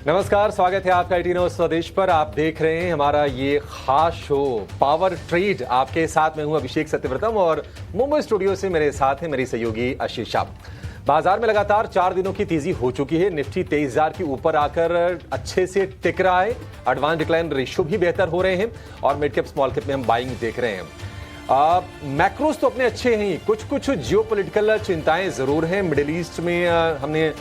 नमस्कार, स्वागत है आपका 18 स्वदेश पर। आप देख रहे हैं हमारा ये खास शो पावर ट्रेड। आपके साथ में हूं अभिषेक सत्यव्रतम और मुंबई स्टूडियो से मेरे साथ हैं मेरी सहयोगी आशीषा। बाजार में लगातार 4 दिनों की तेजी हो चुकी है। निफ्टी 23,000 के ऊपर आकर अच्छे से टिक रहा है। एडवांस डिक्लाइन रेशियो भी बेहतर हो रहे हैं और मिड कैप स्मॉल कैप में हम बाइंग देख रहे हैं। मैक्रोस तो अपने अच्छे हैं, कुछ जियोपॉलिटिकल चिंताएं जरूर हैं। मिडिल ईस्ट में हमने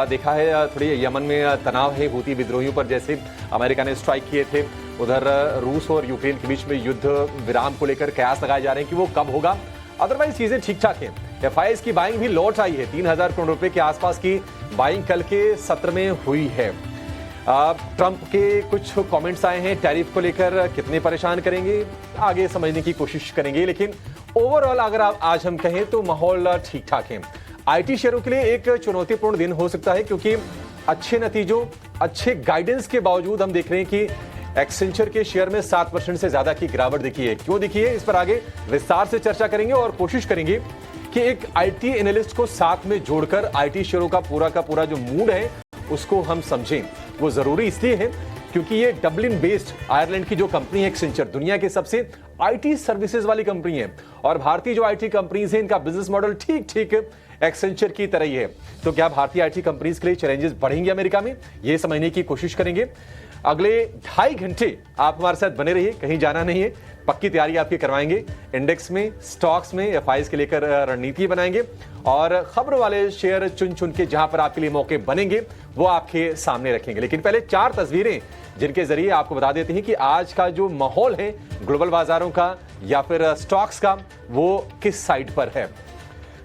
देखा है थोड़ी यमन में तनाव है हूती विद्रोहियों पर, जैसे अमेरिका ने स्ट्राइक किए थे। उधर रूस और यूक्रेन के बीच में युद्ध विराम को लेकर कयास लगाए जा रहे हैं कि वो कब होगा। अदरवाइज चीजें ठीक ठाक हैं। एफआईएस की बाइंग भी लौट आई है। 3,000 करोड़ रुपए के आसपास की बाइंग कल के सत्र में हुई है। ट्रंप के कुछ कमेंट्स आए हैं टैरिफ को लेकर, कितने परेशान करेंगे आगे समझने की कोशिश करेंगे। लेकिन ओवरऑल अगर आप आज हम कहें तो माहौल ठीक ठाक है। आईटी शेयरों के लिए एक चुनौतीपूर्ण दिन हो सकता है, क्योंकि अच्छे नतीजों, अच्छे गाइडेंस के बावजूद हम देख रहे हैं कि एक्सेंचर के शेयर में 7% से ज्यादा की गिरावट दिखी है। क्यों दिखी है, इस पर आगे विस्तार से चर्चा करेंगे और कोशिश करेंगे कि एक आईटी एनालिस्ट को साथ में जोड़कर आईटी शेयरों का पूरा जो मूड है उसको हम समझें। वो जरूरी इसलिए है क्योंकि ये डबलिन बेस्ड आयरलैंड की जो कंपनी है एक्सेंचर, दुनिया के सबसे आईटी सर्विसेज वाली कंपनी है। और भारतीय जो आईटी कंपनीज हैं इनका बिजनेस मॉडल ठीक एक्सेंचर की तरह ही है। तो क्या भारतीय आईटी कंपनीज के लिए चैलेंजेस बढ़ेंगे अमेरिका में, ये समझने की कोशिश करेंगे। अगले 2.5 घंटे आप हमारे साथ बने रहिए, कहीं जाना नहीं है। पक्की तैयारी आपकी करवाएंगे। इंडेक्स में, स्टॉक्स में एफआईएस के लेकर रणनीति बनाएंगे और खबरों वाले शेयर चुन के जहां पर आपके लिए मौके बनेंगे वो आपके सामने रखेंगे। लेकिन पहले 4 तस्वीरें जिनके जरिए आपको बता देते हैं कि आज का जो माहौल है ग्लोबल बाजारों का या फिर स्टॉक्स का, वो किस साइड पर है।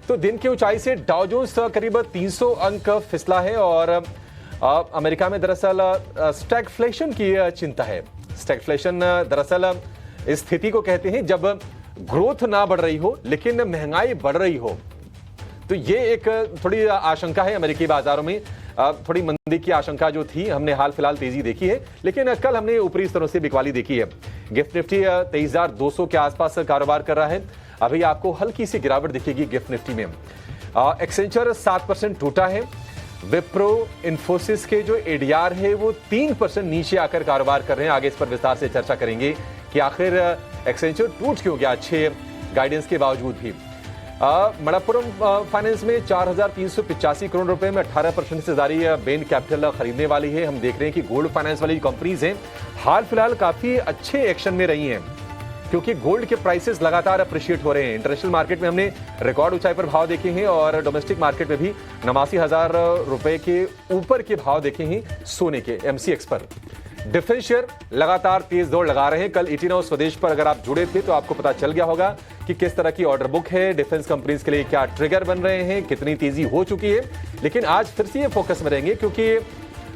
तो दिन की ऊंचाई से डाउ जोन्स करीब 300 अंक फिसला है और अमेरिका में दरअसल स्टैगफ्लेशन की चिंता है। स्टैगफ्लेशन दरअसल इस स्थिति को कहते हैं जब ग्रोथ ना बढ़ रही हो लेकिन महंगाई बढ़ रही हो। तो ये एक थोड़ी आशंका है अमेरिकी बाजारों में। थोड़ी मंदी की आशंका जो थी, हमने हाल फिलहाल तेजी देखी है, लेकिन कल हमने ऊपरी स्तरों से बिकवाली देखी है। गिफ्ट निफ्टी 23,200 के आसपास कारोबार कर रहा है। अभी आपको हल्की सी गिरावट दिखेगी गिफ्ट निफ्टी में। एक्सेंचर 7% टूटा है। विप्रो, इन्फोसिस के जो एडीआर है वो 3% नीचे आकर कारोबार कर रहे हैं। आगे इस पर विस्तार से चर्चा करेंगे कि आखिर एक्सेंचर टूट क्यों गया अच्छे गाइडेंस के बावजूद भी। मणप्पुरम फाइनेंस में 4,385 करोड़ रुपए में 18% से ज्यादा बेन कैपिटल खरीदने वाली है। हम देख रहे हैं कि गोल्ड फाइनेंस वाली कंपनीज हैं हाल फिलहाल काफी अच्छे एक्शन में रही हैं, क्योंकि गोल्ड के प्राइसेस लगातार अप्रिशिएट हो रहे हैं। इंटरनेशनल मार्केट में हमने रिकॉर्ड ऊंचाई पर भाव देखे हैं और डोमेस्टिक मार्केट में भी 89,000 रुपए के ऊपर के भाव देखे हैं सोने के एमसीएक्स पर। डिफेंस शेयर लगातार तेज दौड़ लगा रहे हैं। कल 18 स्वदेश पर अगर आप जुड़े थे तो आपको पता चल गया होगा कि किस तरह की ऑर्डर बुक है, डिफेंस कंपनीज के लिए क्या ट्रिगर बन रहे हैं, कितनी तेजी हो चुकी है। लेकिन आज फिर से ये फोकस में रहेंगे क्योंकि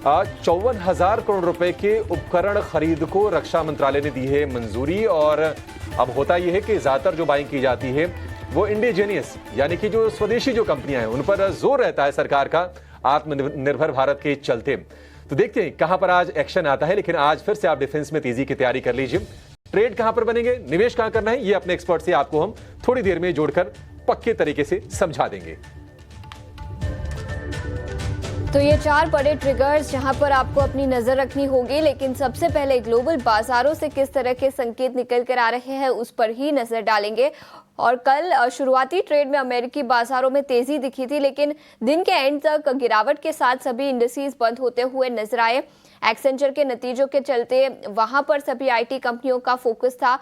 54,000 करोड़ रुपए के उपकरण खरीद को रक्षा मंत्रालय ने दी है मंजूरी। और अब होता यह है कि ज्यादातर जो बाइंग की जाती है वो इंडिजीनियस यानी कि जो स्वदेशी जो कंपनियां हैं उन पर जोर रहता है सरकार का आत्मनिर्भर भारत के चलते। तो देखते हैं कहां पर आज एक्शन आता है। लेकिन आज फिर से आप डिफेंस में तेजी की तैयारी कर लीजिए। ट्रेड कहां पर बनेंगे, निवेश कहां करना है, ये अपने एक्सपर्ट से आपको हम थोड़ी देर में जोड़कर पक्के तरीके से समझा देंगे। तो ये 4 बड़े ट्रिगर्स जहां पर आपको अपनी नजर रखनी होगी। लेकिन सबसे पहले ग्लोबल बाजारों से किस तरह के संकेत निकल कर आ रहे हैं उस पर ही नजर डालेंगे। और कल शुरुआती ट्रेड में अमेरिकी बाजारों में तेजी दिखी थी, लेकिन दिन के एंड तक गिरावट के साथ सभी इंडिसेस बंद होते हुए नजर आए। एक्सेंचर के नतीजों के चलते वहां पर सभी आईटी कंपनियों का फोकस था।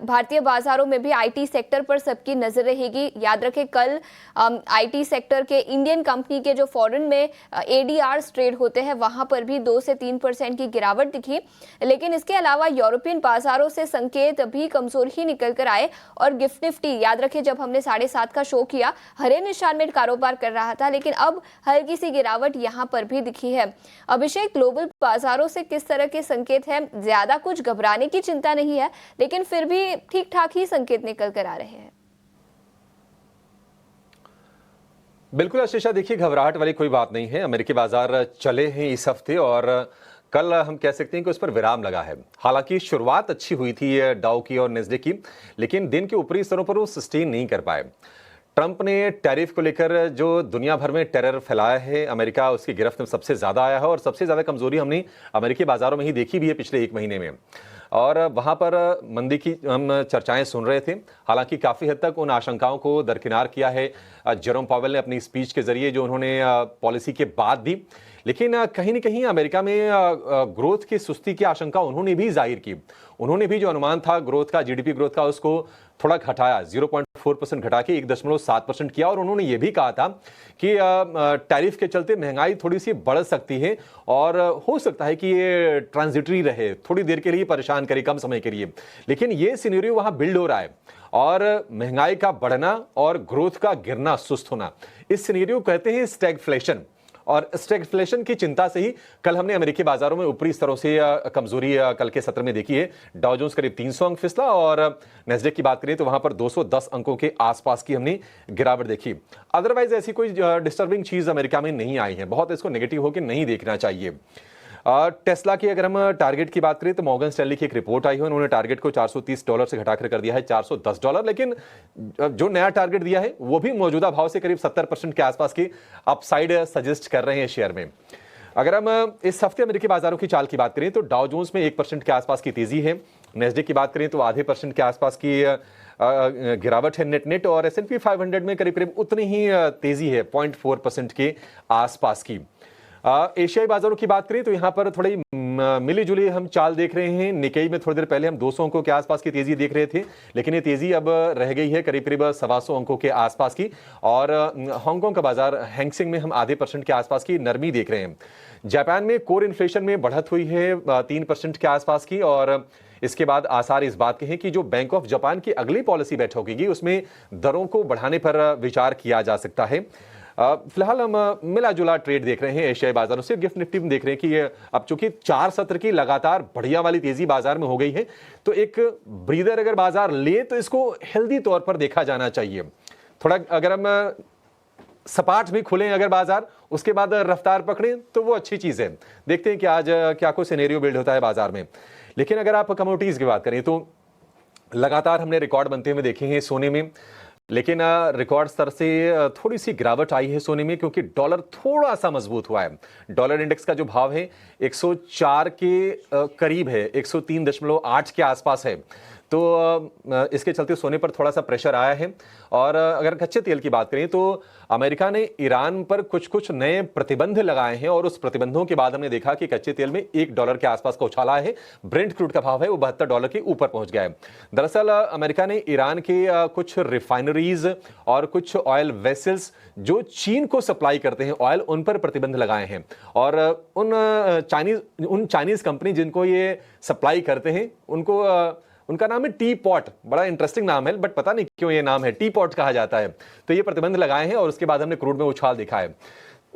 भारतीय बाजारों में भी आईटी सेक्टर पर सबकी नजर रहेगी। याद रखें कल आईटी सेक्टर के इंडियन कंपनी के जो फॉरेन में एडीआर्स ट्रेड होते हैं वहां पर भी 2 से 3% की गिरावट दिखी। लेकिन इसके अलावा यूरोपियन बाजारों से संकेत भी कमजोर ही निकल कर आए। और गिफ्ट निफ्टी, याद रखें जब हमने 7.5 का शो किया हरे निशान में कारोबार कर रहा था, लेकिन अब हल्की सी गिरावट यहां पर भी दिखी है। अभिषेक, ग्लोबल बाजारों से किस तरह के संकेत हैं? ज्यादा कुछ घबराने की चिंता नहीं है, लेकिन फिर भी ठीक ठाक ही संकेत निकल कर आ रहे हैं। बिल्कुल आशीषा, देखिए घबराहट वाली कोई बात नहीं है। अमेरिकी बाजार चले हैं इस हफ्ते और कल हम कह सकते हैं कि उस पर विराम लगा है। हालांकि शुरुआत अच्छी हुई थी डाउ की और नेस्डे की, लेकिन दिन के ऊपरी स्तरों पर वो सस्टेन नहीं कर पाए। ट्रंप ने टैरिफ को लेकर जो दुनिया भर में टेरर फैलाया है, अमेरिका उसकी गिरफ्त में सबसे ज़्यादा आया है और सबसे ज़्यादा कमजोरी हमने अमेरिकी बाज़ारों में ही देखी भी है पिछले एक महीने में। और वहाँ पर मंदी की हम चर्चाएं सुन रहे थे। हालांकि काफ़ी हद तक उन आशंकाओं को दरकिनार किया है जेरोम पावेल ने अपनी स्पीच के ज़रिए, जो उन्होंने पॉलिसी के बाद दी। लेकिन कहीं न कहीं अमेरिका में ग्रोथ की सुस्ती की आशंका उन्होंने भी जाहिर की। उन्होंने भी जो अनुमान था ग्रोथ का, जीडीपी ग्रोथ का, उसको थोड़ा घटाया, 0.4% घटा के 1.7% किया। और उन्होंने ये भी कहा था कि टैरिफ के चलते महंगाई थोड़ी सी बढ़ सकती है और हो सकता है कि ये ट्रांजिटरी रहे, थोड़ी देर के लिए परेशान करे, कम समय के लिए। लेकिन ये सिनेरियो वहां बिल्ड हो रहा है और महंगाई का बढ़ना और ग्रोथ का गिरना, सुस्त होना, इस सिनेरियो कहते हैं स्टैगफ्लेशन। और स्टैगफ्लेशन की चिंता से ही कल हमने अमेरिकी बाजारों में ऊपरी स्तरों से कमजोरी कल के सत्र में देखी है। डाउ जोन्स करीब 300 अंक फिसला और नैस्डैक की बात करें तो वहां पर 210 अंकों के आसपास की हमने गिरावट देखी। अदरवाइज ऐसी कोई डिस्टर्बिंग चीज अमेरिका में नहीं आई है। बहुत इसको नेगेटिव होकर नहीं देखना चाहिए। टेस्ला की अगर हम टारगेट की बात करें तो मॉर्गन स्टैनली की एक रिपोर्ट आई है, उन्होंने टारगेट को $430 से घटाकर कर दिया है $410। लेकिन जो नया टारगेट दिया है वो भी मौजूदा भाव से करीब 70% के आसपास की अपसाइड सजेस्ट कर रहे हैं शेयर में। अगर हम इस हफ्ते अमेरिकी बाजारों की चाल की बात करें तो डाउ जोन्स में 1% के आसपास की तेजी है। नेस्डैक की बात करें तो आधे % के आसपास की गिरावट है नेट, और S&P 500 में करीब करीब उतनी ही तेजी है, 0.4% के आसपास की। एशियाई बाजारों की बात करें तो यहां पर थोड़ी मिली जुली हम चाल देख रहे हैं। निकेई में थोड़ी देर पहले हम 200 अंकों के आसपास की तेजी देख रहे थे, लेकिन ये तेजी अब रह गई है करीब करीब 125 अंकों के आसपास की। और हांगकांग का बाजार हैंगसेंग में हम आधे % के आसपास की नरमी देख रहे हैं। जापान में कोर इन्फ्लेशन में बढ़त हुई है 3% के आसपास की, और इसके बाद आसार इस बात के हैं कि जो बैंक ऑफ जापान की अगली पॉलिसी बैठक होगी उसमें दरों को बढ़ाने पर विचार किया जा सकता है। फिलहाल हम मिला जुला ट्रेड देख रहे हैं एशियाई बाजारों से। गिफ्ट निफ्टी में देख रहे हैं कि अब चूंकि 4 सत्र की लगातार बढ़िया वाली तेजी बाजार में हो गई है, तो एक ब्रीदर अगर बाजार ले तो इसको हेल्दी तौर पर देखा जाना चाहिए। थोड़ा अगर हम सपाट भी खुले अगर बाजार, उसके बाद रफ्तार पकड़ें तो वो अच्छी चीज है। देखते हैं कि आज क्या कोई सिनेरियो बिल्ड होता है बाजार में। लेकिन अगर आप कमोडिटीज की बात करें तो लगातार हमने रिकॉर्ड बनते हुए देखे हैं सोने में, लेकिन रिकॉर्ड स्तर से थोड़ी सी गिरावट आई है सोने में, क्योंकि डॉलर थोड़ा सा मजबूत हुआ है। डॉलर इंडेक्स का जो भाव है 104 के करीब है, 103.8 के आसपास है। तो इसके चलते सोने पर थोड़ा सा प्रेशर आया है। और अगर कच्चे तेल की बात करें तो अमेरिका ने ईरान पर कुछ नए प्रतिबंध लगाए हैं, और उस प्रतिबंधों के बाद हमने देखा कि कच्चे तेल में $1 के आसपास का उछाल आया है। ब्रेंट क्रूड का भाव है वो $72 के ऊपर पहुंच गया है। दरअसल अमेरिका ने ईरान के कुछ रिफाइनरीज और कुछ ऑयल वेसल्स जो चीन को सप्लाई करते हैं ऑयल, उन पर प्रतिबंध लगाए हैं। और उन चाइनीज कंपनी जिनको ये सप्लाई करते हैं उनका नाम है टी पॉट। बड़ा इंटरेस्टिंग नाम है, बट पता नहीं क्यों ये नाम है, टी पॉट कहा जाता है। तो ये प्रतिबंध लगाए हैं और उसके बाद हमने क्रूड में उछाल देखा है।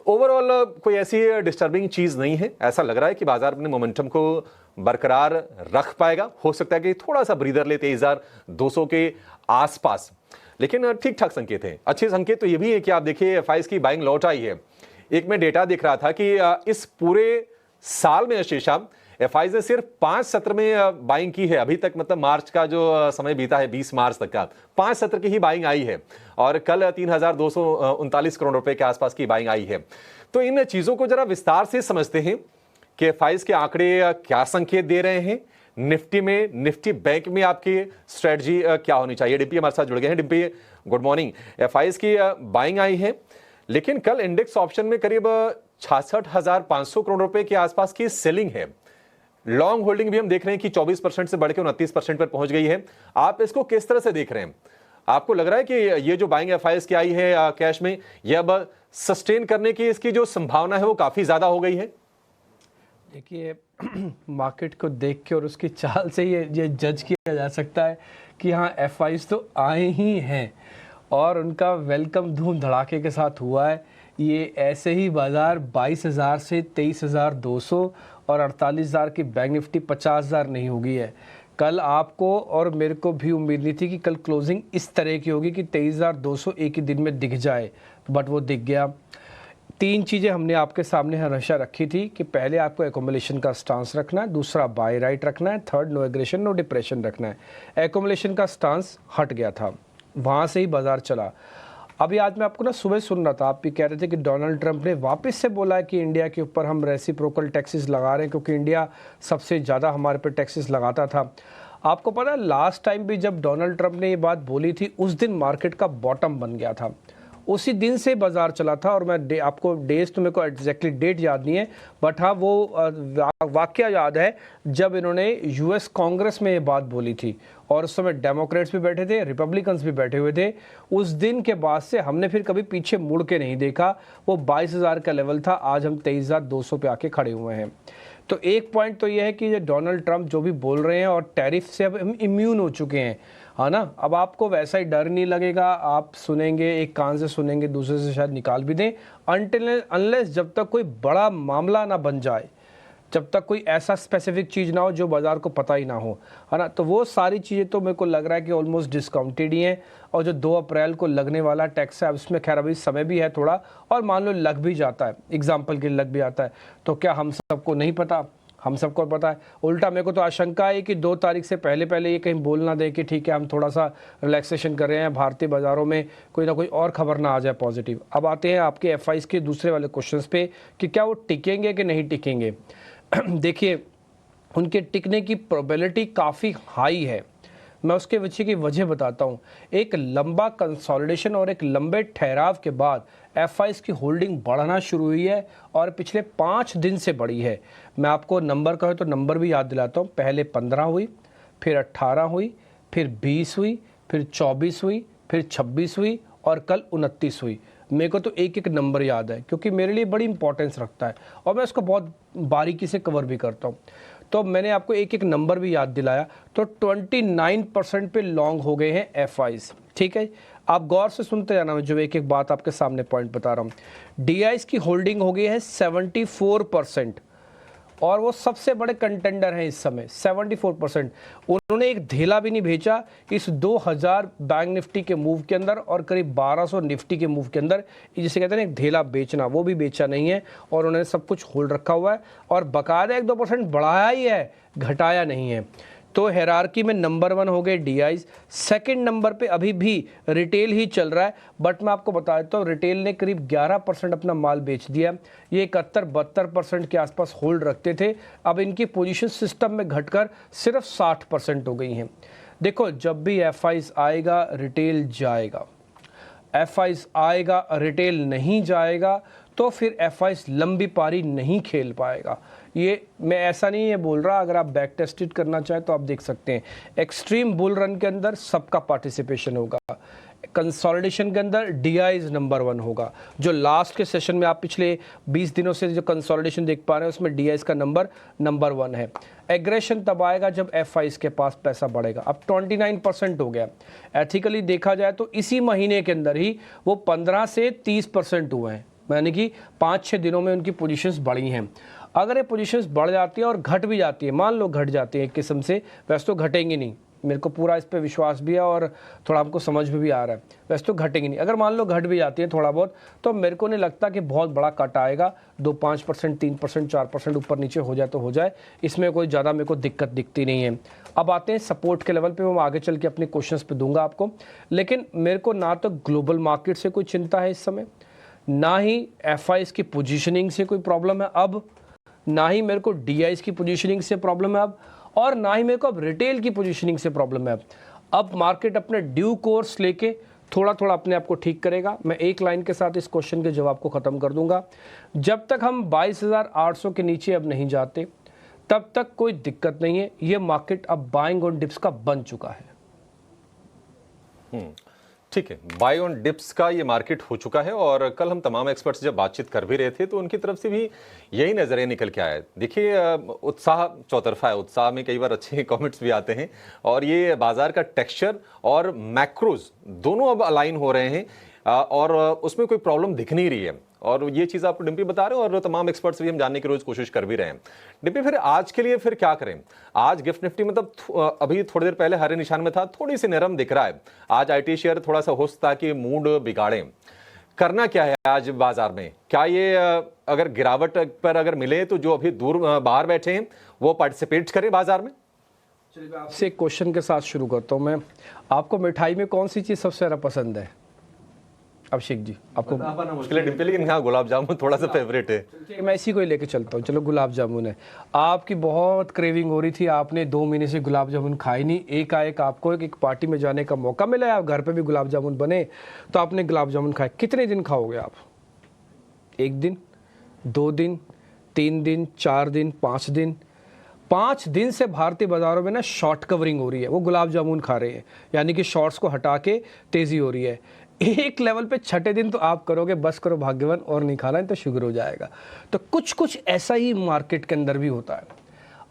ओवरऑल कोई ऐसी डिस्टर्बिंग चीज नहीं है। ऐसा लग रहा है कि बाजार अपने मोमेंटम को बरकरार रख पाएगा। हो सकता है कि थोड़ा सा ब्रीदर ले 23,200 के आसपास, लेकिन ठीक ठाक संकेत है। अच्छे संकेत तो ये भी है कि आप देखिए FIs की बाइंग लौट आई है। एक मैं डेटा देख रहा था कि इस पूरे साल में शेषा FIs ने सिर्फ 5 सत्र में बाइंग की है अभी तक। मतलब मार्च का जो समय बीता है 20 मार्च तक का 5 सत्र की ही बाइंग आई है, और कल 3,239 करोड़ रुपए के आसपास की बाइंग आई है। तो इन चीजों को जरा विस्तार से समझते हैं कि FIs के आंकड़े क्या संकेत दे रहे हैं। निफ्टी में, निफ्टी बैंक में आपकी स्ट्रेटजी क्या होनी चाहिए। डिम्पी हमारे साथ जुड़ गए हैं। Dimpy, good morning. FIs की बाइंग आई है, लेकिन कल इंडेक्स ऑप्शन में करीब 66,500 करोड़ रुपए के आसपास की सेलिंग है। लॉन्ग होल्डिंग भी हम देख रहे हैं कि 24% से बढ़ के 29% पर पहुंच गई है। आप इसको किस तरह से देख रहे हैं? आपको लग रहा है कि ये जो बाइंग FIs की आई है कैश में, ये अब सस्टेन करने की इसकी जो संभावना है वो काफी ज्यादा हो गई है? देखिए, मार्केट को देख के और उसकी चाल से ये जज किया जा सकता है कि हाँ, FIs तो आए ही हैं और उनका वेलकम धूम धड़ाके के साथ हुआ है। ये ऐसे ही बाजार 22,000 से 23,200 और 48,000 की बैंक निफ्टी 50,000 नहीं होगी है। कल आपको और मेरे को भी उम्मीद नहीं थी कि कल क्लोजिंग इस तरह की होगी कि 23,200 एक ही दिन में दिख जाए, बट वो दिख गया। 3 चीज़ें हमने आपके सामने हमेशा रखी थी कि पहले आपको एकोमुलेशन का स्टांस रखना है, दूसरा बाय राइट रखना है, third no aggression no depression रखना है। एकोमुलेशन का स्टांस हट गया था, वहाँ से ही बाजार चला। अभी आज मैं आपको ना सुबह सुन रहा था, आप भी कह रहे थे कि डोनाल्ड ट्रंप ने वापस से बोला है कि इंडिया के ऊपर हम रेसिप्रोकल टैक्सेस लगा रहे हैं क्योंकि इंडिया सबसे ज़्यादा हमारे पर टैक्सेस लगाता था। आपको पता है लास्ट टाइम भी जब डोनाल्ड ट्रंप ने ये बात बोली थी उस दिन मार्केट का बॉटम बन गया था, उसी दिन से बाजार चला था। और मैं आपको डेज तो मेरे को एग्जैक्टली डेट याद नहीं है, बट हाँ वो वाकया याद है जब इन्होंने यूएस कांग्रेस में ये बात बोली थी और उस समय डेमोक्रेट्स भी बैठे थे, रिपब्लिकन्स भी बैठे हुए थे। उस दिन के बाद से हमने फिर कभी पीछे मुड़ के नहीं देखा। वो 22,000 का लेवल था, आज हम 23,200 पे आके खड़े हुए हैं। तो एक पॉइंट तो ये है कि ये डोनाल्ड ट्रंप जो भी बोल रहे हैं और टैरिफ से अब हम इम्यून हो चुके हैं, है ना। अब आपको वैसा ही डर नहीं लगेगा, आप सुनेंगे, एक कान से सुनेंगे, दूसरे से शायद निकाल भी दें, अनटिल अनलेस जब तक कोई बड़ा मामला ना बन जाए, जब तक कोई ऐसा स्पेसिफिक चीज़ ना हो जो बाज़ार को पता ही ना हो, है ना। तो वो सारी चीज़ें तो मेरे को लग रहा है कि ऑलमोस्ट डिस्काउंटेड ही हैं। और जो 2 अप्रैल को लगने वाला टैक्स है, उसमें खैर अभी समय भी है थोड़ा, और मान लो लग भी जाता है, एग्जाम्पल के लिए लग भी आता है, तो क्या हम सबको नहीं पता? हम सबको पता है। उल्टा मेरे को तो आशंका है कि 2 तारीख से पहले पहले ये कहीं बोल ना दे कि ठीक है हम थोड़ा सा रिलैक्सेशन कर रहे हैं, भारतीय बाज़ारों में कोई ना कोई और खबर ना आ जाए पॉजिटिव। अब आते हैं आपके एफआईज के दूसरे वाले क्वेश्चंस पे कि क्या वो टिकेंगे कि नहीं टिकेंगे। देखिए, उनके टिकने की प्रोबेबिलिटी काफ़ी हाई है। मैं उसके पीछे की वजह बताता हूँ। एक लंबा कंसोलिडेशन और एक लंबे ठहराव के बाद एफआईज की होल्डिंग बढ़ना शुरू हुई है और पिछले 5 दिन से बढ़ी है। मैं आपको नंबर कहे तो नंबर भी याद दिलाता हूँ। पहले 15 हुई, फिर 18 हुई, फिर 20 हुई, फिर 24 हुई, फिर 26 हुई और कल 29 हुई। मेरे को तो एक एक नंबर याद है क्योंकि मेरे लिए बड़ी इंपॉर्टेंस रखता है और मैं उसको बहुत बारीकी से कवर भी करता हूँ। तो मैंने आपको एक एक नंबर भी याद दिलाया। तो 29% पे लॉन्ग हो गए हैं एफआईज। ठीक है, आप गौर से सुनते जाना, मैं जो एक एक बात आपके सामने पॉइंट बता रहा हूँ। डीआईज की होल्डिंग हो गई है 74% और वो सबसे बड़े कंटेंडर हैं इस समय 74%। उन्होंने एक धेला भी नहीं भेजा इस 2000 बैंक निफ्टी के मूव के अंदर और करीब 1200 निफ्टी के मूव के अंदर। जिसे कहते हैं एक धेला बेचना, वो भी बेचा नहीं है और उन्होंने सब कुछ होल्ड रखा हुआ है और बाकायदा 1-2% बढ़ाया ही है, घटाया नहीं है। तो हेरारकी में नंबर 1 हो गए डीआईज। सेकंड नंबर पे अभी भी रिटेल ही चल रहा है, बट मैं आपको बता देता हूँ रिटेल ने करीब 11% अपना माल बेच दिया। ये 71-72% के आसपास होल्ड रखते थे, अब इनकी पोजीशन सिस्टम में घटकर सिर्फ 60% हो गई हैं। देखो, जब भी एफआईज आएगा रिटेल जाएगा, एफआईज आएगा रिटेल नहीं जाएगा, तो फिर एफआईज लंबी पारी नहीं खेल पाएगा। ये मैं ऐसा नहीं है बोल रहा, अगर आप बैक टेस्टेड करना चाहें तो आप देख सकते हैं। एक्सट्रीम बुल रन के अंदर सबका पार्टिसिपेशन होगा, कंसोलिडेशन के अंदर डीआईज नंबर 1 होगा। जो लास्ट के सेशन में आप पिछले 20 दिनों से जो कंसोलिडेशन देख पा रहे हैं उसमें डीआईज का नंबर 1 है। एग्रेशन तब आएगा जब एफआईज के पास पैसा बढ़ेगा। अब 29% हो गया। एथिकली देखा जाए तो इसी महीने के अंदर ही वो 15 से 30% हुए हैं, यानी कि 5-6 दिनों में उनकी पोजीशंस बढ़ी हैं। अगर ये पोजीशंस बढ़ जाती है और घट भी जाती है, मान लो घट जाती है एक किस्म से, वैसे तो घटेंगी नहीं, मेरे को पूरा इस पे विश्वास भी है और थोड़ा हमको समझ में भी आ रहा है, वैसे तो घटेंगी नहीं। अगर मान लो घट भी जाती है थोड़ा बहुत, तो मेरे को नहीं लगता कि बहुत बड़ा कट आएगा। 2-5%, 3%, 4% ऊपर नीचे हो जाए तो हो जाए, इसमें कोई ज़्यादा मेरे को दिक्कत दिखती नहीं है। अब आते हैं सपोर्ट के लेवल पे, मैं आगे चल के अपने क्वेश्चंस पे दूंगा आपको। लेकिन मेरे को ना तो ग्लोबल मार्केट से कोई चिंता है इस समय, ना ही एफआईज की पोजीशनिंग से कोई प्रॉब्लम है अब, ना ही मेरे को डीआईज की पोजीशनिंग से प्रॉब्लम है अब, और ना ही मेरे को अब रिटेल की पोजीशनिंग से प्रॉब्लम है अब मार्केट अपने ड्यू कोर्स लेके थोड़ा थोड़ा अपने आप को ठीक करेगा। मैं एक लाइन के साथ इस क्वेश्चन के जवाब को ख़त्म कर दूंगा। जब तक हम 22,800 के नीचे अब नहीं जाते तब तक कोई दिक्कत नहीं है। ये मार्केट अब बाइंग ऑन डिप्स का बन चुका है। ठीक है, बाय ऑन डिप्स का ये मार्केट हो चुका है और कल हम तमाम एक्सपर्ट्स जब बातचीत कर भी रहे थे तो उनकी तरफ से भी यही नजरिया निकल के आया। देखिए, उत्साह चौतरफा है, उत्साह में कई बार अच्छे कमेंट्स भी आते हैं और ये बाजार का टेक्सचर और मैक्रोज दोनों अब अलाइन हो रहे हैं और उसमें कोई प्रॉब्लम दिख नहीं रही है। और ये चीज़ आप डिम्पी बता रहे हो और तमाम एक्सपर्ट्स भी हम जानने की रोज कोशिश कर भी रहे हैं। डिम्पी, फिर आज के लिए फिर क्या करें? आज गिफ्ट निफ्टी मतलब अभी थोड़ी देर पहले हरे निशान में था, थोड़ी सी नरम दिख रहा है। आज आईटी शेयर थोड़ा सा हो सकता है कि मूड बिगाड़े। करना क्या है आज बाजार में? क्या ये अगर गिरावट पर अगर मिले तो जो अभी दूर बाहर बैठे हैं वो पार्टिसिपेट करें बाजार में? चलिए, मैं आपसे एक क्वेश्चन के साथ शुरू करता हूँ। मैं आपको मिठाई में कौन सी चीज़ सबसे ज़्यादा पसंद है? अभिषेक जी आपको बताना मुश्किल है डिम्पल, लेकिन हाँ गुलाब जामुन थोड़ा सा फेवरेट है। मैं इसी को ही लेके चलता हूँ। चलो गुलाब जामुन है, आपकी बहुत क्रेविंग हो रही थी, आपने 2 महीने से गुलाब जामुन खाई नहीं, एकाएक आपको एक पार्टी में जाने का मौका मिला, आप घर पे भी गुलाब जामुन बने तो आपने गुलाब जामुन खाए। कितने दिन खाओगे आप? 1 दिन, 2 दिन, 3 दिन, 4 दिन, 5 दिन? 5 दिन से भारतीय बाजारों में ना शॉर्ट कवरिंग हो रही है, वो गुलाब जामुन खा रहे हैं, यानी कि शॉर्ट्स को हटा के तेजी हो रही है। एक लेवल पे छठे दिन तो आप करोगे बस करो भाग्यवान, और नहीं खाना है तो शुगर हो जाएगा। तो कुछ कुछ ऐसा ही मार्केट के अंदर भी होता है,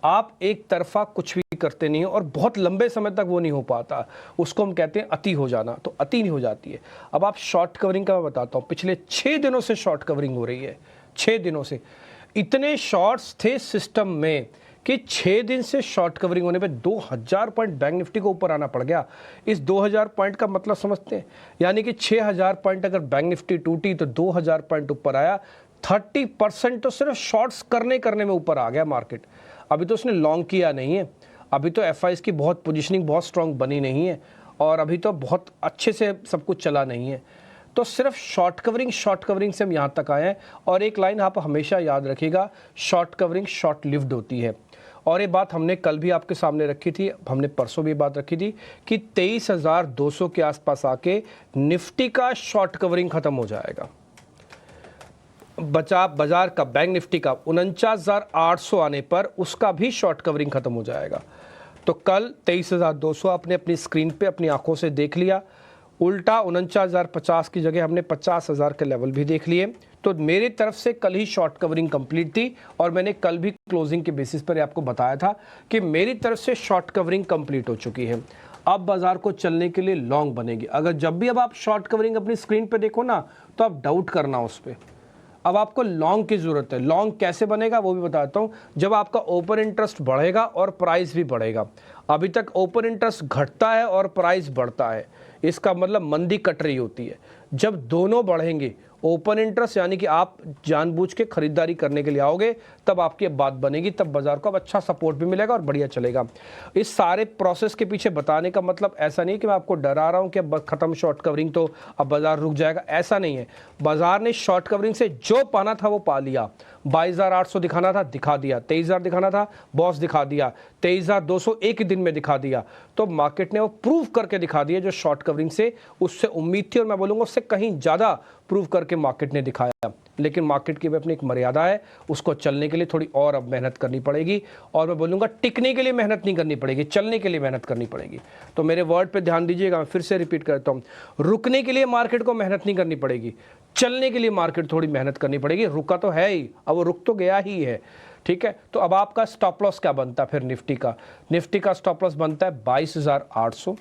आप एक तरफा कुछ भी करते नहीं हो और बहुत लंबे समय तक वो नहीं हो पाता, उसको हम कहते हैं अति हो जाना। तो अति नहीं हो जाती है। अब आप शॉर्ट कवरिंग का मैं बताता हूँ, पिछले 6 दिनों से शॉर्ट कवरिंग हो रही है। 6 दिनों से इतने शॉर्ट्स थे सिस्टम में कि 6 दिन से शॉर्ट कवरिंग होने पे 2000 पॉइंट बैंक निफ्टी को ऊपर आना पड़ गया। इस 2000 पॉइंट का मतलब समझते हैं, यानी कि 6000 पॉइंट अगर बैंक निफ्टी टूटी तो 2000 पॉइंट ऊपर आया। 30% तो सिर्फ शॉर्ट्स करने में ऊपर आ गया मार्केट। अभी तो उसने लॉन्ग किया नहीं है, अभी तो एफआईज की बहुत पोजिशनिंग बहुत स्ट्रांग बनी नहीं है, और अभी तो बहुत अच्छे से सब कुछ चला नहीं है। तो सिर्फ शॉर्ट कवरिंग से हम यहाँ तक आए हैं। और एक लाइन आप हमेशा याद रखिएगा, शॉर्ट कवरिंग शॉर्ट लिव्ड होती है। और ये बात हमने कल भी आपके सामने रखी थी, हमने परसों भी बात रखी थी कि 23,200 के आसपास आके निफ्टी का शॉर्ट कवरिंग खत्म हो जाएगा। बचा बाजार का बैंक निफ्टी का 49,800 आने पर उसका भी शॉर्ट कवरिंग खत्म हो जाएगा। तो कल 23,200 आपने अपनी स्क्रीन पे अपनी आंखों से देख लिया, उल्टा 49,050 की जगह हमने 50,000 के लेवल भी देख लिए। तो मेरी तरफ से कल ही शॉर्ट कवरिंग कंप्लीट थी, और मैंने कल भी क्लोजिंग के बेसिस पर आपको बताया था कि मेरी तरफ से शॉर्ट कवरिंग कंप्लीट हो चुकी है। अब बाजार को चलने के लिए लॉन्ग बनेगी। अगर जब भी अब आप शॉर्ट कवरिंग अपनी स्क्रीन पे देखो ना, तो आप डाउट करना उस पर। अब आपको लॉन्ग की जरूरत है। लॉन्ग कैसे बनेगा वो भी बताता हूँ, जब आपका ओपन इंटरेस्ट बढ़ेगा और प्राइस भी बढ़ेगा। अभी तक ओपन इंटरेस्ट घटता है और प्राइस बढ़ता है, इसका मतलब मंदी कट रही होती है। जब दोनों बढ़ेंगे, ओपन इंटरेस्ट यानी कि आप जानबूझ के खरीदारी करने के लिए आओगे, तब आपकी बात बनेगी, तब बाजार को अब अच्छा सपोर्ट भी मिलेगा और बढ़िया चलेगा। इस सारे प्रोसेस के पीछे बताने का मतलब ऐसा नहीं कि मैं आपको डरा रहा हूं कि अब खत्म शॉर्ट कवरिंग तो अब बाजार रुक जाएगा, ऐसा नहीं है। बाजार ने शॉर्ट कवरिंग से जो पाना था वो पा लिया। 22,800 दिखाना था दिखा दिया, 23,000 दिखाना था बॉस दिखा दिया, 23,200 एक ही दिन में दिखा दिया। तो मार्केट ने वो प्रूव करके दिखा दिया जो शॉर्ट कवरिंग से उससे उम्मीद थी, और मैं बोलूँगा उससे कहीं ज़्यादा प्रूव करके मार्केट ने दिखाया। लेकिन मार्केट की भी अपनी एक मर्यादा है, उसको चलने के लिए थोड़ी और अब मेहनत करनी पड़ेगी। और मैं बोलूँगा टिकने के लिए मेहनत नहीं करनी पड़ेगी, चलने के लिए मेहनत करनी पड़ेगी। तो मेरे वर्ड पे ध्यान दीजिएगा, मैं फिर से रिपीट करता हूँ, रुकने के लिए मार्केट को मेहनत नहीं करनी पड़ेगी, चलने के लिए मार्केट थोड़ी मेहनत करनी पड़ेगी। रुका तो है ही, अब वो रुक तो गया ही है, ठीक है। तो अब आपका स्टॉप लॉस क्या बनता है फिर निफ्टी का स्टॉप लॉस बनता है 22,800,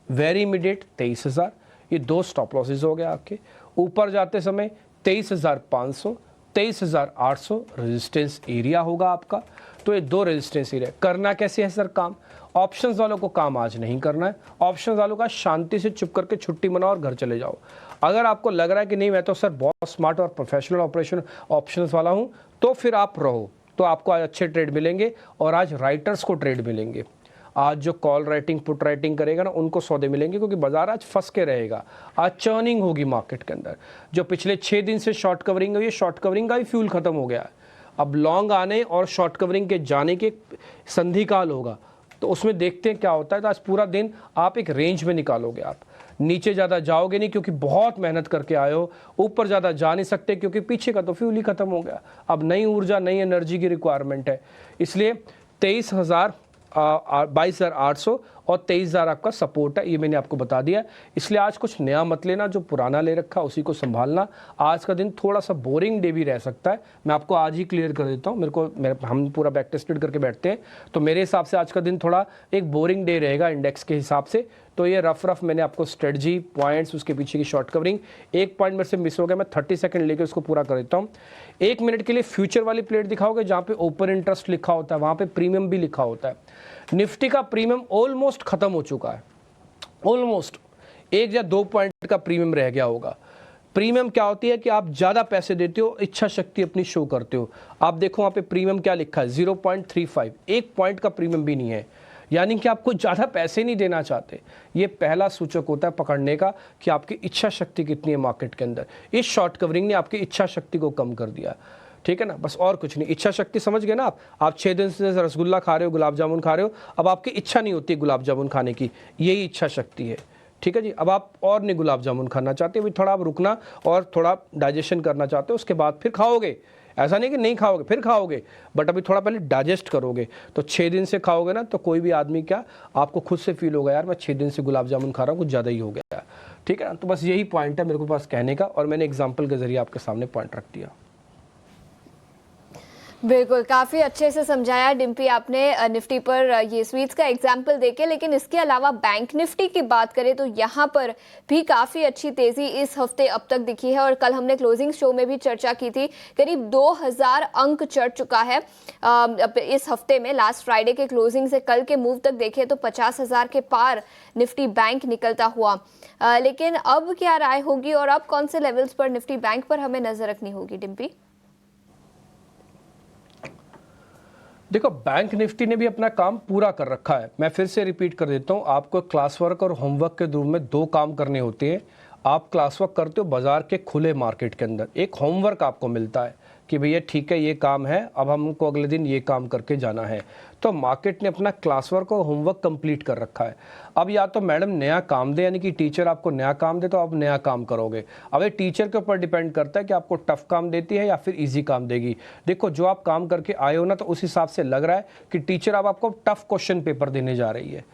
वेरी इमीडिएट 23,000। ये 2 स्टॉप लॉसेज हो गए आपके। ऊपर जाते समय 23,500, 23,800 रेजिस्टेंस एरिया होगा आपका। तो ये 2 रेजिस्टेंस एरिया। करना कैसे है सर काम? ऑप्शंस वालों को काम आज नहीं करना है। ऑप्शंस वालों का शांति से चुप करके छुट्टी मनाओ और घर चले जाओ। अगर आपको लग रहा है कि नहीं मैं तो सर बहुत स्मार्ट और प्रोफेशनल ऑप्शंस वाला हूं, तो फिर आप रहो, तो आपको आज अच्छे ट्रेड मिलेंगे। और आज राइटर्स को ट्रेड मिलेंगे, आज जो कॉल राइटिंग पुट राइटिंग करेगा ना उनको सौदे मिलेंगे, क्योंकि बाजार आज फंस के रहेगा। आज चर्निंग होगी मार्केट के अंदर। जो पिछले 6 दिन से शॉर्ट कवरिंग हुई है, शॉर्ट कवरिंग का ही फ्यूल खत्म हो गया है। अब लॉन्ग आने और शॉर्ट कवरिंग के जाने के संधि काल होगा, तो उसमें देखते हैं क्या होता है। तो आज पूरा दिन आप एक रेंज में निकालोगे। आप नीचे ज़्यादा जाओगे नहीं क्योंकि बहुत मेहनत करके आए हो, ऊपर ज़्यादा जा नहीं सकते क्योंकि पीछे का तो फ्यूल ही खत्म हो गया। अब नई ऊर्जा नई एनर्जी की रिक्वायरमेंट है, इसलिए 22,800 और 23,000 आपका सपोर्ट है, ये मैंने आपको बता दिया। इसलिए आज कुछ नया मत लेना, जो पुराना ले रखा उसी को संभालना। आज का दिन थोड़ा सा बोरिंग डे भी रह सकता है, मैं आपको आज ही क्लियर कर देता हूँ। हम पूरा बैक टेस्टेड करके बैठते हैं, तो मेरे हिसाब से आज का दिन थोड़ा एक बोरिंग डे रहेगा इंडेक्स के हिसाब से। तो ये रफ मैंने आपको स्ट्रेटजी पॉइंट्स, उसके पीछे की शॉर्ट कवरिंग, एक पॉइंट मेरे से मिस हो गया, मैं 30 सेकंड लेके उसको पूरा कर देता हूँ। 1 मिनट के लिए फ्यूचर वाली प्लेट दिखाओगे जहाँ पे ओपन इंटरेस्ट लिखा होता है, वहाँ पे प्रीमियम भी लिखा होता है। निफ्टी का प्रीमियम ऑलमोस्ट खत्म हो चुका है, ऑलमोस्ट 1 या 2 पॉइंट का प्रीमियम रह गया होगा। प्रीमियम क्या होती है कि आप ज़्यादा पैसे देते हो, इच्छा शक्ति अपनी शो करते हो। आप देखो वहाँ पे प्रीमियम क्या लिखा है, 0.35, 1 पॉइंट का प्रीमियम भी नहीं है। यानी कि आपको ज़्यादा पैसे नहीं देना चाहते। ये पहला सूचक होता है पकड़ने का कि आपकी इच्छा शक्ति कितनी है मार्केट के अंदर। इस शॉर्ट कवरिंग ने आपकी इच्छा शक्ति को कम कर दिया, ठीक है ना, बस और कुछ नहीं। इच्छा शक्ति समझ गए ना आप 6 दिन से रसगुल्ला खा रहे हो, गुलाब जामुन खा रहे हो, अब आपकी इच्छा नहीं होती गुलाब जामुन खाने की, यही इच्छा शक्ति है, ठीक है जी। अब आप और नहीं गुलाब जामुन खाना चाहते, अभी थोड़ा आप रुकना और थोड़ा डाइजेशन करना चाहते हो, उसके बाद फिर खाओगे। ऐसा नहीं कि नहीं खाओगे, फिर खाओगे, बट अभी थोड़ा पहले डाइजेस्ट करोगे। तो 6 दिन से खाओगे ना, तो कोई भी आदमी क्या आपको खुद से फील होगा, यार मैं 6 दिन से गुलाब जामुन खा रहा हूँ, कुछ ज़्यादा ही हो गया, ठीक है ना। तो बस यही पॉइंट है मेरे को पास कहने का, और मैंने एग्जाम्पल के जरिए आपके सामने पॉइंट रख दिया। बिल्कुल, काफ़ी अच्छे से समझाया डिम्पी आपने निफ्टी पर ये स्वीट्स का एग्जाम्पल देके। लेकिन इसके अलावा बैंक निफ्टी की बात करें तो यहाँ पर भी काफ़ी अच्छी तेज़ी इस हफ्ते अब तक दिखी है, और कल हमने क्लोजिंग शो में भी चर्चा की थी। करीब 2000 अंक चढ़ चुका है इस हफ्ते में। लास्ट फ्राइडे के क्लोजिंग से कल के मूव तक देखें तो 50,000 के पार निफ्टी बैंक निकलता हुआ। लेकिन अब क्या राय होगी और अब कौन से लेवल्स पर निफ्टी बैंक पर हमें नजर रखनी होगी डिम्पी? देखो, बैंक निफ्टी ने भी अपना काम पूरा कर रखा है। मैं फिर से रिपीट कर देता हूँ, आपको क्लास वर्क और होमवर्क के रूप में 2 काम करने होते हैं। आप क्लास वर्क करते हो बाजार के खुले मार्केट के अंदर, एक होमवर्क आपको मिलता है कि भैया ठीक है ये काम है, अब हमको अगले दिन ये काम करके जाना है। तो मार्केट ने अपना क्लास वर्क और होमवर्क कंप्लीट कर रखा है। अब या तो मैडम नया काम दे, यानी कि टीचर आपको नया काम दे तो आप नया काम करोगे। अब ये टीचर के ऊपर डिपेंड करता है कि आपको टफ काम देती है या फिर इजी काम देगी। देखो, जो आप काम करके आए हो ना, तो उस हिसाब से लग रहा है कि टीचर अब आपको टफ क्वेश्चन पेपर देने जा रही है।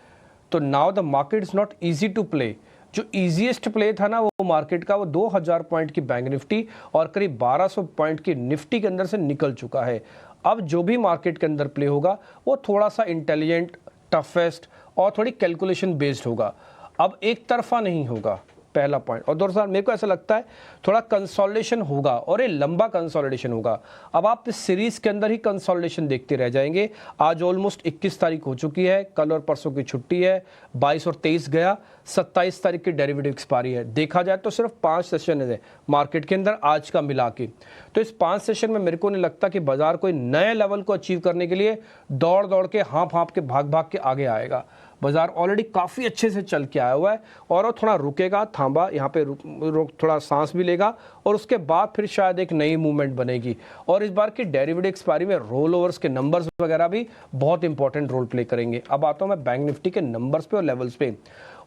तो now the market is not easy to play. जो ईजीएस्ट प्ले था ना वो मार्केट का, वो 2000 पॉइंट की बैंक निफ्टी और करीब 1200 पॉइंट की निफ्टी के अंदर से निकल चुका है। अब जो भी मार्केट के अंदर प्ले होगा वो थोड़ा सा इंटेलिजेंट, टफेस्ट और थोड़ी कैलकुलेशन बेस्ड होगा। अब एक तरफा नहीं होगा, पहला पॉइंट। और दूसरा, मेरे को ऐसा लगता है थोड़ा कंसोलिडेशन होगा, और ये लंबा कंसोलिडेशन होगा। अब आप इस सीरीज के अंदर ही कंसोलिडेशन देखते रह जाएंगे। आज ऑलमोस्ट 21 तारीख हो चुकी है, कल और परसों की छुट्टी है, 22 और 23 गया, 27 तारीख की डेरिवेटिव एक्सपायरी है। देखा जाए तो सिर्फ 5 सेशन है मार्केट के अंदर आज का मिला के। तो इस 5 सेशन में मेरे को नहीं लगता कि बाजार कोई नए लेवल को अचीव करने के लिए दौड़ दौड़ के, हाँप के, भाग भाग के आगे आएगा। बाजार ऑलरेडी काफ़ी अच्छे से चल के आया हुआ है, और वो थोड़ा रुकेगा, थांबा, यहाँ पे थोड़ा सांस भी लेगा, और उसके बाद फिर शायद एक नई मूवमेंट बनेगी। और इस बार की डेरिवेटिव एक्सपायरी में रोल ओवर्स के नंबर्स वगैरह भी बहुत इंपॉर्टेंट रोल प्ले करेंगे। अब आता हूँ मैं बैंक निफ्टी के नंबर्स पे और लेवल्स पे।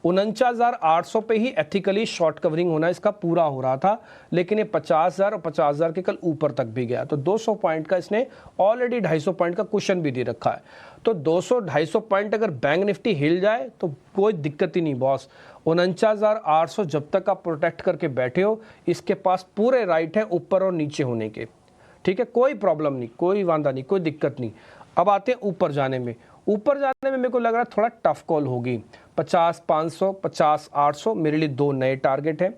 49,800 पे ही एथिकली शॉर्ट कवरिंग होना इसका पूरा हो रहा था, लेकिन ये 50,000 और 50,000 के कल ऊपर तक भी गया। तो 200 पॉइंट का इसने ऑलरेडी 250 पॉइंट का कुशन भी दे रखा है। तो 200-250 पॉइंट अगर बैंक निफ्टी हिल जाए तो कोई दिक्कत ही नहीं बॉस। 49,800 जब तक आप प्रोटेक्ट करके बैठे हो, इसके पास पूरे राइट है ऊपर और नीचे होने के, ठीक है, कोई प्रॉब्लम नहीं, कोई वांदा नहीं, कोई दिक्कत नहीं। अब आते हैं ऊपर जाने में। ऊपर जाने में मेरे को लग रहा है थोड़ा टफ कॉल होगी। 50,500, 50,800 मेरे लिए 2 नए टारगेट हैं।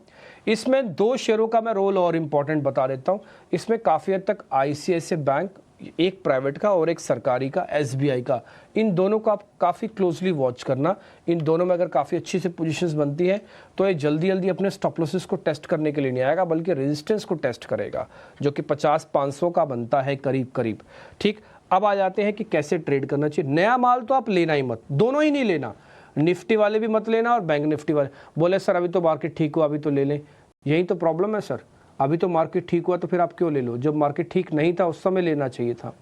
इसमें 2 शेयरों का मैं रोल और इम्पोर्टेंट बता देता हूँ। इसमें काफ़ी हद तक ICICI बैंक, एक प्राइवेट का और एक सरकारी का SBI का, इन दोनों को आप काफ़ी क्लोजली वॉच करना। इन दोनों में अगर काफ़ी अच्छी से पोजीशंस बनती है तो ये जल्दी जल्दी अपने स्टॉप लॉसेस को टेस्ट करने के लिए नहीं आएगा, बल्कि रेजिस्टेंस को टेस्ट करेगा, जो कि 50,500 का बनता है करीब करीब, ठीक। अब आ जाते हैं कि कैसे ट्रेड करना चाहिए। नया माल तो आप लेना ही मत, दोनों ही नहीं लेना, निफ्टी वाले भी मत लेना और बैंक निफ्टी वाले। बोले सर अभी तो मार्केट ठीक हुआ, अभी तो ले लें। यही तो प्रॉब्लम है सर, अभी तो मार्केट ठीक हुआ तो फिर आप क्यों ले लो? जब मार्केट ठीक नहीं था उस समय लेना चाहिए था।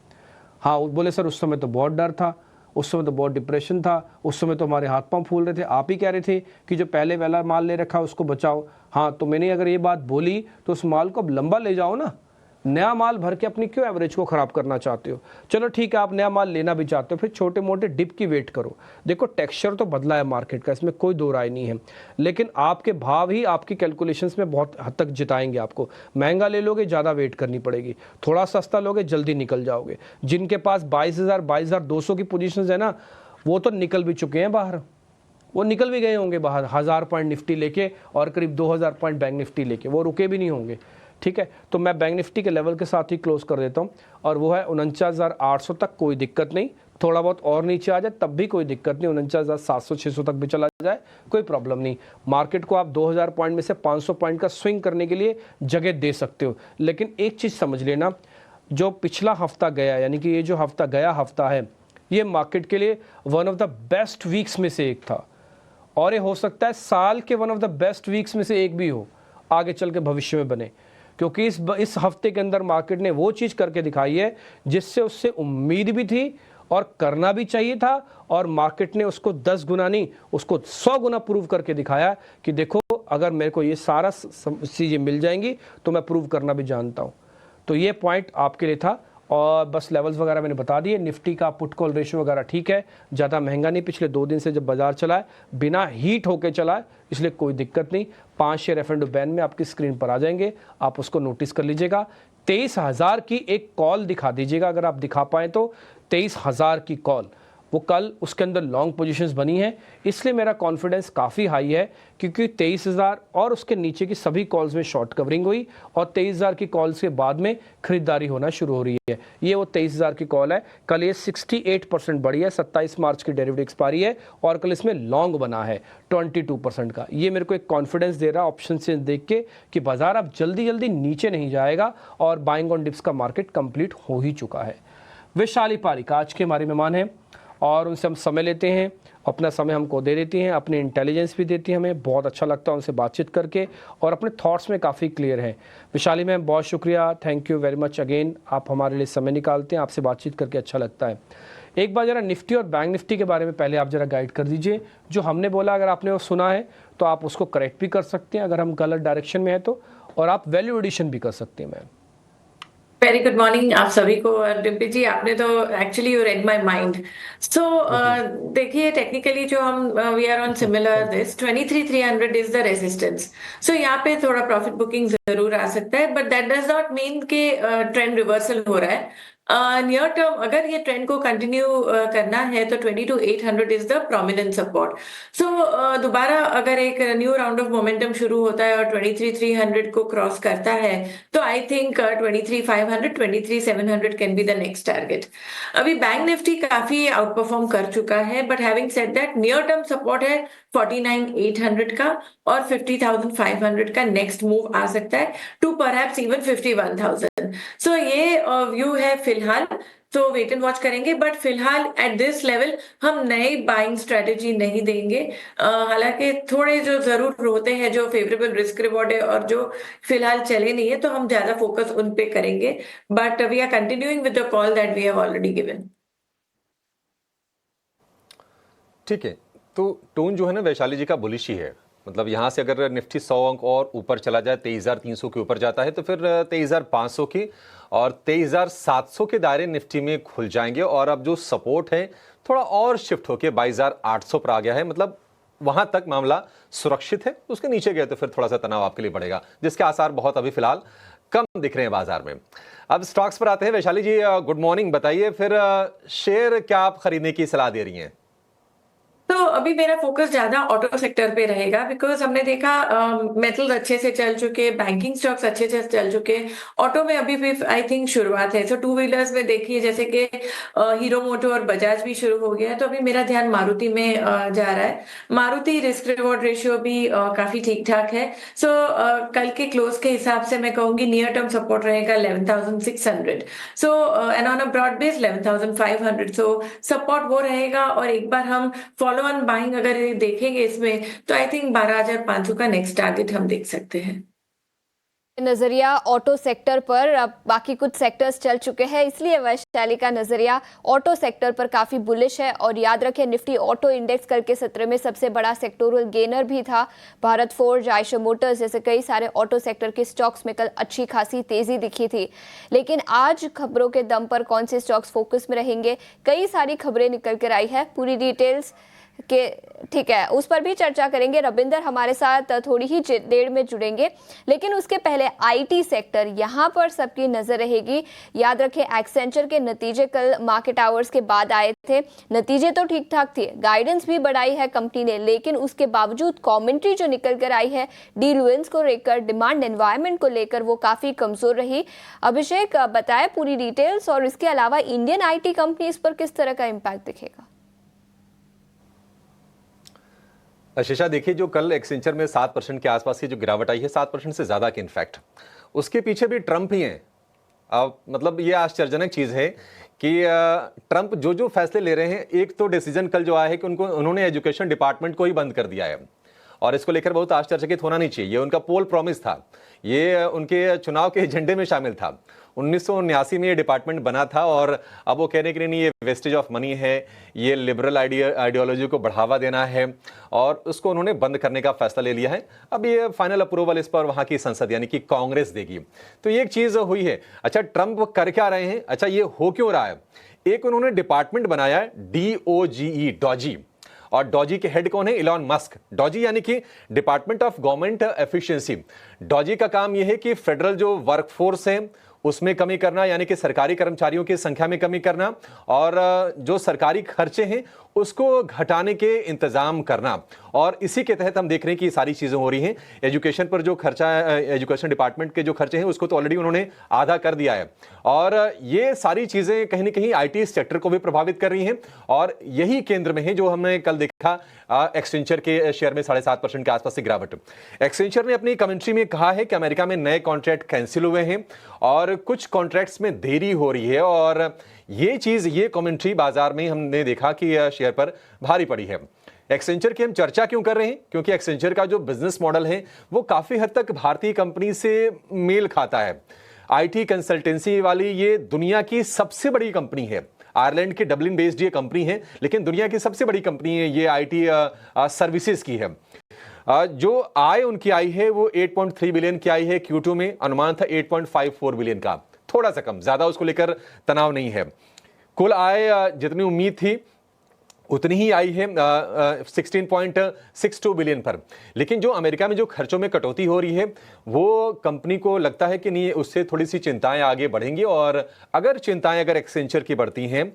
हाँ, बोले सर उस समय तो बहुत डर था, उस समय तो बहुत डिप्रेशन था, उस समय तो हमारे हाथ पांव फूल रहे थे, आप ही कह रहे थे कि जो पहले वाला माल ले रखा है उसको बचाओ। हाँ, तो मैंने अगर ये बात बोली तो उस माल को अब लंबा ले जाओ ना, नया माल भर के अपनी क्यों एवरेज को खराब करना चाहते हो? चलो ठीक है, आप नया माल लेना भी चाहते हो, फिर छोटे मोटे डिप की वेट करो। देखो टेक्सचर तो बदला है मार्केट का, इसमें कोई दो राय नहीं है, लेकिन आपके भाव ही आपकी कैलकुलेशंस में बहुत हद तक जिताएंगे आपको। महंगा ले लोगे ज़्यादा वेट करनी पड़ेगी, थोड़ा सस्ता लोगे जल्दी निकल जाओगे। जिनके पास 22,000 22,200 की पोजीशंस है ना, वो तो निकल भी चुके हैं बाहर, वो निकल भी गए होंगे बाहर 1000 पॉइंट निफ्टी लेके और करीब 2000 पॉइंट बैंक निफ्टी लेके, वो रुके भी नहीं होंगे। ठीक है, तो मैं बैंक निफ्टी के लेवल के साथ ही क्लोज कर देता हूँ, और वो है 49,800 तक, कोई दिक्कत नहीं। थोड़ा बहुत और नीचे आ जाए तब भी कोई दिक्कत नहीं, 49,700-600 तक भी चला जाए कोई प्रॉब्लम नहीं। मार्केट को आप 2000 पॉइंट में से 500 पॉइंट का स्विंग करने के लिए जगह दे सकते हो, लेकिन एक चीज़ समझ लेना, जो पिछला हफ्ता गया, यानी कि ये जो हफ्ता गया हफ्ता है, ये मार्केट के लिए one of the best weeks में से एक था, और ये हो सकता है साल के one of the best weeks में से एक भी हो, आगे चल के भविष्य में बने, क्योंकि इस हफ्ते के अंदर मार्केट ने वो चीज़ करके दिखाई है जिससे उससे उम्मीद भी थी और करना भी चाहिए था, और मार्केट ने उसको 10 गुना नहीं, उसको 100 गुना प्रूव करके दिखाया कि देखो अगर मेरे को ये सारा चीज़ें मिल जाएंगी तो मैं प्रूव करना भी जानता हूँ। तो ये पॉइंट आपके लिए था, और बस लेवल्स वगैरह मैंने बता दिए। निफ्टी का पुट कॉल रेशियो वगैरह ठीक है, ज़्यादा महंगा नहीं, पिछले 2 दिन से जब बाजार चला है बिना हीट होके चला है, इसलिए कोई दिक्कत नहीं। 5 शेयर F&O बैन में आपकी स्क्रीन पर आ जाएंगे, आप उसको नोटिस कर लीजिएगा। 23,000 की एक कॉल दिखा दीजिएगा, अगर आप दिखा पाएँ तो 23,000 की कॉल, वो कल उसके अंदर लॉन्ग पोजीशंस बनी है, इसलिए मेरा कॉन्फिडेंस काफ़ी हाई है, क्योंकि 23,000 और उसके नीचे की सभी कॉल्स में शॉर्ट कवरिंग हुई, और 23,000 की कॉल्स के बाद में खरीदारी होना शुरू हो रही है। ये वो 23,000 की कॉल है। कल ये 68% बढ़ी है, 27 मार्च की डेरिवेटिव एक्सपायरी है, और कल इसमें लॉन्ग बना है 22% का। ये मेरे को एक कॉन्फिडेंस दे रहा है ऑप्शन से देख के कि बाजार अब जल्दी जल्दी नीचे नहीं जाएगा, और बाइंग ऑन डिप्स का मार्केट कंप्लीट हो ही चुका है। वैशाली पारिक आज के हमारे मेहमान हैं, और उनसे हम समय लेते हैं, अपना समय हमको दे देती हैं, अपनी इंटेलिजेंस भी देती हैं, हमें बहुत अच्छा लगता है उनसे बातचीत करके, और अपने थॉट्स में काफ़ी क्लियर हैं। वैशाली मैम बहुत शुक्रिया, thank you very much again, आप हमारे लिए समय निकालते हैं, आपसे बातचीत करके अच्छा लगता है। एक बार ज़रा निफ्टी और बैंक निफ्टी के बारे में पहले आप ज़रा गाइड कर दीजिए। जो हमने बोला अगर आपने वो सुना है तो आप उसको करेक्ट भी कर सकते हैं अगर हम गलत डायरेक्शन में हैं तो, और आप वैल्यू एडिशन भी कर सकते हैं मैम। वेरी गुड मॉर्निंग आप सभी को। डिम्पी जी, आपने तो actually you read my mind. So देखिए, टेक्निकली जो हम we are on similar this 23,300 is the resistance. So यहाँ पे थोड़ा प्रॉफिट बुकिंग जरूर आ सकता है, but that does not mean कि ट्रेंड रिवर्सल हो रहा है। नियर टर्म अगर ये ट्रेंड को कंटिन्यू करना है तो 22,800 इज द प्रोमिनेंट सपोर्ट। सो दोबारा अगर एक न्यू राउंड ऑफ मोमेंटम शुरू होता है और 23,300 को क्रॉस करता है तो I think 23,500 23,700 can be the next target. अभी बैंक निफ्टी काफी आउट परफॉर्म कर चुका है, but having said that near term support है 49,800 का, और 50,500 का नेक्स्ट मूव आ सकता है टू परहैप्स इवन 51,000। सो ये व्यू है फिलहाल, तो वेट एंड वॉच करेंगे, बट फिलहाल एट दिस लेवल हम नई बाइंग स्ट्रेटेजी नहीं देंगे। हालांकि थोड़े जो जरूर होते हैं जो फेवरेबल रिस्क रिवॉर्ड है और जो फिलहाल चले नहीं है तो हम ज्यादा फोकस उन पे करेंगे, but we are continuing with the call that we have already given. ठीक है, तो टोन जो है ना वैशाली जी का बुलिश ही है। मतलब यहाँ से अगर निफ्टी 100 अंक और ऊपर चला जाए, 23,300 के ऊपर जाता है, तो फिर 23,500 की और 23,700 के दायरे निफ्टी में खुल जाएंगे, और अब जो सपोर्ट है थोड़ा और शिफ्ट होके 22,800 पर आ गया है। मतलब वहां तक मामला सुरक्षित है, उसके नीचे गए तो फिर थोड़ा सा तनाव आपके लिए बढ़ेगा, जिसके आसार बहुत अभी फिलहाल कम दिख रहे हैं बाजार में। अब स्टॉक्स पर आते हैं। वैशाली जी गुड मॉर्निंग, बताइए फिर शेयर क्या आप खरीदने की सलाह दे रही हैं? तो अभी मेरा फोकस ज्यादा ऑटो सेक्टर पे रहेगा, बिकॉज हमने देखा मेटल्स अच्छे से चल चुके, बैंकिंग स्टॉक्स अच्छे से चल चुके, ऑटो में अभी भी आई थिंक शुरुआत है। सो टू व्हीलर्स में देखिए जैसे कि हीरो मोटो और बजाज भी शुरू हो गया है, तो अभी मेरा ध्यान मारुति में जा रहा है। मारुति रिस्क रिवॉर्ड रेशियो भी काफी ठीक ठाक है। सो कल के क्लोज के हिसाब से मैं कहूंगी नियर टर्म सपोर्ट रहेगा 11,600। So and on a broad base 11,500। So support वो रहेगा, और एक बार हम फॉलो ऑन बाइंग अगर देखेंगे इसमें तो आई थिंक 12,500 का नेक्स्ट टारगेट हम देख सकते हैं। नजरिया ऑटो सेक्टर पर, अब बाकी कुछ सेक्टर्स चल चुके हैं, इसलिए वैशाली का नजरिया ऑटो सेक्टर पर काफी बुलिश है। और याद रखें निफ्टी ऑटो इंडेक्स कल के सत्र में सबसे बड़ा सेक्टोरल गेनर भी था। भारत फोर्ज, आयशर मोटर्स जैसे कई सारे ऑटो सेक्टर के स्टॉक्स में कल अच्छी खासी तेजी दिखी थी। लेकिन आज खबरों के दम पर कौन से स्टॉक्स फोकस में रहेंगे, कई सारी खबरें निकल कर आई है, पूरी डिटेल्स के ठीक है उस पर भी चर्चा करेंगे। रविंदर हमारे साथ थोड़ी ही देर में जुड़ेंगे, लेकिन उसके पहले आईटी सेक्टर, यहाँ पर सबकी नजर रहेगी। याद रखें एक्सेंचर के नतीजे कल मार्केट आवर्स के बाद आए थे, नतीजे तो ठीक ठाक थे, गाइडेंस भी बढ़ाई है कंपनी ने, लेकिन उसके बावजूद कमेंट्री जो निकल कर आई है डील विंस को लेकर, डिमांड एनवायरनमेंट को लेकर, वो काफी कमजोर रही। अभिषेक बताए पूरी डिटेल्स, और इसके अलावा इंडियन आईटी कंपनी इस पर किस तरह का इम्पैक्ट दिखेगा? आशीषा देखिए, जो कल एक्सेंचर में 7% के आसपास की जो गिरावट आई है, 7% से ज्यादा की इनफैक्ट, उसके पीछे भी ट्रंप ही हैं। अब मतलब ये आश्चर्यजनक चीज है कि ट्रंप जो जो फैसले ले रहे हैं, एक तो डिसीजन कल जो आया है कि उन्होंने एजुकेशन डिपार्टमेंट को ही बंद कर दिया है और इसको लेकर बहुत आश्चर्यचकित होना नहीं चाहिए। ये उनका पोल प्रॉमिस था, ये उनके चुनाव के एजेंडे में शामिल था। 1979 में ये डिपार्टमेंट बना था और अब वो कहने के लिए नहीं, ये वेस्टेज ऑफ मनी है, ये लिबरल आइडियोलॉजी को बढ़ावा देना है और उसको उन्होंने बंद करने का फैसला ले लिया है। अब ये फाइनल अप्रूवल इस पर वहां की संसद यानी कि कांग्रेस देगी। तो ये एक चीज हुई है। अच्छा, ट्रंप कर क्या रहे हैं? अच्छा, ये हो क्यों रहा है? एक उन्होंने डिपार्टमेंट बनाया है DOGE, डॉजी, और डॉजी के हेड कौन है? Elon Musk. डॉजी यानी कि department of government efficiency. Doge का काम यह है कि फेडरल जो वर्कफोर्स है उसमें कमी करना, यानी कि सरकारी कर्मचारियों की संख्या में कमी करना और जो सरकारी खर्चे हैं उसको घटाने के इंतजाम करना। और इसी के तहत हम देख रहे हैं कि ये सारी चीजें हो रही हैं। एजुकेशन पर जो खर्चा, एजुकेशन डिपार्टमेंट के जो खर्चे हैं उसको तो ऑलरेडी उन्होंने आधा कर दिया है और ये सारी चीजें कहीं ना कहीं IT सेक्टर को भी प्रभावित कर रही हैं और यही केंद्र में है जो हमने कल देखा एक्सेंचर के शेयर में 7.5% के आसपास से गिरावट। एक्सेंचर ने अपनी कमेंट्री में कहा है कि अमेरिका में नए कॉन्ट्रैक्ट कैंसिल हुए हैं और कुछ कॉन्ट्रैक्ट्स में देरी हो रही है और ये कमेंट्री बाजार में हमने देखा कि शेयर पर भारी पड़ी है। एक्सेंचर की हम चर्चा क्यों कर रहे हैं? क्योंकि एक्सेंचर का जो बिजनेस मॉडल है वो काफी हद तक भारतीय कंपनी से मेल खाता है। IT कंसल्टेंसी वाली ये दुनिया की सबसे बड़ी कंपनी है। आयरलैंड की डबलिन बेस्ड ये कंपनी है, लेकिन दुनिया की सबसे बड़ी कंपनी है ये IT सर्विसेज की है। जो आय उनकी आई है वो 8.3 बिलियन की आई है। Q2 में अनुमान था 8.54 बिलियन का, थोड़ा सा कम, ज्यादा उसको लेकर तनाव नहीं है। कुल आय जितनी उम्मीद थी उतनी ही आई है 16.62 बिलियन पर। लेकिन जो अमेरिका में जो खर्चों में कटौती हो रही है वो कंपनी को लगता है कि नहीं, उससे थोड़ी सी चिंताएं आगे बढ़ेंगी और अगर एक्सेंचर की बढ़ती हैं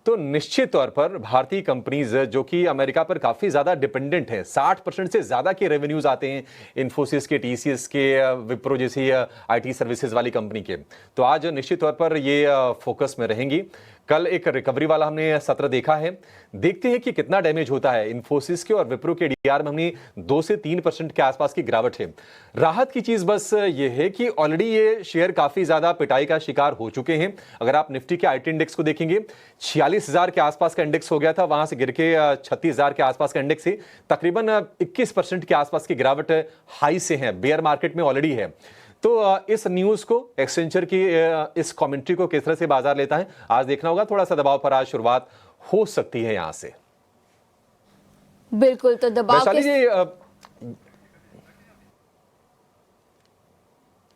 तो निश्चित तौर पर भारतीय कंपनीज जो कि अमेरिका पर काफी ज्यादा डिपेंडेंट है, 60% से ज्यादा के रेवेन्यूज आते हैं इन्फोसिस के, TCS के, विप्रो जैसी IT सर्विसेज वाली कंपनी के, तो आज निश्चित तौर पर ये फोकस में रहेंगी। कल एक रिकवरी वाला हमने सत्र देखा है, देखते हैं कि कितना डैमेज होता है। इन्फोसिस के और विप्रो के DR में हमने 2 से 3% के आसपास की गिरावट है। राहत की चीज बस ये है कि ऑलरेडी ये शेयर काफी ज्यादा पिटाई का शिकार हो चुके हैं। अगर आप निफ्टी के IT इंडेक्स को देखेंगे 46,000 के आसपास का इंडेक्स हो गया था, वहां से गिर के 36,000 के आसपास का इंडेक्स है, तकरीबन 21% के आसपास की गिरावट हाई से है, बेयर मार्केट में ऑलरेडी है। तो इस न्यूज को, एक्सेंचर की इस कमेंट्री को किस तरह से बाजार लेता है आज देखना होगा। थोड़ा सा दबाव पर आज शुरुआत हो सकती है यहां से। बिल्कुल, तो दबाव वैशाली जी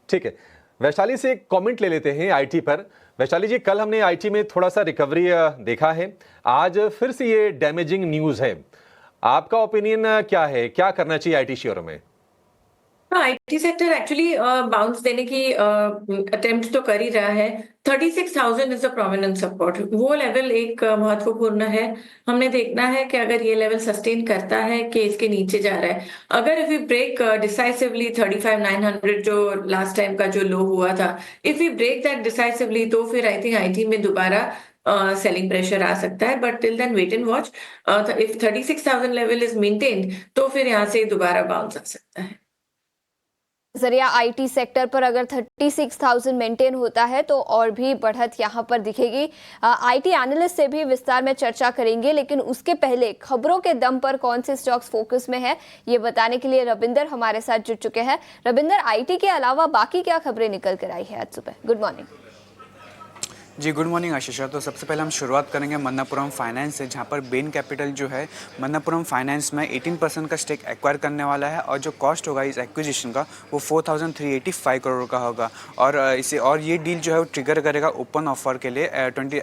ठीक है, वैशाली से एक कमेंट ले लेते हैं IT पर। वैशाली जी, कल हमने IT में थोड़ा सा रिकवरी देखा है, आज फिर से ये डैमेजिंग न्यूज है, आपका ओपिनियन क्या है? क्या करना चाहिए IT शेयरों में? IT सेक्टर एक्चुअली बाउंस देने की अटेम्प्ट तो कर ही रहा है। 36,000 इज द प्रोमिनेंट सपोर्ट, वो लेवल एक महत्वपूर्ण है। हमने देखना है कि अगर ये लेवल सस्टेन करता है कि इसके नीचे जा रहा है। अगर इफ वी ब्रेक डिसाइसिवली 35,900 जो लास्ट टाइम का जो लो हुआ था, if we break that decisively तो फिर आई थिंक IT में दोबारा सेलिंग प्रेशर आ सकता है। But till then wait and watch. If 36,000 level is maintained तो फिर यहाँ से दोबारा बाउंस आ सकता है। जरिया IT सेक्टर पर अगर 36,000 मेंटेन होता है तो और भी बढ़त यहां पर दिखेगी। IT एनालिस्ट से भी विस्तार में चर्चा करेंगे, लेकिन उसके पहले खबरों के दम पर कौन से स्टॉक्स फोकस में है ये बताने के लिए रविंदर हमारे साथ जुड़ चुके हैं। रविंदर, IT के अलावा बाकी क्या खबरें निकल कर आई है आज सुबह? Good morning. जी गुड मॉर्निंग आशीषा। तो सबसे पहले हम शुरुआत करेंगे मन्नापुरम फाइनेंस से, जहां पर बेन कैपिटल जो है मन्नापुरम फाइनेंस में 18% का स्टेक एक्वायर करने वाला है और जो कॉस्ट होगा इस एक्विजिशन का वो 4,385 करोड़ का होगा। और ये डील जो है वो ट्रिगर करेगा ओपन ऑफर के लिए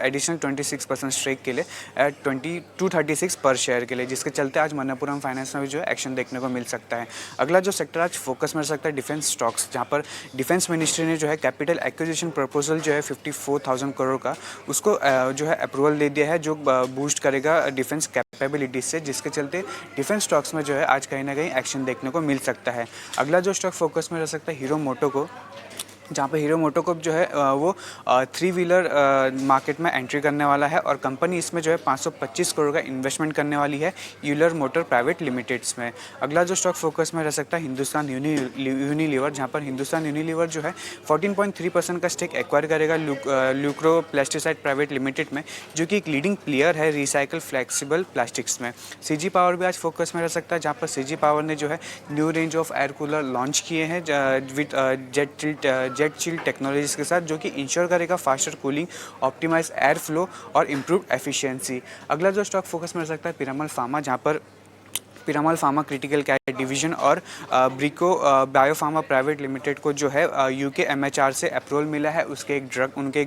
एडिशनल 26% स्टेक के लिए एट 2236 पर शेयर के लिए, जिसके चलते आज मन्नापुरम फाइनेंस में भी जो है एक्शन देखने को मिल सकता है। अगला जो सेक्टर आज फोकस में रह सकता है डिफेंस स्टॉक्स, जहाँ पर डिफेंस मिनिस्ट्री ने जो है कैपिटल एक्विजिशन प्रपोजल जो है 54,000 करोड़ का उसको जो है अप्रूवल दे दिया है, जो बूस्ट करेगा डिफेंस कैपेबिलिटीज से, जिसके चलते डिफेंस स्टॉक्स में जो है आज कहीं ना कहीं एक्शन देखने को मिल सकता है। अगला जो स्टॉक फोकस में रह सकता है हीरो मोटो को, जहाँ पे हीरो मोटोकॉर्प जो है वो 3 व्हीलर मार्केट में एंट्री करने वाला है और कंपनी इसमें जो है 525 करोड़ का इन्वेस्टमेंट करने वाली है यूलर मोटर प्राइवेट लिमिटेड्स में। अगला जो स्टॉक फोकस में रह सकता है हिंदुस्तान यूनिलीवर, जहाँ पर हिंदुस्तान यूनिलीवर जो है 14.3% का स्टेक एक्वायर करेगा ल्यूक्रो प्लास्टिसाइड प्राइवेट लिमिटेड में, जो कि एक लीडिंग प्लेयर है रिसाइकल फ्लेक्सिबल प्लास्टिक्स में। सीजी पावर भी आज फोकस में रह सकता है, जहाँ पर सीजी पावर ने जो है new range of air cooler launch किए हैं विद जेट चिल टेक्नोलॉजीज के साथ, जो कि इंश्योर करेगा faster cooling, optimise air flow और इम्प्रूव एफिशिएंसी। अगला जो स्टॉक फोकस में रह सकता है पीरामल फार्मा, जहाँ पर Piramal pharma critical care division और ब्रिको बायोफार्मा प्राइवेट लिमिटेड को जो है यूके एमएचआर से अप्रूवल मिला है उनके एक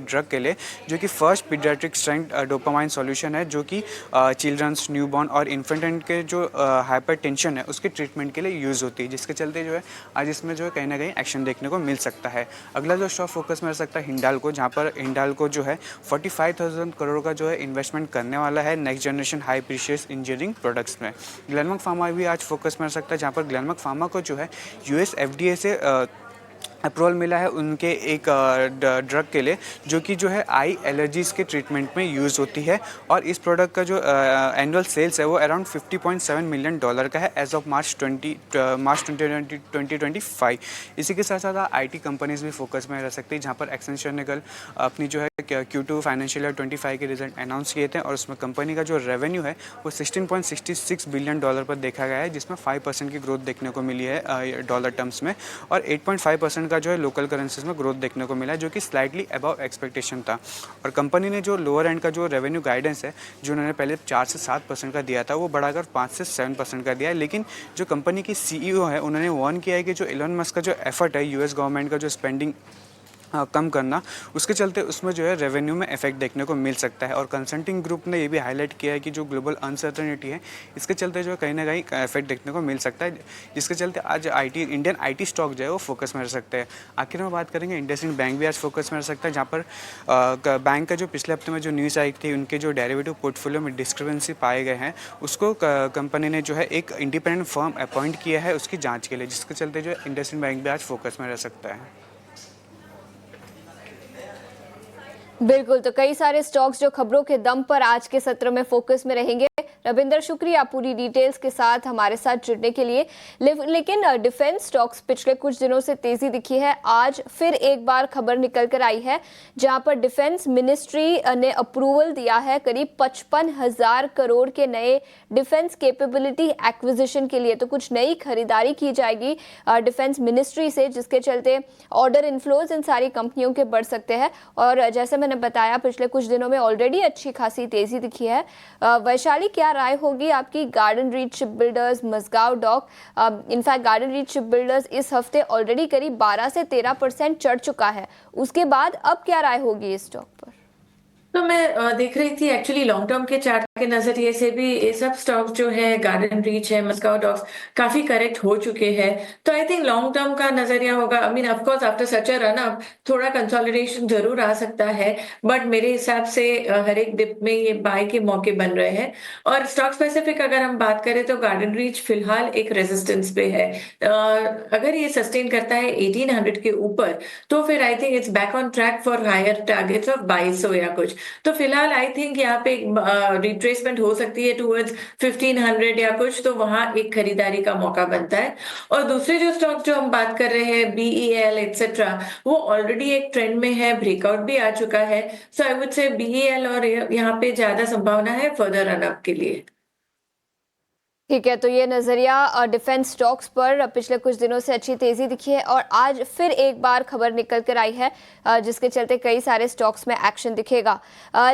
ड्रग के लिए, जो कि first paediatric strength dopamine solution है, जो कि चिल्ड्रंस, न्यूबॉर्न और इन्फेंटेंट के जो हाइपरटेंशन है उसके ट्रीटमेंट के लिए यूज़ होती है, जिसके चलते जो है आज इसमें जो है कहीं ना कहीं एक्शन देखने को मिल सकता है। अगला जो स्टॉक फोकस में रह सकता है हिंडाल्को, जहाँ पर हिंडाल्को जो है 45,000 करोड़ का जो है इन्वेस्टमेंट करने वाला है next generation high precious engineering products में। ग्लेनमार्क फार्मा भी आज फोकस में रह सकता है, जहाँ पर ग्लेनमार्क फार्मा को जो है यूएस एफडीए से अप्रूवल मिला है उनके एक ड्रग के लिए, जो कि जो है आई एलर्जीज़ के ट्रीटमेंट में यूज़ होती है और इस प्रोडक्ट का जो एनुअल सेल्स है वो अराउंड $50.7 मिलियन का है एज ऑफ मार्च 2025। इसी के साथ साथ आईटी कंपनीज भी फोकस में रह सकती है, जहाँ पर एक्सेंचर ने कल अपनी जो है Q2 फाइनेंशियल ईयर 25 के रिजल्ट अनाउंस किए थे और उसमें कंपनी का जो रेवेन्यू है वो $16.66 बिलियन पर देखा गया है, जिसमें 5% की ग्रोथ देखने को मिली है डॉलर टर्म्स में और 8.5% का जो है लोकल करेंसीज में ग्रोथ देखने को मिला है, जो कि स्लाइटली अबव एक्सपेक्टेशन था। और कंपनी ने जो लोअर एंड का जो रेवेन्यू गाइडेंस है जो उन्होंने पहले 4 से 7% का दिया था वो बढ़ाकर 5 से 7% का दिया है, लेकिन जो कंपनी की CEO है उन्होंने वार्न किया है कि जो एलन मस्क का जो एफर्ट है यूएस गवर्नमेंट का जो स्पेंडिंग कम करना, उसके चलते उसमें जो है रेवेन्यू में इफेक्ट देखने को मिल सकता है। और कंसल्टिंग ग्रुप ने ये भी हाईलाइट किया है कि जो ग्लोबल अनसर्टेनिटी है इसके चलते जो है कहीं ना कहीं इफेक्ट देखने को मिल सकता है, जिसके चलते आज इंडियन आईटी स्टॉक जो है वो फोकस में रह सकते हैं। आखिर में बात करेंगे इंडसइंड बैंक भी आज फोकस में रह सकता है, जहाँ पर बैंक का जो पिछले हफ्ते में जो न्यूज़ आई थी उनके जो डेरिवेटिव पोर्टफोलियो में डिस्क्रिपेंसी पाए गए हैं उसको कंपनी ने जो है एक इंडिपेंडेंट फर्म अपॉइंट किया है उसकी जाँच के लिए, जिसके चलते जो है इंडसइंड बैंक भी आज फोकस में रह सकता है। बिल्कुल, तो कई सारे स्टॉक्स जो खबरों के दम पर आज के सत्र में फोकस में रहेंगे। रविंदर, शुक्रिया पूरी डिटेल्स के साथ हमारे साथ जुड़ने के लिए। लेकिन डिफेंस स्टॉक्स पिछले कुछ दिनों से तेजी दिखी है, आज फिर एक बार खबर निकल कर आई है जहां पर डिफेंस मिनिस्ट्री ने अप्रूवल दिया है करीब 55,000 करोड़ के नए डिफेंस कैपेबिलिटी एक्विजिशन के लिए। तो कुछ नई खरीदारी की जाएगी डिफेंस मिनिस्ट्री से, जिसके चलते ऑर्डर इनफ्लोज इन सारी कंपनियों के बढ़ सकते हैं। और जैसे मैंने बताया पिछले कुछ दिनों में ऑलरेडी अच्छी खासी तेजी दिखी है। वैशाली, क्या राय होगी आपकी गार्डन रीच शिप बिल्डर्स, मझगांव डॉक? इनफैक्ट गार्डन रीच शिप बिल्डर्स इस हफ्ते ऑलरेडी करीब 12 से 13% चढ़ चुका है, उसके बाद अब क्या राय होगी इस स्टॉक पर? तो मैं देख रही थी एक्चुअली लॉन्ग टर्म के चार्ट के नजरिए से भी ये सब स्टॉक जो है गार्डन रीच है, मस्काओ डॉक्स काफी करेक्ट हो चुके हैं। तो आई थिंक लॉन्ग टर्म का नजरिया होगा। I mean of course after such a run up थोड़ा कंसोलिडेशन जरूर आ सकता है, बट मेरे हिसाब से हर एक डिप में ये बाय के मौके बन रहे हैं। और स्टॉक स्पेसिफिक अगर हम बात करें तो गार्डन रीच फिलहाल एक रेजिस्टेंस पे है। अगर ये सस्टेन करता है 1800 के ऊपर तो फिर I think it's back on track for higher targets of 2200 या कुछ। तो फिलहाल आई थिंक यहाँ पे रिट्रेसमेंट हो सकती है टूवर्ड्स 1500 या कुछ, तो वहां एक खरीदारी का मौका बनता है। और दूसरे जो स्टॉक जो हम बात कर रहे हैं BEL एक्सेट्रा, वो ऑलरेडी एक ट्रेंड में है, ब्रेकआउट भी आ चुका है। सो आई वुड से BEL और यहाँ पे ज्यादा संभावना है फर्दर रन अप के लिए। ठीक है, तो ये नजरिया डिफेंस स्टॉक्स पर पिछले कुछ दिनों से अच्छी तेजी दिखी है और आज फिर एक बार खबर निकल कर आई है जिसके चलते कई सारे स्टॉक्स में एक्शन दिखेगा।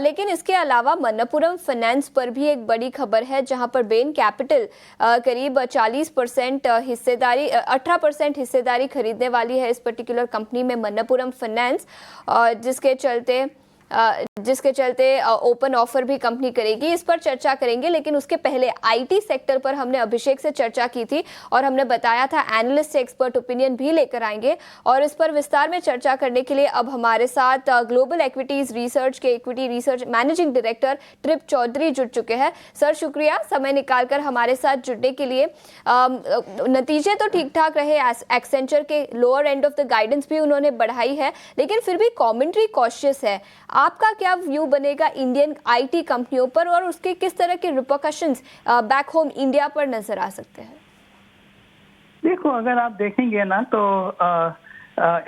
लेकिन इसके अलावा मन्नपुरम फाइनेंस पर भी एक बड़ी खबर है, जहां पर बेन कैपिटल करीब 40% हिस्सेदारी 18% हिस्सेदारी खरीदने वाली है इस पर्टिकुलर कंपनी में मन्नपुरम फाइनेंस, जिसके चलते जिसके चलते ओपन ऑफर भी कंपनी करेगी, इस पर चर्चा करेंगे। लेकिन उसके पहले आईटी सेक्टर पर हमने अभिषेक से चर्चा की थी और हमने बताया था एनालिस्ट से एक्सपर्ट ओपिनियन भी लेकर आएंगे, और इस पर विस्तार में चर्चा करने के लिए अब हमारे साथ ग्लोबल इक्विटीज रिसर्च के equity research managing director Trip Chaudhry जुड़ चुके हैं। सर शुक्रिया समय निकालकर हमारे साथ जुड़ने के लिए। नतीजे तो ठीक ठाक रहे, एक्सेंचर के lower end of the guidance भी उन्होंने बढ़ाई है, लेकिन फिर भी कमेंट्री कॉशियस है। आपका क्या व्यू बनेगा इंडियन आईटी कंपनियों पर और उसके किस तरह के रिपरकशंस बैक होम इंडिया पर नजर आ सकते हैं? देखो, अगर आप देखेंगे ना तो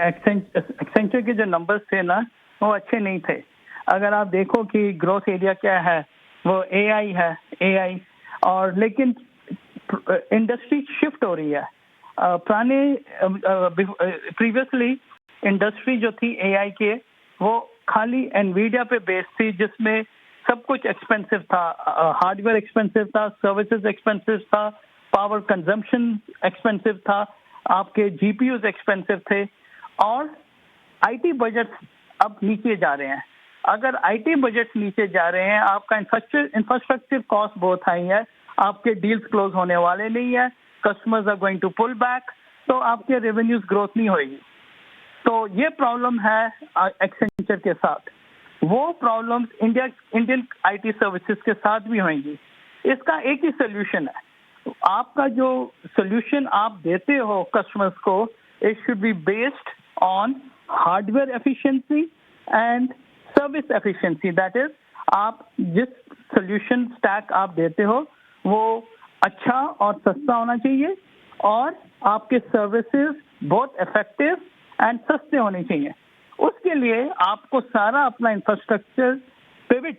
एक्सेंचर के जो नंबर्स थे ना वो अच्छे नहीं थे। अगर आप देखो कि ग्रोथ एरिया क्या है, वो एआई है, एआई, और लेकिन इंडस्ट्री शिफ्ट हो रही है। प्रीवियसली इंडस्ट्री जो थी एआई के, वो खाली एनवीडिया पे बेस्ड थी, जिसमें सब कुछ एक्सपेंसिव था, हार्डवेयर एक्सपेंसिव था, सर्विसेज एक्सपेंसिव था, पावर कंजम्पशन एक्सपेंसिव था, आपके जीपीयूज एक्सपेंसिव थे, और आईटी बजट अब नीचे जा रहे हैं। अगर आईटी बजट नीचे जा रहे हैं, आपका इंफ्रास्ट्रक्चर कॉस्ट बहुत हाई है, आपके डील्स क्लोज होने वाले नहीं है, customers are going to pull back, तो आपके रेवेन्यूज ग्रोथ नहीं होगी। तो ये प्रॉब्लम है एक्सेंचर के साथ। वो प्रॉब्लम्स इंडियन आईटी सर्विसेज के साथ भी होंगी। इसका एक ही सोल्यूशन है। आपका जो सोल्यूशन आप देते हो कस्टमर्स को, it should be based on hardware efficiency and service efficiency. That is, आप जिस सोल्यूशन स्टैक आप देते हो वो अच्छा और सस्ता होना चाहिए, और आपके सर्विसेज बहुत इफेक्टिव एंड सस्ते होने चाहिए। उसके लिए आपको सारा अपना इंफ्रास्ट्रक्चर पिवट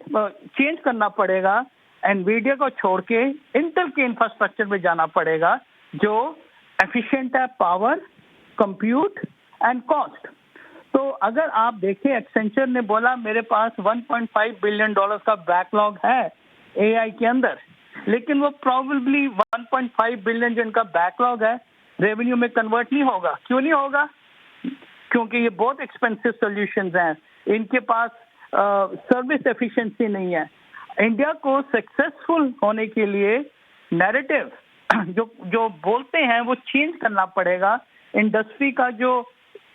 चेंज करना पड़ेगा। एनवीडिया को छोड़ के इंटेल के इंफ्रास्ट्रक्चर में जाना पड़ेगा, जो एफिशिएंट है पावर, कंप्यूट एंड कॉस्ट। तो अगर आप देखें, एक्सेंचर ने बोला मेरे पास $1.5 बिलियन का बैकलॉग है एआई के अंदर, लेकिन वो प्रोबेबली 1.5 बिलियन जिनका बैकलॉग है रेवेन्यू में कन्वर्ट नहीं होगा। क्यों नहीं होगा? क्योंकि ये बहुत एक्सपेंसिव सॉल्यूशंस हैं, इनके पास सर्विस एफिशिएंसी नहीं है। इंडिया को सक्सेसफुल होने के लिए नैरेटिव जो बोलते हैं वो चेंज करना पड़ेगा। इंडस्ट्री का जो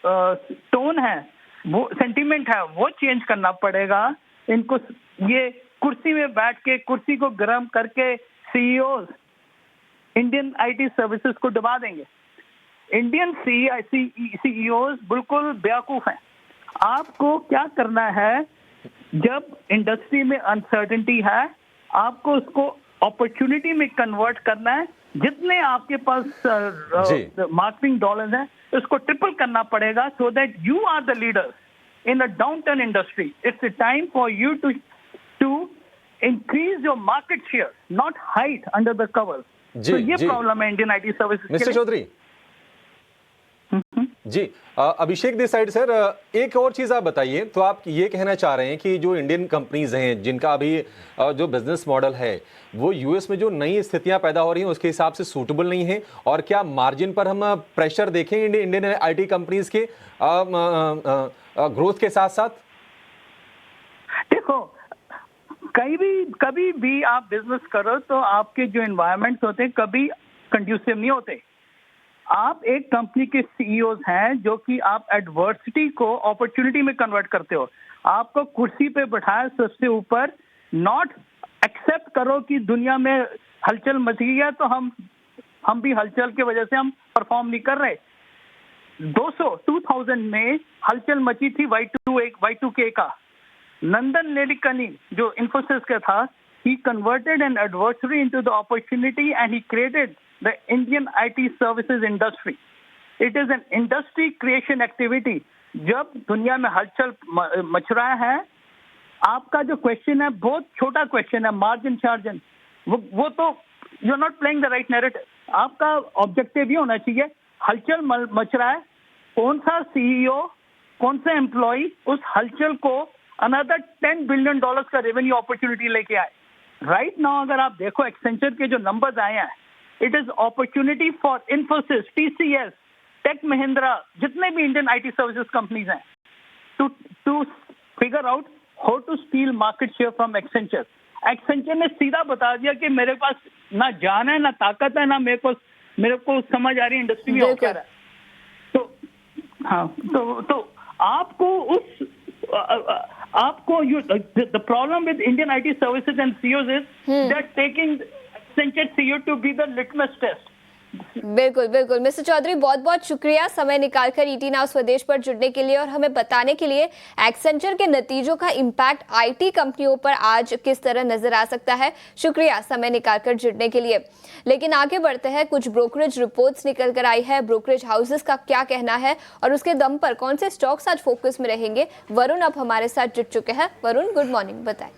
टोन है, वो सेंटीमेंट है, वो चेंज करना पड़ेगा। इनको ये कुर्सी में बैठ के, कुर्सी को गर्म करके सीईओ इंडियन आईटी सर्विसेज को दबा देंगे। इंडियन सीईओज बिल्कुल बेवकूफ हैं। आपको क्या करना है, जब इंडस्ट्री में अनसर्टेनिटी है, आपको उसको अपॉर्चुनिटी में कन्वर्ट करना है। जितने आपके पास मार्केटिंग डॉलर्स हैं, उसको ट्रिपल करना पड़ेगा, so that you are the leaders in a downturn industry. It's a time for you to increase your market share, not hide under the cover. तो ये प्रॉब्लम है Indian IT services. Mister Chaudhry ji, Abhishek this side sir, एक और चीज आप बताइए। तो आप ये कहना चाह रहे हैं कि जो इंडियन कंपनीज हैं, जिनका अभी जो बिजनेस मॉडल है वो यूएस में जो नई स्थितियां पैदा हो रही हैं उसके हिसाब से सूटेबल नहीं है, और क्या मार्जिन पर हम प्रेशर देखेंगे इंडियन आईटी कंपनीज के ग्रोथ के साथ साथ? देखो, कभी भी आप बिजनेस करो तो आपके जो एनवायरमेंट्स होते हैं कभी कंड्यूसिव नहीं होते। आप एक कंपनी के सीईओज हैं जो कि आप एडवर्सिटी को अपॉर्चुनिटी में कन्वर्ट करते हो। आपको कुर्सी पे बैठाया सबसे ऊपर, नॉट एक्सेप्ट करो कि दुनिया में हलचल मच गई है तो हम भी हलचल की वजह से हम परफॉर्म नहीं कर रहे। 2000 में हलचल मची थी Y2K का। नंदन निलेकनी जो इन्फोसिस का था, he converted an adversary into the opportunity and he created the Indian IT services industry. It is an industry creation activity. जब दुनिया में हलचल मच रहा है, आपका जो क्वेश्चन है बहुत छोटा क्वेश्चन है, मार्जिन चार्जन, वो तो you are not playing the right narrative. आपका ऑब्जेक्टिव ये होना चाहिए, हलचल मच रहा है, कौन सा सीईओ, कौन सा एम्प्लॉय उस हलचल को अनदर $10 बिलियन का रेवेन्यू अपॉर्चुनिटी लेके आए। राइट नाउ अगर आप देखो एक्सेंचर के जो नंबर्स आए हैं, it is opportunity for Infosys, TCS, Tech Mahindra, जितने भी इंडियन आईटी सर्विसेज कंपनीज हैं, to figure out how to steal market share from Accenture. Accenture ने सीधा बता दिया कि मेरे पास ना जान है, ना ताकत है, ना मेरे को समझ आ रही है इंडस्ट्री में हो क्या रहा है। तो हाँ, तो आपको the problem with Indian IT services and CEOs is they're taking Accenture CEO to be the litmus test. बिल्कुल बिल्कुल मिस्टर चौधरी, बहुत बहुत शुक्रिया समय निकालकर ईटी नाउ स्वदेश पर जुड़ने के लिए और हमें बताने के लिए एक्सेंचर के नतीजों का इम्पैक्ट आईटी कंपनियों पर आज किस तरह नजर आ सकता है। शुक्रिया समय निकालकर जुड़ने के लिए। लेकिन आगे बढ़ते हैं, कुछ ब्रोकरेज रिपोर्ट्स निकल कर आई है, ब्रोकरेज हाउसेस का क्या कहना है और उसके दम पर कौन से स्टॉक्स आज फोकस में रहेंगे। वरुण अब हमारे साथ जुड़ चुके हैं। वरुण, गुड मॉर्निंग, बताएं।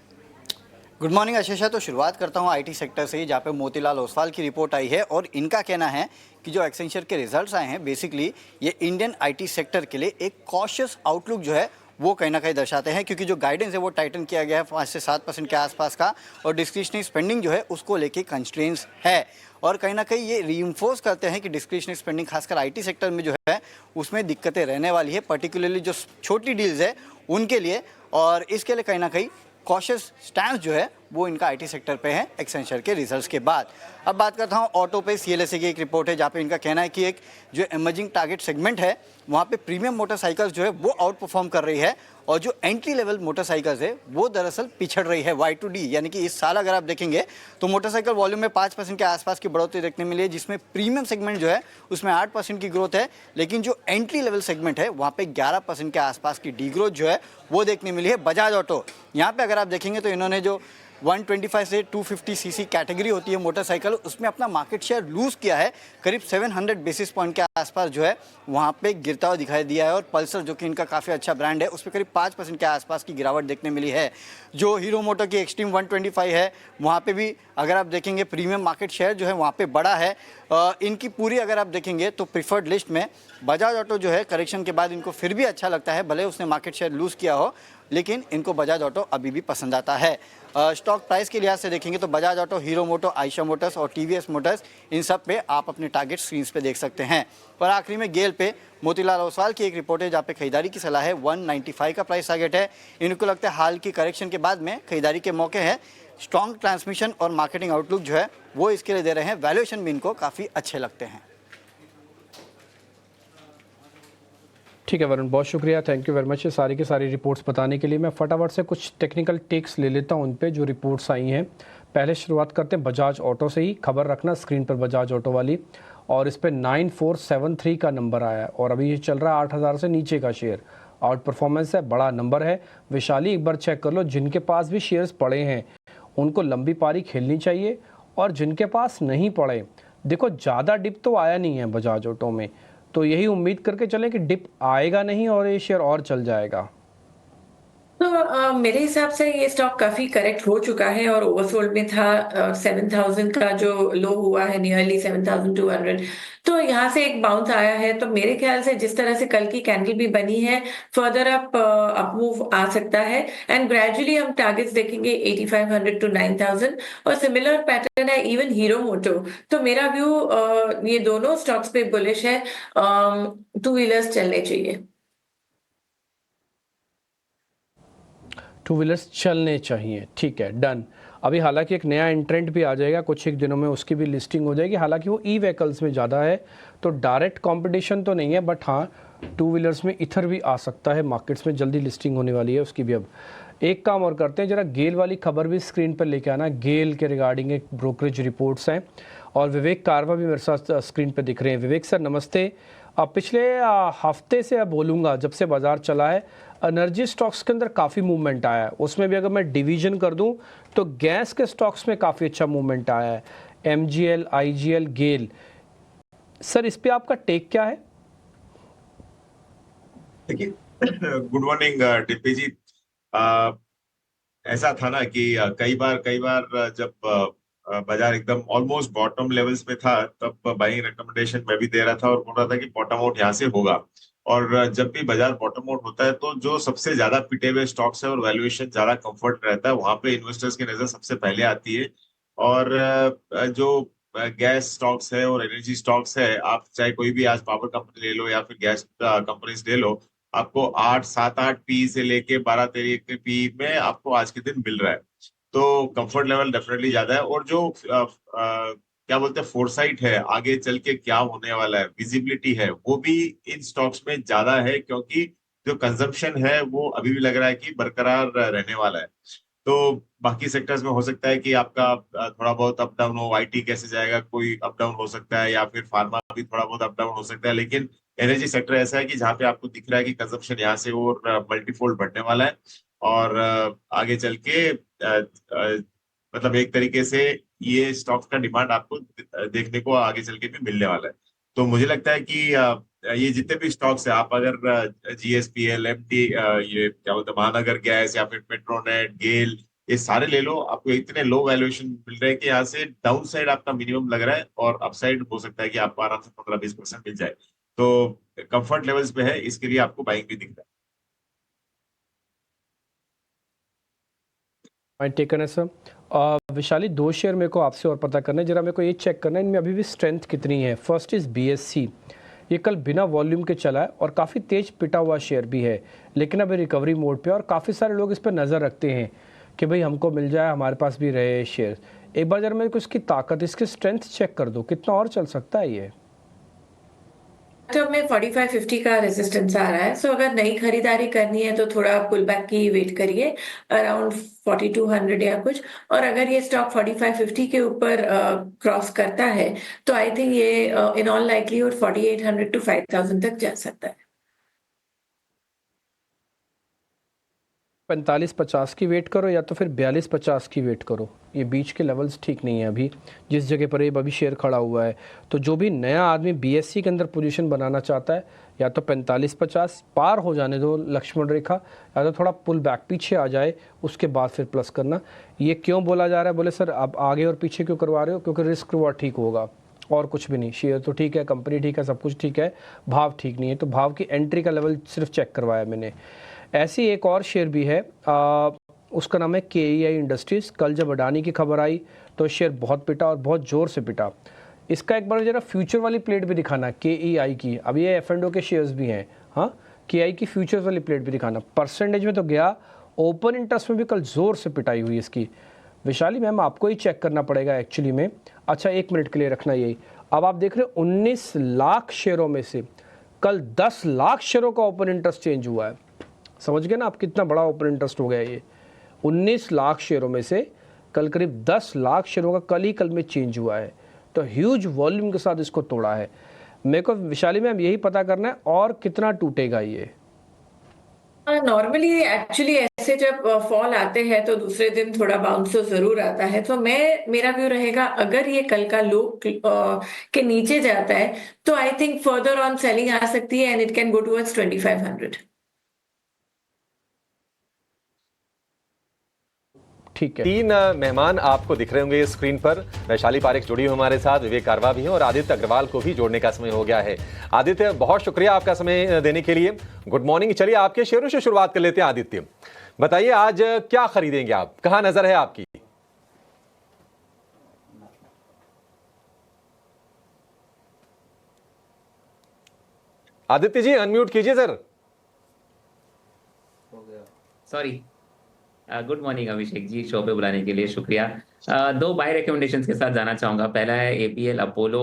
Good morning Ashisha. तो शुरुआत करता हूं आईटी सेक्टर से ही, जहां पे मोतीलाल ओसवाल की रिपोर्ट आई है और इनका कहना है कि जो एक्सेंचर के रिजल्ट्स आए हैं बेसिकली ये इंडियन आईटी सेक्टर के लिए एक कॉशियस आउटलुक जो है वो कहीं ना कहीं दर्शाते हैं, क्योंकि जो गाइडेंस है वो टाइटन किया गया है 5 से 7% के आसपास का और डिस्क्रिशनरी स्पेंडिंग जो है उसको लेके कंस्ट्रेंट्स है और कहीं ना कहीं ये रीइंफोर्स करते हैं कि डिस्क्रिशनरी स्पेंडिंग खासकर आईटी सेक्टर में जो है उसमें दिक्कतें रहने वाली है, पर्टिकुलरली जो छोटी डील्स है उनके लिए, और इसके लिए कहीं ना कहीं कॉशियस स्टैंस जो है वो इनका आईटी सेक्टर पे है एक्सेंचर के रिजल्ट्स के बाद। अब बात करता हूँ ऑटो पे। सीएलएसए की एक रिपोर्ट है जहाँ पे इनका कहना है कि एक जो इमर्जिंग टारगेट सेगमेंट है वहाँ पे प्रीमियम मोटरसाइकिल्स जो है वो आउट परफॉर्म कर रही है और जो एंट्री लेवल मोटरसाइकिल्स है वो दरअसल पिछड़ रही है Y2D, यानी कि इस साल अगर आप देखेंगे तो मोटरसाइकिल वॉल्यूम में 5% के आसपास की बढ़ोतरी देखने मिली है, जिसमें प्रीमियम सेगमेंट जो है उसमें 8% की ग्रोथ है, लेकिन जो एंट्री लेवल सेगमेंट है वहाँ पे 11% के आसपास की डी ग्रोथ जो है वो देखने मिली है। बजाज ऑटो, यहाँ पे अगर आप देखेंगे तो इन्होंने जो 125 से 250 सीसी कैटेगरी होती है मोटरसाइकिल, उसमें अपना मार्केट शेयर लूज़ किया है, करीब 700 बेसिस पॉइंट के आसपास जो है वहाँ पे गिरता हुआ दिखाई दिया है। और पल्सर जो कि इनका काफ़ी अच्छा ब्रांड है उस पर करीब 5% के आसपास की गिरावट देखने मिली है। जो हीरो मोटर की एक्सट्रीम 125 है वहाँ पे भी अगर आप देखेंगे प्रीमियम मार्केट शेयर जो है वहाँ पे बड़ा है। इनकी पूरी अगर आप देखेंगे तो प्रीफर्ड लिस्ट में बजाज ऑटो जो है करेक्शन के बाद इनको फिर भी अच्छा लगता है, भले उसने मार्केट शेयर लूज़ किया हो, लेकिन इनको बजाज ऑटो अभी भी पसंद आता है। स्टॉक प्राइस के लिहाज से देखेंगे तो बजाज ऑटो, हीरो मोटो, आयशा मोटर्स और टीवीएस मोटर्स, इन सब पे आप अपने टारगेट स्क्रीन पे देख सकते हैं। और आखिरी में गेल पे मोतीलाल ओसवाल की एक रिपोर्ट है जहाँ पे खरीदारी की सलाह है, 195 का प्राइस टारगेट है। इनको लगता है हाल की करेक्शन के बाद में खरीदारी के मौके हैं। स्ट्रॉन्ग ट्रांसमिशन और मार्केटिंग आउटलुक जो है वो इसके लिए दे रहे हैं, वैल्यूएशन भी इनको काफ़ी अच्छे लगते हैं। ठीक है वरुण, बहुत शुक्रिया, थैंक यू वेरी मच ये सारी की सारी रिपोर्ट्स बताने के लिए। मैं फटाफट से कुछ टेक्निकल टेक्स ले लेता हूं उन पे जो रिपोर्ट्स आई हैं। पहले शुरुआत करते हैं बजाज ऑटो से ही। खबर रखना स्क्रीन पर बजाज ऑटो वाली, और इस पर 9473 का नंबर आया है और अभी ये चल रहा है 8000 से नीचे का शेयर। आउट परफॉर्मेंस है, बड़ा नंबर है। वैशाली एक बार चेक कर लो, जिनके पास भी शेयर्स पड़े हैं उनको लंबी पारी खेलनी चाहिए, और जिनके पास नहीं पड़े, देखो ज़्यादा डिप तो आया नहीं है बजाज ऑटो में, तो यही उम्मीद करके चलें कि डिप आएगा नहीं और ये शेयर और चल जाएगा। तो मेरे हिसाब से ये स्टॉक काफी करेक्ट हो चुका है और ओवरसोल्ड में था। 7000 का जो लो हुआ है, नियरली 7200, तो यहाँ से एक बाउंस आया है। तो मेरे ख्याल से जिस तरह से कल की कैंडल भी बनी है, फर्दर अप मूव आ सकता है एंड ग्रेजुअली हम टारगेट्स देखेंगे 8500 to 9000 और सिमिलर पैटर्न है इवन हीरो मोटो। तो मेरा व्यू ये दोनों स्टॉक्स पे बुलिश है, टू व्हीलर्स चलने चाहिए। टू व्हीलर्स चलने चाहिए, ठीक है, डन। अभी हालांकि एक नया एंट्रेंट भी आ जाएगा कुछ एक दिनों में, उसकी भी लिस्टिंग हो जाएगी। हालांकि वो ई व्हीकल्स में ज़्यादा है तो डायरेक्ट कंपटीशन तो नहीं है, बट हाँ टू व्हीलर्स में इथर भी आ सकता है। मार्केट्स में जल्दी लिस्टिंग होने वाली है उसकी भी। अब एक काम और करते हैं, जरा गेल वाली खबर भी स्क्रीन पर लेके आना। गेल के रिगार्डिंग एक ब्रोकरेज रिपोर्ट्स हैं और विवेक कारवा भी मेरे साथ स्क्रीन पर दिख रहे हैं। विवेक सर नमस्ते। अब पिछले हफ्ते से अब बोलूँगा जब से बाज़ार चला है, एनर्जी स्टॉक्स के अंदर काफ़ी मूवमेंट आया है। उसमें भी अगर मैं डिवीजन कर दूं तो गैस के स्टॉक्स में काफ़ी अच्छा मूवमेंट आया है, MGL, IGL, गेल। सर इस पे आपका टेक क्या है? देखिए, गुड मॉर्निंग टिप्पी जी। ऐसा था ना कि कई बार जब बाजार एकदम ऑलमोस्ट बॉटम लेवल्स पे था तब बाइंग रिकमेंडेशन मैं भी दे रहा था और बोल रहा था कि बॉटम आउट यहाँ से होगा। और जब भी बाजार बॉटम आउट होता है तो जो सबसे ज्यादा पिटे हुए स्टॉक्स है और वैल्यूएशन ज्यादा कंफर्ट रहता है, वहां पे इन्वेस्टर्स की नजर सबसे पहले आती है। और जो गैस स्टॉक्स है और एनर्जी स्टॉक्स है, आप चाहे कोई भी आज पावर कंपनी ले लो या फिर गैस कंपनीज ले लो, आपको 8-7-8 पी से लेके 12-13 पी में आपको आज के दिन मिल रहा है। तो कंफर्ट लेवल डेफिनेटली ज्यादा है। और जो क्या बोलते हैं फोरसाइट है, आगे चल के क्या होने वाला है, विजिबिलिटी है, वो भी इन स्टॉक्स में ज्यादा है, क्योंकि जो कंजम्पशन है वो अभी भी लग रहा है कि बरकरार रहने वाला है। तो बाकी सेक्टर्स में हो सकता है कि आपका थोड़ा बहुत अप डाउन हो, आईटी कैसे जाएगा, कोई अप डाउन हो सकता है, या फिर फार्मा भी थोड़ा बहुत अप डाउन हो सकता है। लेकिन एनर्जी सेक्टर ऐसा है कि जहाँ पे आपको दिख रहा है कि कंजम्पशन यहाँ से और मल्टीफोल्ड बढ़ने वाला है, और आगे चल के मतलब एक तरीके से ये स्टॉक्स का डिमांड आपको देखने को आगे चल के भी मिलने वाला है। तो मुझे लगता है कि ये जितने भी स्टॉक्स है, आप अगर जीएसपीएल, एमटी, ये क्या बोलते हैं, महानगर गैस, या फिर पेट्रोनेट, गेल, ये सारे ले लो, आपको इतने लो वैल्यूएशन मिल रहे हैं कि यहाँ से डाउन साइड आपका मिनिमम लग रहा है, और अपसाइड हो सकता है कि आपको आराम से 15-20% मिल जाए। तो कंफर्ट लेवल्स पे है, इसके लिए आपको बाइंग भी दिख रहा है। पॉइंट टेकन है सर। विशाली, 2 शेयर मेरे को आपसे और पता करना है, जरा मेरे को ये चेक करना है इनमें अभी भी स्ट्रेंथ कितनी है। First is BSc. ये कल बिना वॉल्यूम के चला है और काफ़ी तेज पिटा हुआ शेयर भी है, लेकिन अभी रिकवरी मोड पे, और काफ़ी सारे लोग इस पर नज़र रखते हैं कि भाई हमको मिल जाए, हमारे पास भी रहे शेयर। एक बार जरा मेरे को इसकी ताकत, इसकी स्ट्रेंथ चेक कर दो, कितना और चल सकता है ये? तो में 45-50 का रेजिस्टेंस आ रहा है। सो अगर नई खरीदारी करनी है तो थोड़ा पुल बैक की वेट करिए अराउंड 4200 या कुछ। और अगर ये स्टॉक 45-50 के ऊपर क्रॉस करता है तो आई थिंक ये इन ऑल लाइकलीहुड 4800 to 5000 तक जा सकता है। 45-50 की वेट करो या तो फिर 42-50 की वेट करो। ये बीच के लेवल्स ठीक नहीं है अभी, जिस जगह पर ये अभी शेयर खड़ा हुआ है। तो जो भी नया आदमी बीएससी के अंदर पोजीशन बनाना चाहता है, या तो 45-50 पार हो जाने दो लक्ष्मण रेखा, या तो थोड़ा पुल बैक पीछे आ जाए, उसके बाद फिर प्लस करना। ये क्यों बोला जा रहा है? बोले सर आप आगे और पीछे क्यों करवा रहे हो? क्योंकि रिस्क रिवॉर्ड ठीक होगा, और कुछ भी नहीं। शेयर तो ठीक है, कंपनी ठीक है, सब कुछ ठीक है, भाव ठीक नहीं है। तो भाव की एंट्री का लेवल सिर्फ चेक करवाया मैंने। ऐसी एक और शेयर भी है, उसका नाम है KEI इंडस्ट्रीज़। कल जब अडानी की खबर आई तो शेयर बहुत पिटा और बहुत ज़ोर से पिटा। इसका एक बार जरा फ्यूचर वाली प्लेट भी दिखाना KEI की। अब ये F&O के शेयर्स भी हैं, हाँ, KEI की फ्यूचर्स वाली प्लेट भी दिखाना। परसेंटेज में तो गया, ओपन इंटरेस्ट में भी कल ज़ोर से पिटाई हुई इसकी। विशाली मैम, आपको ही चेक करना पड़ेगा एक्चुअली में। अच्छा, 1 मिनट के लिए रखना यही। अब आप देख रहे हो 19 लाख शेयरों में से कल 10 लाख शेयरों का ओपन इंटरेस्ट चेंज हुआ है। समझ गए ना आप कितना बड़ा ओपन इंटरेस्ट हो गया ये? 19 लाख शेयरों में से कल करीब 10 लाख शेयरों का कल में चेंज हुआ है। तो ह्यूज वॉल्यूम के साथ इसको तोड़ा है। मेरे को विशाली मैम यही पता करना है, और कितना टूटेगा ये? नॉर्मली एक्चुअली ऐसे जब फॉल आते हैं तो दूसरे दिन थोड़ा बाउंस तो जरूर आता है। तो मेरा व्यू रहेगा, अगर ये कल का लो के नीचे जाता है तो I think further on selling आ सकती है, and it can go towards 2500। ठीक है। 3 मेहमान आपको दिख रहे होंगे स्क्रीन पर। वैशाली पारेख जुड़ी हुई हमारे साथ, विवेक कारवा भी हैं, और आदित्य अग्रवाल को भी जोड़ने का समय हो गया है। आदित्य, बहुत शुक्रिया आपका समय देने के लिए। Good morning. चलिए आपके शेयरों से शुरुआत कर लेते हैं। आदित्य, बताइए आज क्या खरीदेंगे आप, कहां नजर है आपकी? आदित्य जी अनम्यूट कीजिए sir. Sorry. Good morning Abhishek ji, show पे बुलाने के लिए शुक्रिया। 2 बाय रिकमेंडेशंस के साथ जाना चाहूंगा। पहला है APL अपोलो।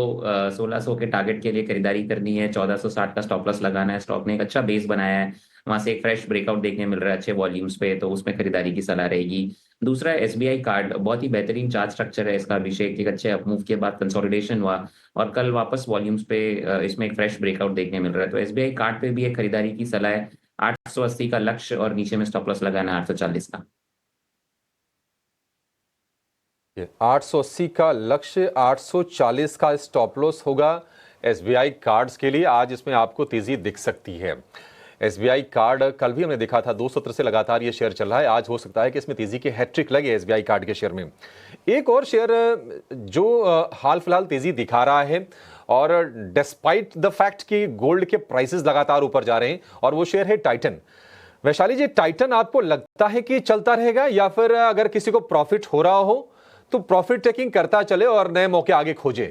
1600 के टारगेट के लिए खरीदारी करनी है, 1460 का स्टॉप लॉस लगाना है। स्टॉक ने एक अच्छा बेस बनाया है, वहां से एक फ्रेश ब्रेकआउट देखने मिल रहा है अच्छे वॉल्यूम्स पे, तो उसमें खरीदारी की सलाह रहेगी। दूसरा है SBI कार्ड। बहुत ही बेहतरीन चार्ट स्ट्रक्चर है इसका अभिषेक। एक अच्छे अपमूव के बाद कंसोलिडेशन हुआ और कल वापस वॉल्यूम्स पे इसमें एक फ्रेश ब्रेकआउट देखने मिल रहा है। तो SBI कार्ड पे भी एक खरीदारी की सलाह है। 880 का लक्ष्य और नीचे में स्टॉप लॉस लगाना है 840 का। 880 का लक्ष्य, 840 का स्टॉप लॉस होगा SBI कार्ड्स के लिए। आज इसमें आपको तेजी दिख सकती है। SBI कार्ड कल भी हमने देखा था 270 से लगातार ये शेयर चल रहा है। आज हो सकता है कि इसमें तेजी की हैट्रिक लगे SBI कार्ड के शेयर में। एक और शेयर जो हाल फिलहाल तेजी दिखा रहा है, और डिस्पाइट द फैक्ट कि गोल्ड के प्राइसेस लगातार ऊपर जा रहे हैं, और वो शेयर है टाइटन। वैशाली जी, टाइटन आपको लगता है कि चलता रहेगा, या फिर अगर किसी को प्रॉफिट हो रहा हो तो प्रॉफिट टेकिंग करता चले और नए मौके आगे खोजे?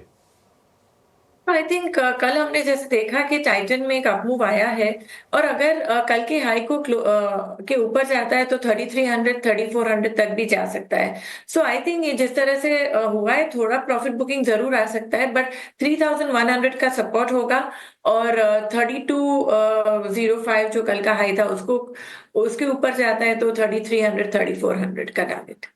आई थिंक कल हमने जैसे देखा कि टाइटन में एक अपमूव आया है, और अगर कल के हाई को के ऊपर जाता है तो 3300 3400 तक भी जा सकता है। सो आई थिंक ये जिस तरह से हुआ है, थोड़ा प्रॉफिट बुकिंग जरूर आ सकता है, बट 3100 का सपोर्ट होगा, और 3205 जो कल का हाई था उसके ऊपर जाता है तो 3300 3400 का टारगेट।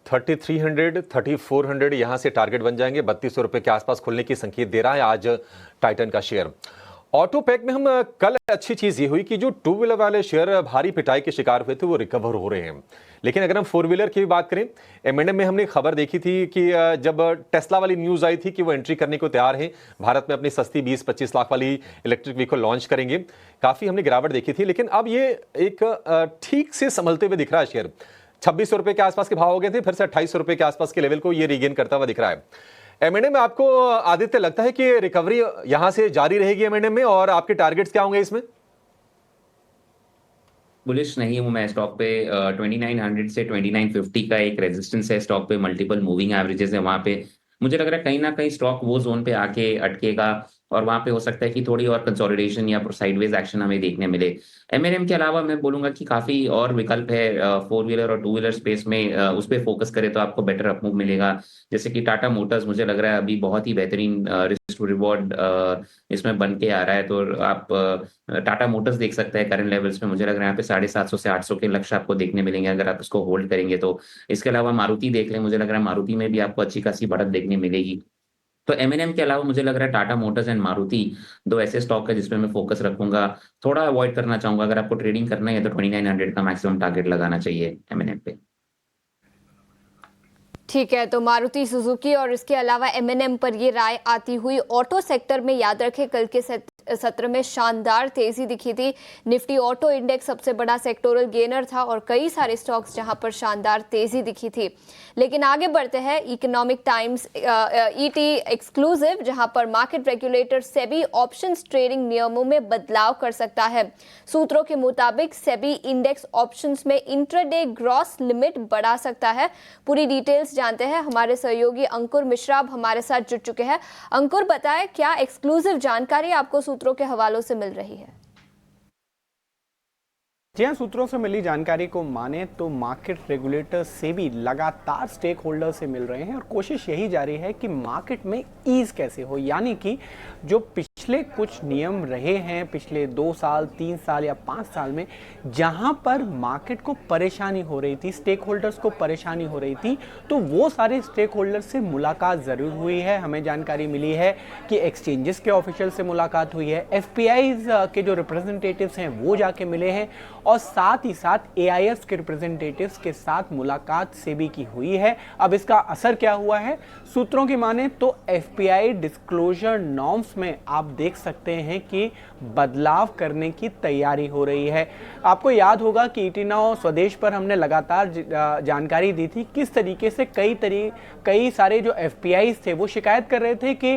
3300 3400 यहां से टारगेट बन जाएंगे। 3200 रुपए के आसपास खुलने की संकेत दे रहा है आज टाइटन का शेयर। ऑटोपैक में हम कल अच्छी चीज ये हुई कि जो टू व्हीलर वाले शेयर भारी पिटाई के शिकार हुए थे वो रिकवर हो रहे हैं। लेकिन अगर हम फोर व्हीलर की भी बात करें, M&M में हमने खबर देखी थी कि जब टेस्ला वाली न्यूज आई थी कि वो एंट्री करने को तैयार है, भारत में अपनी सस्ती 20-25 लाख वाली इलेक्ट्रिक व्हीकल लॉन्च करेंगे, काफी हमने गिरावट देखी थी। लेकिन अब ये एक ठीक से संभलते हुए दिख रहा है शेयर। 2600 रुपए के आसपास के भाव हो गए थे, फिर से 2800 रुपए के आसपास के लेवल को ये रीगेन करता हुआ दिख रहा है। M&M में आपको आदित्य लगता है कि रिकवरी यहां से जारी रहेगी M&M में, और आपके टारगेट्स क्या होंगे इसमें? बुलिश नहीं हूं मैं स्टॉक पे। 2900 से 2950 का एक रेजिस्टेंस है स्टॉक पे, मल्टीपल मूविंग एवरेजेस है वहां पे। मुझे लग रहा है कहीं ना कहीं स्टॉक वो जोन पे आके अटकेगा, और वहां पे हो सकता है कि थोड़ी और कंसोलिडेशन या साइडवेज एक्शन हमें देखने मिले। M&M के अलावा मैं बोलूंगा कि काफी और विकल्प है फोर व्हीलर और टू व्हीलर स्पेस में, उस पर फोकस करें तो आपको बेटर अपमूव मिलेगा। जैसे कि टाटा मोटर्स मुझे लग रहा है अभी बहुत ही बेहतरीन रिस्क टू रिवॉर्ड इसमें बन के आ रहा है, तो आप टाटा मोटर्स देख सकते हैं करंट लेवल्स में। मुझे लग रहा है यहाँ पे 750 से 800 के लक्ष्य आपको देखने मिलेंगे अगर आप इसको होल्ड करेंगे तो। इसके अलावा मारुति देख लें, मुझे लग रहा है मारुति में भी आपको अच्छी खासी बढ़त देखने मिलेगी। तो M&M के अलावा मुझे लग रहा है टाटा मोटर्स एंड मारुति दो ऐसे स्टॉक है जिसमें मैं फोकस रखूंगा। थोड़ा अवॉइड करना चाहूंगा, अगर आपको ट्रेडिंग करना है तो 2900 का मैक्सिमम टारगेट लगाना चाहिए M&M पे। ठीक है, तो मारुति सुजुकी और इसके अलावा M&M पर ये राय आती हुई। ऑटो सेक्टर में याद रखें कल के सत्र में शानदार तेजी दिखी थी। निफ्टी ऑटो इंडेक्स सबसे बड़ा सेक्टोरल गेनर था और कई सारे स्टॉक्स जहां पर शानदार तेजी दिखी थी। लेकिन आगे बढ़ते हैं, इकोनॉमिक टाइम्स ET एक्सक्लूसिव, जहां पर market regulator SEBI options trading नियमों में बदलाव कर सकता है। सूत्रों के मुताबिक सेबी इंडेक्स ऑप्शंस में इंट्राडे ग्रॉस लिमिट बढ़ा सकता है। पूरी डिटेल्स जानते हैं, हमारे सहयोगी अंकुर मिश्रा अब हमारे साथ जुड़ चुके हैं। अंकुर, बताएं क्या एक्सक्लूसिव जानकारी आपको सूत्रों के हवालों से मिल रही है? जी हाँ, सूत्रों से मिली जानकारी को माने तो मार्केट रेगुलेटर से भी लगातार स्टेक होल्डर से मिल रहे हैं और कोशिश यही जारी है कि मार्केट में ईज कैसे हो, यानी कि जो पिछले कुछ नियम रहे हैं पिछले 2 साल 3 साल या 5 साल में, जहां पर मार्केट को परेशानी हो रही थी, स्टेक होल्डर्स को परेशानी हो रही थी, तो वो सारे स्टेक होल्डर से मुलाकात ज़रूर हुई है। हमें जानकारी मिली है कि एक्सचेंजेस के ऑफिशियल से मुलाकात हुई है, FPIs के जो रिप्रेजेंटेटिव्स हैं वो जाके मिले हैं, और साथ ही साथ AIFs के रिप्रेजेंटेटिव्स के साथ मुलाकात सेबी की हुई है। अब इसका असर क्या हुआ है? सूत्रों की माने तो FPI डिस्क्लोजर नॉर्म्स में आप देख सकते हैं कि बदलाव करने की तैयारी हो रही है। आपको याद होगा कि ET Now स्वदेश पर हमने लगातार जानकारी दी थी किस तरीके से कई सारे जो FPIs थे वो शिकायत कर रहे थे कि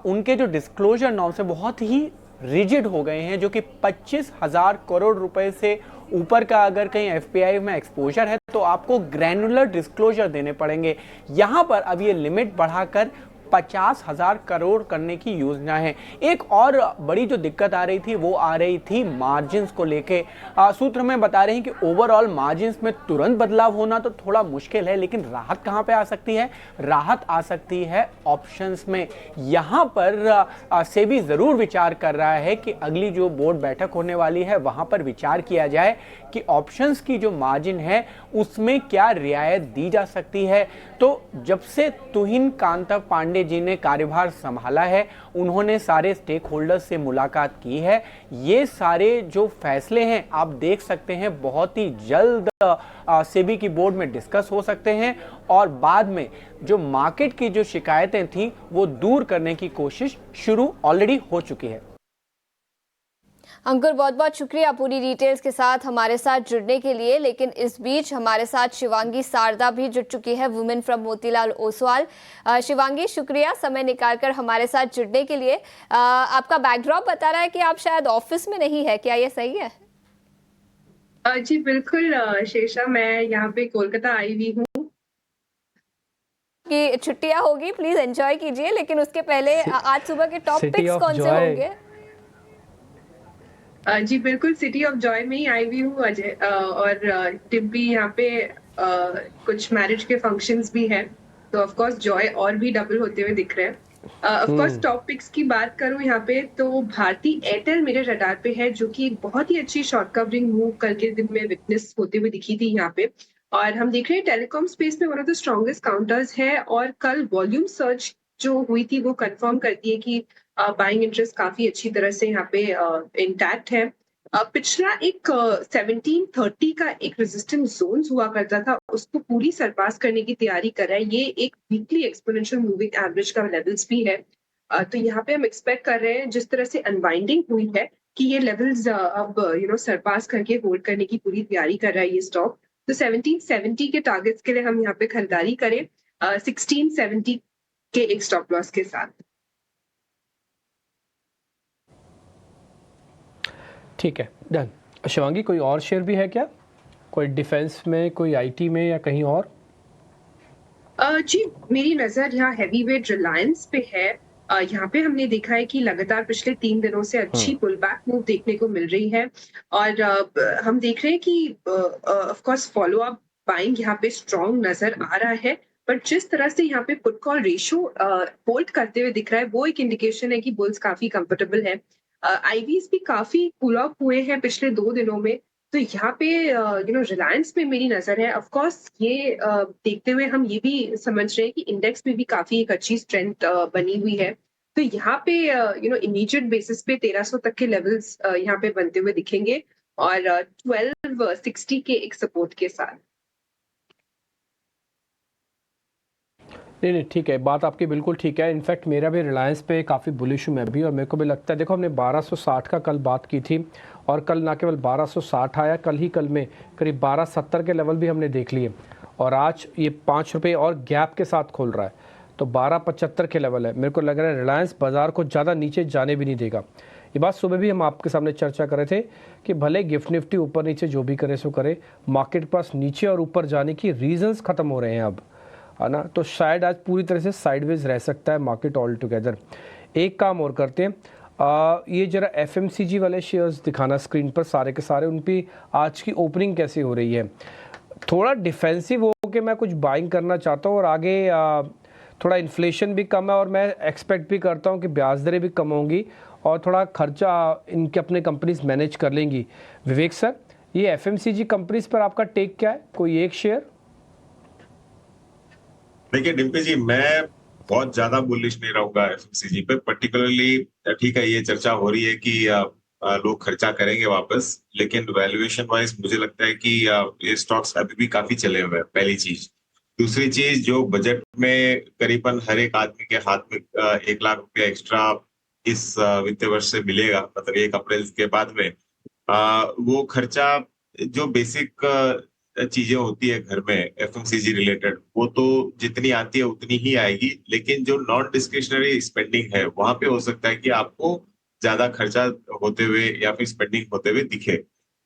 उनके जो डिस्क्लोजर नॉर्म्स है बहुत ही रिजिड हो गए हैं, जो कि 25,000 करोड़ रुपए से ऊपर का अगर कहीं FPI में एक्सपोजर है तो आपको ग्रैनुलर डिस्क्लोजर देने पड़ेंगे। यहाँ पर अब ये लिमिट बढ़ाकर 50,000 करोड़ करने की योजना है। एक और बड़ी जो दिक्कत आ रही थी वो आ रही थी मार्जिन्स को लेके। सूत्र में बता रहे हैं कि ओवरऑल मार्जिन्स में तुरंत बदलाव होना तो थोड़ा मुश्किल है, लेकिन राहत कहाँ पे आ सकती है? राहत आ सकती है ऑप्शंस में। यहाँ पर सेबी ज़रूर विचार कर रहा है कि अगली जो बोर्ड बैठक होने वाली है वहाँ पर विचार किया जाए कि ऑप्शंस की जो मार्जिन है उसमें क्या रियायत दी जा सकती है। तो जब से तुहिन कांता पांडे जी ने कार्यभार संभाला है, उन्होंने सारे स्टेक होल्डर्स से मुलाकात की है। ये सारे जो फैसले हैं आप देख सकते हैं बहुत ही जल्द सेबी की बोर्ड में डिस्कस हो सकते हैं, और बाद में जो मार्केट की जो शिकायतें थी वो दूर करने की कोशिश शुरू ऑलरेडी हो चुकी है। अंकुर, बहुत बहुत शुक्रिया पूरी डिटेल्स के साथ हमारे साथ जुड़ने के लिए। लेकिन इस बीच हमारे साथ शिवांगी शारदा भी जुड़ चुकी है, वुमेन फ्रॉम मोतीलाल ओसवाल। शिवांगी, शुक्रिया समय निकालकर हमारे साथ जुड़ने के लिए। आपका बैकड्रॉप बता रहा है कि आप शायद ऑफिस में नहीं है, क्या ये सही है? जी बिल्कुल शेषा, मैं यहाँ पे कोलकाता आई हुई हूँ। आपकी छुट्टियां होगी, प्लीज एंजॉय कीजिए। लेकिन उसके पहले आज सुबह के टॉप City पिक्स of कौन से Joy। होंगे? जी बिल्कुल, सिटी ऑफ जॉय में ही आई हुई हूँ अजय, और टिम्पी यहाँ पे कुछ मैरिज के फंक्शंस भी हैं, तो ऑफ कोर्स जॉय और भी डबल होते हुए दिख रहे हैं। ऑफ कोर्स टॉप पिक्स की बात करूँ यहाँ पे तो भारती एयरटेल मेरे रडार पे है, जो कि एक बहुत ही अच्छी शॉर्ट कवरिंग मूव कल के दिन में विटनेस होते हुए दिखी थी यहाँ पे। और हम देख रहे हैं टेलीकॉम स्पेस में one of the strongest counters है, और कल वॉल्यूम सर्च जो हुई थी वो कंफर्म करती है कि बाइंग इंटरेस्ट काफी अच्छी तरह से यहाँ पे इंटैक्ट है। पिछला एक 1730 का एक रेजिस्टेंस जोन हुआ करता था, उसको पूरी सरपास करने की तैयारी कर रहा है। ये एक वीकली एक्सपोनेंशियल मूविंग एवरेज का लेवल्स भी है। तो यहाँ पे हम एक्सपेक्ट कर रहे हैं जिस तरह से अनवाइंडिंग हुई है कि ये लेवल्स अब सरपास करके होल्ड करने की पूरी तैयारी कर रहा है ये स्टॉक। तो 1770 के टारगेट्स के लिए हम यहाँ पे खरीदारी करें 1670 के एक स्टॉप लॉस के साथ। ठीक है, डन। शिवांगी, कोई और शेयर भी है क्या? कोई डिफेंस में, कोई आईटी में या कहीं और? जी मेरी नजर यहाँ हैवी वेट रिलायंस पे है। यहाँ पे हमने देखा है कि लगातार पिछले 3 दिनों से अच्छी पुल बैक मूव देखने को मिल रही है, और हम देख रहे हैं कि of course follow up buying यहाँ पे स्ट्रॉन्ग नजर आ रहा है। बट जिस तरह से यहाँ पे पुट कॉल रेशियो होल्ड करते हुए दिख रहा है, वो एक इंडिकेशन है कि बुल्स काफी कंफर्टेबल है। आईवीज भी काफी कूल ऑफ हुए हैं पिछले 2 दिनों में, तो यहाँ पे रिलायंस में मेरी नजर है। ऑफ कोर्स ये देखते हुए हम ये भी समझ रहे हैं कि इंडेक्स में भी काफी एक अच्छी स्ट्रेंथ बनी हुई है। तो यहाँ पे इमीडिएट बेसिस पे 1300 तक के लेवल्स यहाँ पे बनते हुए दिखेंगे, और 1260 के एक सपोर्ट के साथ। नहीं, ठीक है, बात आपकी बिल्कुल ठीक है। इनफैक्ट मेरा भी रिलायंस पे काफ़ी बुलिश हूँ मैं भी, और मेरे को भी लगता है, देखो हमने 1260 का कल बात की थी, और कल ना केवल 1260 आया, कल में करीब 1270 के लेवल भी हमने देख लिए, और आज ये 5 रुपये और गैप के साथ खोल रहा है, तो 1275 के लेवल है। मेरे को लग रहा है रिलायंस बाज़ार को ज़्यादा नीचे जाने भी नहीं देगा। ये बात सुबह भी हम आपके सामने चर्चा कर रहे थे कि भले गिफ्ट निफ्टी ऊपर नीचे जो भी करे सो करे, मार्केट के पास नीचे और ऊपर जाने की रीजंस ख़त्म हो रहे हैं अब, है ना। तो शायद आज पूरी तरह से साइडवेज रह सकता है मार्केट ऑल टुगेदर। एक काम और करते हैं, ये जरा एफएमसीजी वाले शेयर्स दिखाना स्क्रीन पर सारे के सारे, उन पर आज की ओपनिंग कैसी हो रही है। थोड़ा डिफेंसिव हो के मैं कुछ बाइंग करना चाहता हूँ, और आगे थोड़ा इन्फ्लेशन भी कम है, और मैं एक्सपेक्ट भी करता हूँ कि ब्याज दरें भी कम होंगी, और थोड़ा खर्चा इनके अपने कंपनीज मैनेज कर लेंगी। विवेक सर, ये एफएमसीजी कंपनीज पर आपका टेक क्या है? कोई एक शेयर? देखिए डिम्पी जी, मैं बहुत ज्यादा बुलिश नहीं रहूंगा एफएमसीजी पे पर्टिकुलरली। ठीक है, ये चर्चा हो रही है कि लोग खर्चा करेंगे वापस, लेकिन वैल्यूएशन वाइज मुझे लगता है कि ये स्टॉक्स अभी भी काफी चले हुए हैं, पहली चीज। दूसरी चीज, जो बजट में करीबन हर एक आदमी के हाथ में 1 लाख रुपया एक्स्ट्रा इस वित्तीय वर्ष से मिलेगा, मतलब 1 अप्रैल के बाद में, वो खर्चा जो बेसिक चीजें होती है घर में एफएमसीजी रिलेटेड, वो तो जितनी आती है उतनी ही आएगी, लेकिन जो नॉन डिस्क्रिशनरी स्पेंडिंग है वहां पे हो सकता है कि आपको ज्यादा खर्चा होते हुए या फिर स्पेंडिंग होते हुए दिखे।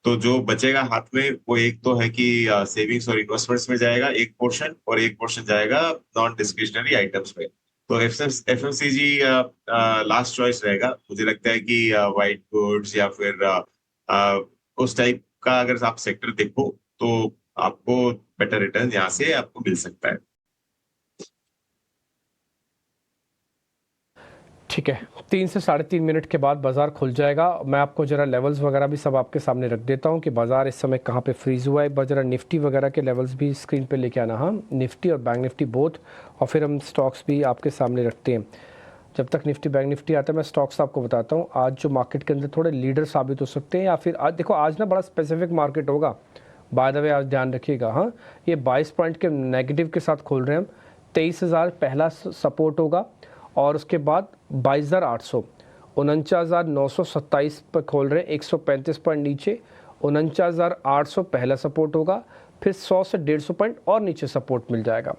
तो जो बचेगा हाथ में वो एक तो है कि सेविंग्स और इन्वेस्टमेंट्स में जाएगा एक पोर्शन, और एक पोर्शन जाएगा नॉन डिस्क्रिशनरी आइटम्स में। तो एफएमसीजी लास्ट चॉइस रहेगा। मुझे लगता है कि व्हाइट गुड्स या फिर उस टाइप का अगर आप सेक्टर देखो तो आपको बेटर रिटर्न यहाँ से आपको मिल सकता है। ठीक है, 3 से 3.5 मिनट के बाद बाजार खुल जाएगा। मैं आपको जरा लेवल्स वगैरह भी सब आपके सामने रख देता हूँ कि बाजार इस समय कहाँ पे फ्रीज हुआ है। एक बार जरा निफ्टी वगैरह के लेवल्स भी स्क्रीन पे लेके आना, हाँ, निफ्टी और बैंक निफ्टी बोथ, और फिर हम स्टॉक्स भी आपके सामने रखते हैं। जब तक निफ्टी बैंक निफ्टी आता है मैं स्टॉक्स आपको बताता हूँ आज जो मार्केट के अंदर थोड़े लीडर साबित हो सकते हैं, या फिर आज देखो आज ना बड़ा स्पेसिफिक मार्केट होगा, बाय द वे आज ध्यान रखिएगा। हाँ, ये 22 पॉइंट के नेगेटिव के साथ खोल रहे हैं हम। 23,000 पहला सपोर्ट होगा, और उसके बाद 22,800, 49,927 पर खोल रहे हैं, 135 पॉइंट नीचे 49,800 पहला सपोर्ट होगा, फिर 100 से 150 पॉइंट और नीचे सपोर्ट मिल जाएगा।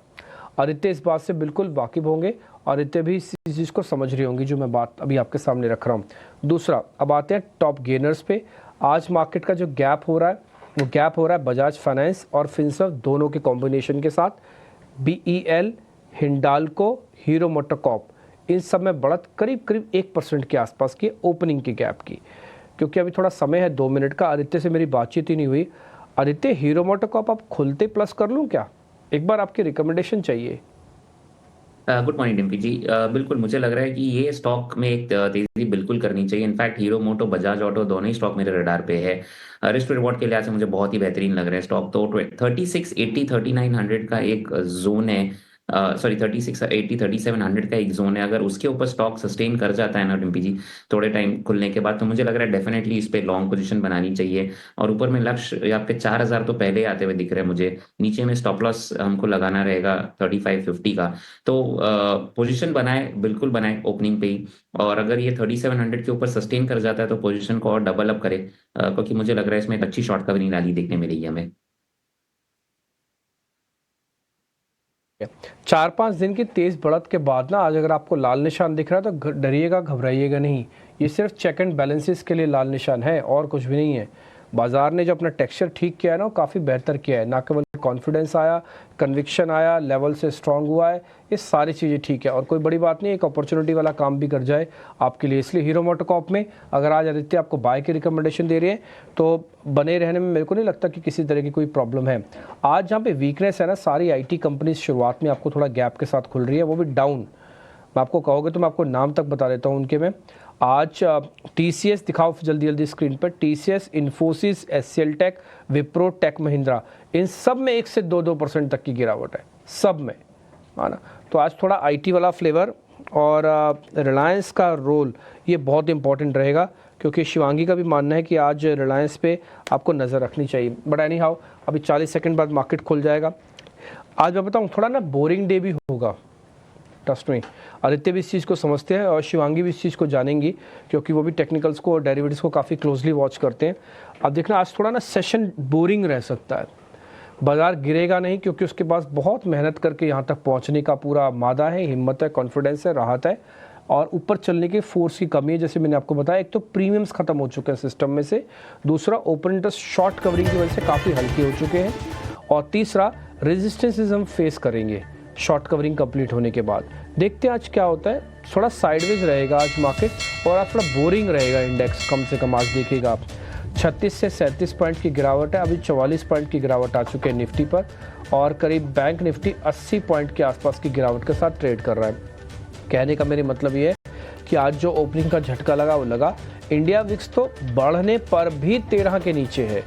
आदित्य इस बात से बिल्कुल वाकिफ होंगे, और आदित्य भी इस चीज़ को समझ रही होंगी जो मैं बात अभी आपके सामने रख रहा हूँ। दूसरा, अब आते हैं टॉप गेनर्स पे। आज मार्केट का जो गैप हो रहा है वो गैप हो रहा है बजाज फाइनेंस और फिनसर्व दोनों के कॉम्बिनेशन के साथ। BEL हिंडाल्को, हीरो मोटोकॉर्प, इन सब में बढ़त करीब करीब 1% के आसपास की ओपनिंग के गैप की। क्योंकि अभी थोड़ा समय है 2 मिनट का, आदित्य से मेरी बातचीत ही नहीं हुई। आदित्य, हीरो मोटोकॉर्प आप खुलते प्लस कर लूँ क्या? एक बार आपकी रिकमेंडेशन चाहिए। गुड मॉर्निंग डिम्पी जी। बिल्कुल मुझे लग रहा है कि ये स्टॉक में एक तेजी बिल्कुल करनी चाहिए। इनफैक्ट हीरो मोटो, बजाज ऑटो दोनों ही स्टॉक मेरे रडार पे है। रिस्क रिवॉर्ड के लिहाज से मुझे बहुत ही बेहतरीन लग रहे हैं स्टॉक। तो 3680 3900 का एक जोन है, सॉरी 3680 3700 का एक जोन है। अगर उसके ऊपर स्टॉक सस्टेन कर जाता है ना डिम्पी जी थोड़े टाइम खुलने के बाद, तो मुझे लग रहा है डेफिनेटली इस पे लॉन्ग पोजीशन बनानी चाहिए। और ऊपर में लक्ष्य आपके 4000 तो पहले ही आते हुए दिख रहे हैं मुझे। नीचे में स्टॉप लॉस हमको लगाना रहेगा 3550 का। तो पोजीशन बनाए, बिल्कुल बनाए ओपनिंग पे ही। और अगर ये 3700 के ऊपर सस्टेन कर जाता है तो पोजीशन को और डबल अप करे, क्योंकि मुझे लग रहा है इसमें एक अच्छी शॉर्ट कवरिंग रैली देखने मिली है हमें। 4-5 दिन की तेज बढ़त के बाद ना आज अगर आपको लाल निशान दिख रहा है तो डरिएगा, घबराइएगा नहीं। ये सिर्फ चेक एंड बैलेंसेस के लिए लाल निशान है और कुछ भी नहीं है। बाजार ने जो अपना टेक्सचर ठीक किया है ना, वो काफ़ी बेहतर किया है। ना केवल कॉन्फिडेंस आया, कन्विक्शन आया, लेवल से स्ट्रांग हुआ है, ये सारी चीज़ें ठीक है। और कोई बड़ी बात नहीं, एक अपॉर्चुनिटी वाला काम भी कर जाए आपके लिए। इसलिए हीरो मोटोकॉर्प में अगर आज आदित्य आपको बाय की रिकमेंडेशन दे रही है तो बने रहने में मेरे को नहीं लगता कि किसी तरह की कोई प्रॉब्लम है। आज जहाँ पे वीकनेस है ना, सारी IT कंपनीज शुरुआत में आपको थोड़ा गैप के साथ खुल रही है, वो भी डाउन। मैं आपको कहोगे तो मैं आपको नाम तक बता देता हूँ उनके में। आज TCS दिखाओ जल्दी जल्दी स्क्रीन पर। TCS, इन्फोसिस, SCL टेक, विप्रो, टेक महिंद्रा, इन सब में 1 से 2% तक की गिरावट है, सब में, है ना। तो आज थोड़ा IT वाला फ्लेवर और रिलायंस का रोल ये बहुत इंपॉर्टेंट रहेगा, क्योंकि शिवांगी का भी मानना है कि आज रिलायंस पे आपको नज़र रखनी चाहिए। बट एनी हाउ अभी 40 सेकंड बाद मार्केट खुल जाएगा। आज मैं बताऊँ थोड़ा ना बोरिंग डे भी होगा, ट्रस्ट में। आदित्य भी इस चीज़ को समझते हैं और शिवांगी भी इस चीज़ को जानेंगी, क्योंकि वो भी टेक्निकल्स को और डेरिवेटिव्स को काफ़ी क्लोजली वॉच करते हैं। अब देखना आज थोड़ा ना सेशन बोरिंग रह सकता है। बाजार गिरेगा नहीं, क्योंकि उसके पास बहुत मेहनत करके यहाँ तक पहुँचने का पूरा मादा है, हिम्मत है, कॉन्फिडेंस है, राहत है, और ऊपर चलने के फोर्स की कमी है। जैसे मैंने आपको बताया, एक तो प्रीमियम्स खत्म हो चुके हैं सिस्टम में से, दूसरा ओपन इंटरेस्ट शॉर्ट कवरिंग की वजह से काफ़ी हल्के हो चुके हैं, और तीसरा रेजिस्टेंसेस हम फेस करेंगे शॉर्ट कवरिंग कंप्लीट होने के बाद। देखते हैं आज क्या होता है। थोड़ा साइडवेज रहेगा आज मार्केट, और आज थोड़ा बोरिंग रहेगा इंडेक्स। कम से कम आज देखिएगा आप 36 से 37 पॉइंट की गिरावट है, अभी 44 पॉइंट की गिरावट आ चुके हैं निफ्टी पर, और करीब बैंक निफ्टी 80 पॉइंट के आसपास की गिरावट के साथ ट्रेड कर रहा है। कहने का मेरी मतलब ये है कि आज जो ओपनिंग का झटका लगा वो लगा। इंडिया विक्स तो बढ़ने पर भी 13 के नीचे है।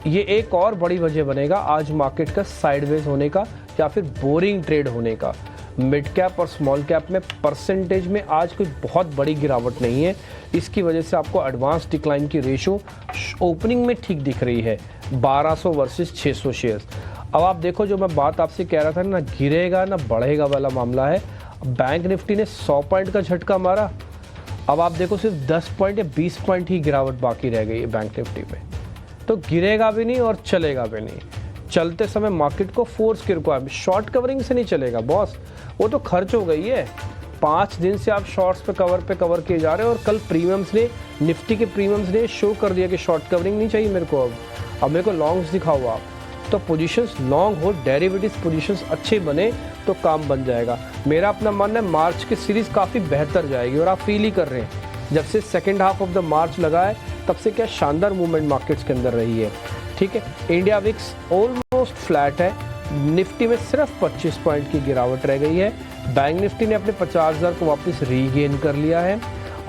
ये एक और बड़ी वजह बनेगा आज मार्केट का साइडवेज होने का या फिर बोरिंग ट्रेड होने का। मिड कैप और स्मॉल कैप में परसेंटेज में आज कोई बहुत बड़ी गिरावट नहीं है। इसकी वजह से आपको एडवांस डिक्लाइन की रेशो ओपनिंग में ठीक दिख रही है, 1200 वर्सेस 600 शेयर्स। अब आप देखो, जो मैं बात आपसे कह रहा था ना गिरेगा ना बढ़ेगा वाला मामला है। बैंक निफ्टी ने 100 पॉइंट का झटका मारा, अब आप देखो सिर्फ 10 पॉइंट या 20 पॉइंट ही गिरावट बाकी रह गई है बैंक निफ्टी में। तो गिरेगा भी नहीं और चलेगा भी नहीं। चलते समय मार्केट को फोर्स की रिक्वायरमेंट, शॉर्ट कवरिंग से नहीं चलेगा बॉस, वो तो खर्च हो गई है। 5 दिन से आप शॉर्ट्स पे कवर किए जा रहे हो, और कल प्रीमियम्स ने, निफ्टी के प्रीमियम्स ने शो कर दिया कि शॉर्ट कवरिंग नहीं चाहिए मेरे को। अब मेरे को लॉन्ग्स दिखाओ आप, तो पोजीशंस लॉन्ग हो, डेरिवेटिव्स पोजीशंस अच्छे बने तो काम बन जाएगा। मेरा अपना मानना है मार्च की सीरीज काफ़ी बेहतर जाएगी, और आप फील ही कर रहे हैं। जब से सेकेंड हाफ ऑफ द मार्च लगा है तब से क्या शानदार मूवमेंट मार्केट्स के अंदर रही है। ठीक है, इंडिया विक्स ऑलमोस्ट फ्लैट है, निफ्टी में सिर्फ 25 पॉइंट की गिरावट रह गई है। बैंक निफ्टी ने अपने 50,000 को वापस रीगेन कर लिया है,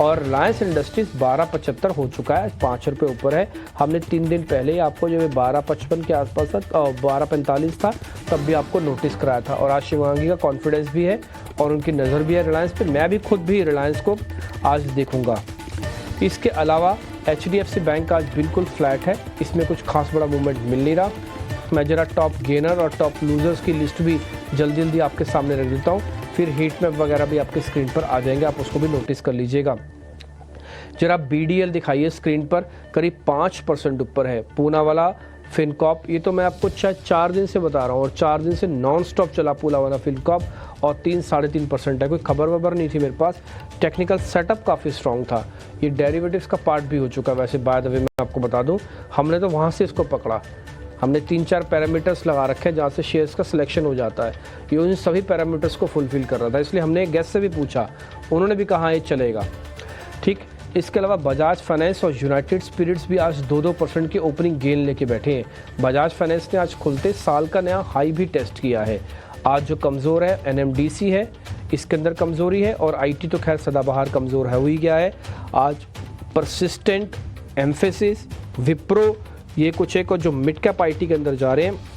और रिलायंस इंडस्ट्रीज 12.75 हो चुका है, 5 रुपये ऊपर है। हमने 3 दिन पहले ही आपको जो 12.55 के आसपास था, 12.45 था, तब भी आपको नोटिस कराया था। और आज शिवांगी का कॉन्फिडेंस भी है और उनकी नज़र भी है रिलायंस पे। मैं भी खुद भी रिलायंस को आज देखूंगा। इसके अलावा HDFC बैंक आज बिल्कुल फ्लैट है, इसमें कुछ खास बड़ा मूवमेंट मिल नहीं रहा। मैं जरा टॉप गेनर और टॉप लूजर्स की लिस्ट भी जल्दी जल्दी आपके सामने रख देता हूँ, फिर हीट मैप वगैरह भी आपके स्क्रीन पर आ जाएंगे, आप उसको भी नोटिस कर लीजिएगा। जरा BDL दिखाइए स्क्रीन पर, करीब 5% ऊपर है। पूना वाला फिनकॉप, ये तो मैं आपको 4 दिन से बता रहा हूँ, और 4 दिन से नॉन स्टॉप चला पूना वाला फिनकॉप, और 3-3.5% है। कोई खबर वबर नहीं थी मेरे पास, टेक्निकल सेटअप काफ़ी स्ट्रॉन्ग था। ये डेरिवेटिव्स का पार्ट भी हो चुका है वैसे, बाय द वे मैं आपको बता दूं, हमने तो वहाँ से इसको पकड़ा। हमने 3-4 पैरामीटर्स लगा रखे हैं जहाँ से शेयर्स का सिलेक्शन हो जाता है। ये उन सभी पैरामीटर्स को फुलफिल कर रहा था, इसलिए हमने एक गेस्ट से भी पूछा, उन्होंने भी कहा ये चलेगा। ठीक, इसके अलावा बजाज फाइनेंस और यूनाइटेड स्पिरिट्स भी आज 2-2% की ओपनिंग गेन लेके बैठे हैं। बजाज फाइनेंस ने आज खुलते साल का नया हाई भी टेस्ट किया है। आज जो कमज़ोर है एनएमडीसी है, इसके अंदर कमज़ोरी है, और आईटी तो खैर सदाबहार कमज़ोर है, हुई गया है। आज परसिस्टेंट, एम्फेसिस, विप्रो, ये कुछ एक और जो मिड कैप आईटी के अंदर जा रहे हैं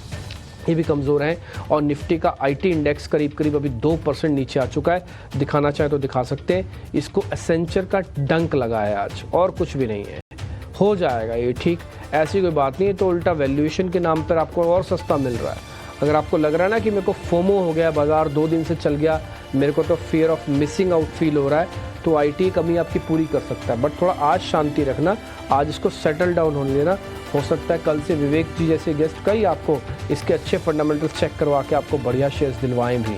ये भी कमज़ोर हैं। और निफ्टी का आईटी इंडेक्स करीब करीब अभी 2% नीचे आ चुका है। दिखाना चाहे तो दिखा सकते हैं, इसको एसेंचर का डंक लगा है आज, और कुछ भी नहीं है। हो जाएगा ये ठीक, ऐसी कोई बात नहीं है। तो उल्टा वैल्यूएशन के नाम पर आपको और सस्ता मिल रहा है। अगर आपको लग रहा है ना कि मेरे को फोमो हो गया, बाजार 2 दिन से चल गया, मेरे को तो fear of missing out feel हो रहा है, तो आईटी कमी आपकी पूरी कर सकता है। बट थोड़ा आज शांति रखना, आज इसको सेटल डाउन होने देना। हो सकता है कल से विवेक जी जैसे गेस्ट कई आपको इसके अच्छे फंडामेंटल्स चेक करवा के आपको बढ़िया शेयर्स दिलवाएं भी।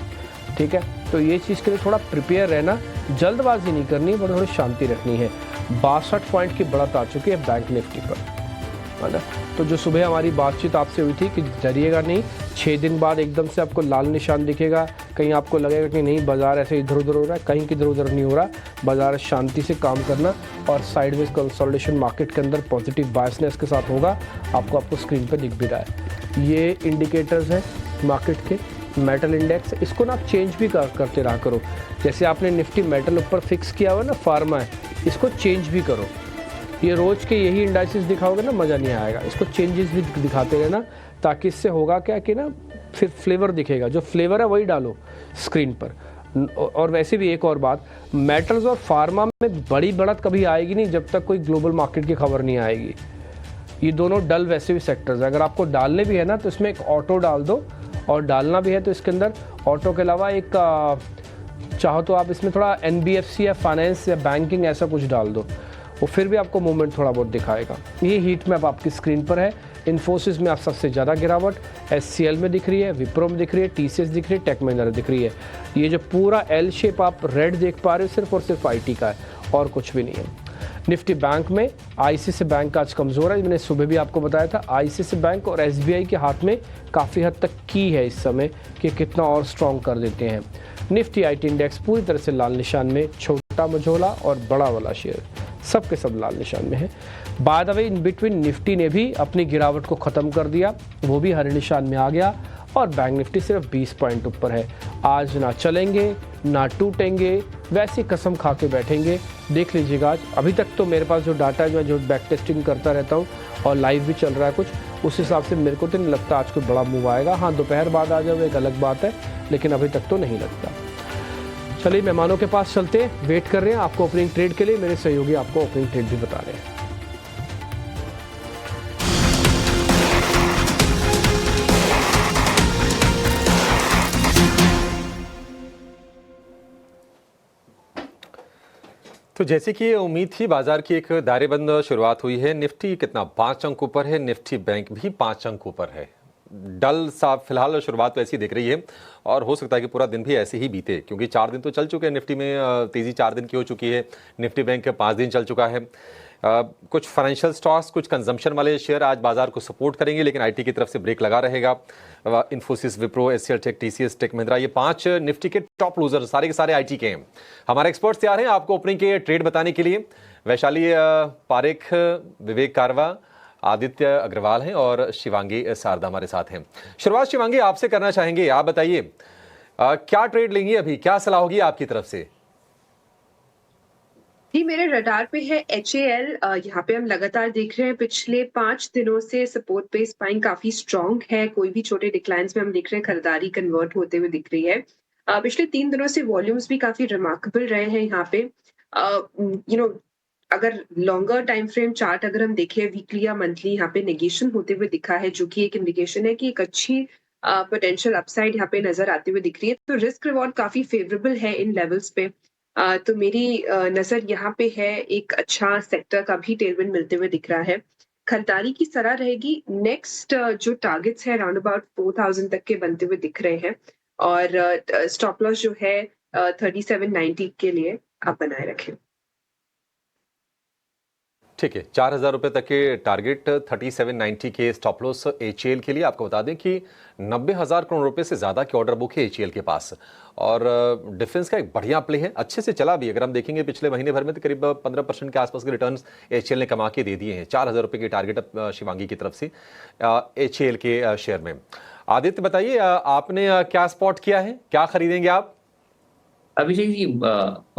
ठीक है, तो ये चीज़ के लिए थोड़ा प्रिपेयर रहना, जल्दबाजी नहीं करनी, बट थोड़ी शांति रखनी है। 62 पॉइंट की बढ़त आ चुकी है बैंक निफ्टी पर, है ना। तो जो सुबह हमारी बातचीत आपसे हुई थी कि डरिएगा नहीं, 6 दिन बाद एकदम से आपको लाल निशान दिखेगा, कहीं आपको लगेगा कि नहीं बाजार ऐसे इधर उधर हो रहा है, कहीं इधर उधर नहीं हो रहा। बाजार शांति से काम करना, और साइडवेज कंसोलिडेशन मार्केट के अंदर पॉजिटिव बायसनेस के साथ होगा। आपको स्क्रीन पर दिख भी रहा है, ये इंडिकेटर्स हैं मार्केट के। मेटल इंडेक्स, इसको ना आप चेंज भी करते रहा करो। जैसे आपने निफ्टी मेटल ऊपर फिक्स किया हुआ ना, फार्मा है, इसको चेंज भी करो। ये रोज़ के यही इंडाइसिस दिखाओगे ना, मज़ा नहीं आएगा। इसको चेंजेस भी दिखाते रहना, ताकि इससे होगा क्या कि ना फिर फ्लेवर दिखेगा, जो फ्लेवर है वही डालो स्क्रीन पर। और वैसे भी एक और बात, मेटल्स और फार्मा में बड़ी बढ़त कभी आएगी नहीं जब तक कोई ग्लोबल मार्केट की खबर नहीं आएगी। ये दोनों डल वैसे भी सेक्टर्स है। अगर आपको डालने भी है ना तो इसमें एक ऑटो डाल दो, और डालना भी है तो इसके अंदर ऑटो के अलावा एक चाहो तो आप इसमें थोड़ा एनबीएफसी या फाइनेंस या बैंकिंग ऐसा कुछ डाल दो, वो फिर भी आपको मूवमेंट थोड़ा बहुत दिखाएगा। ये हीट मैप आपकी स्क्रीन पर है। इन्फोसिस में आप सबसे ज़्यादा गिरावट एचसीएल में दिख रही है, विप्रो में दिख रही है, टीसीएस दिख रही है, टेक महिंद्रा दिख रही है। ये जो पूरा एल शेप आप रेड देख पा रहे हो सिर्फ और सिर्फ आईटी का है, और कुछ भी नहीं है। निफ्टी बैंक में आईसीआईसीआई बैंक आज कमज़ोर है। मैंने सुबह भी आपको बताया था, आईसीआईसीआई बैंक और एसबीआई के हाथ में काफ़ी हद तक की है इस समय कि कितना और स्ट्रॉन्ग कर देते हैं। निफ्टी आईटी इंडेक्स पूरी तरह से लाल निशान में, छोटा मझोला और बड़ा वाला शेयर सब के सब लाल निशान में है। By the way, in between Nifty ने भी अपनी गिरावट को ख़त्म कर दिया, वो भी हरे निशान में आ गया, और बैंक निफ्टी सिर्फ 20 पॉइंट ऊपर है। आज ना चलेंगे ना टूटेंगे, वैसी कसम खा के बैठेंगे। देख लीजिएगा आज, अभी तक तो मेरे पास जो डाटा है, मैं जो बैक टेस्टिंग करता रहता हूँ और लाइव भी चल रहा है कुछ, उस हिसाब से मेरे को तो नहीं लगता आज कोई बड़ा मूव आएगा। हाँ, दोपहर बाद आ जाए एक अलग बात है, लेकिन अभी तक तो नहीं लगता। चलिए मेहमानों के पास चलते हैं, वेट कर रहे हैं आपको ओपनिंग ट्रेड के लिए। मेरे सहयोगी आपको ओपनिंग ट्रेड भी बता रहे हैं। तो जैसे कि उम्मीद थी, बाजार की एक दायरेबंद शुरुआत हुई है। निफ्टी कितना 5 अंक ऊपर है, निफ्टी बैंक भी 5 अंक ऊपर है। डल सा फिलहाल शुरुआत तो ऐसी दिख रही है, और हो सकता है कि पूरा दिन भी ऐसे ही बीते, क्योंकि 4 दिन तो चल चुके हैं। निफ्टी में तेज़ी 4 दिन की हो चुकी है, निफ्टी बैंक 5 दिन चल चुका है। कुछ फाइनेंशियल स्टॉक्स, कुछ कंजम्पशन वाले शेयर आज बाजार को सपोर्ट करेंगे, लेकिन आईटी की तरफ से ब्रेक लगा रहेगा। इन्फोसिस, विप्रो, एचसीएल टेक, टीसीएस, टेक महिंद्रा, ये 5 निफ्टी के टॉप लूजर सारे के सारे आईटी के हैं। हमारे एक्सपर्ट्स तैयार हैं आपको ओपनिंग के ट्रेड बताने के लिए। वैशाली पारेख, विवेक कारवा, आदित्य अग्रवाल हैं और शिवांगी शारदा हमारे साथ हैं। शुरुआत शिवांगी आपसे करना चाहेंगे, आप बताइए क्या ट्रेड लेंगी, अभी क्या सलाह होगी आपकी तरफ से? जी, मेरे रडार पे है HAL। यहाँ पे हम लगातार देख रहे हैं पिछले 5 दिनों से सपोर्ट बेस बाइंग काफी स्ट्रॉन्ग है। कोई भी छोटे डिक्लाइंस में हम देख रहे हैं खरीदारी कन्वर्ट होते हुए दिख रही है। पिछले 3 दिनों से वॉल्यूम्स भी काफी रिमार्केबल रहे हैं यहाँ पे। अगर लॉन्गर टाइम फ्रेम चार्ट अगर हम देखें वीकली या मंथली, यहाँ पे नेगेशन होते हुए दिखा है, जो कि एक इंडिकेशन है कि एक अच्छी पोटेंशियल अपसाइड यहाँ पे नजर आते हुए दिख रही है। तो रिस्क रिवॉर्ड काफी फेवरेबल है इन लेवल्स पे। तो मेरी नजर यहाँ पे है, एक अच्छा सेक्टर का भी टेलविंड मिलते हुए दिख रहा है। खरीदारी की सलाह रहेगी। नेक्स्ट जो टारगेट्स है अराउंड अबाउट 4000 तक के बनते हुए दिख रहे हैं, और स्टॉप लॉस जो है 3790 के लिए आप बनाए रखें। ठीक है, 4,000 रुपए तक के टारगेट, 3790 के स्टॉप लॉस एचएएल के लिए। आपको बता दें कि 90,000 करोड़ रुपए से ज्यादा की ऑर्डर बुक है एचएएल के पास, और डिफेंस का एक बढ़िया प्ले है, अच्छे से चला भी। अगर हम देखेंगे पिछले महीने भर में तो करीब 15% के आसपास के रिटर्न्स एचएएल ने कमा के दे दिए हैं। 4,000 रुपए की टारगेट शिवांगी की तरफ से एचएएल के शेयर में। आदित्य बताइए, आपने क्या स्पॉट किया है, क्या खरीदेंगे आप? अभिषेक जी,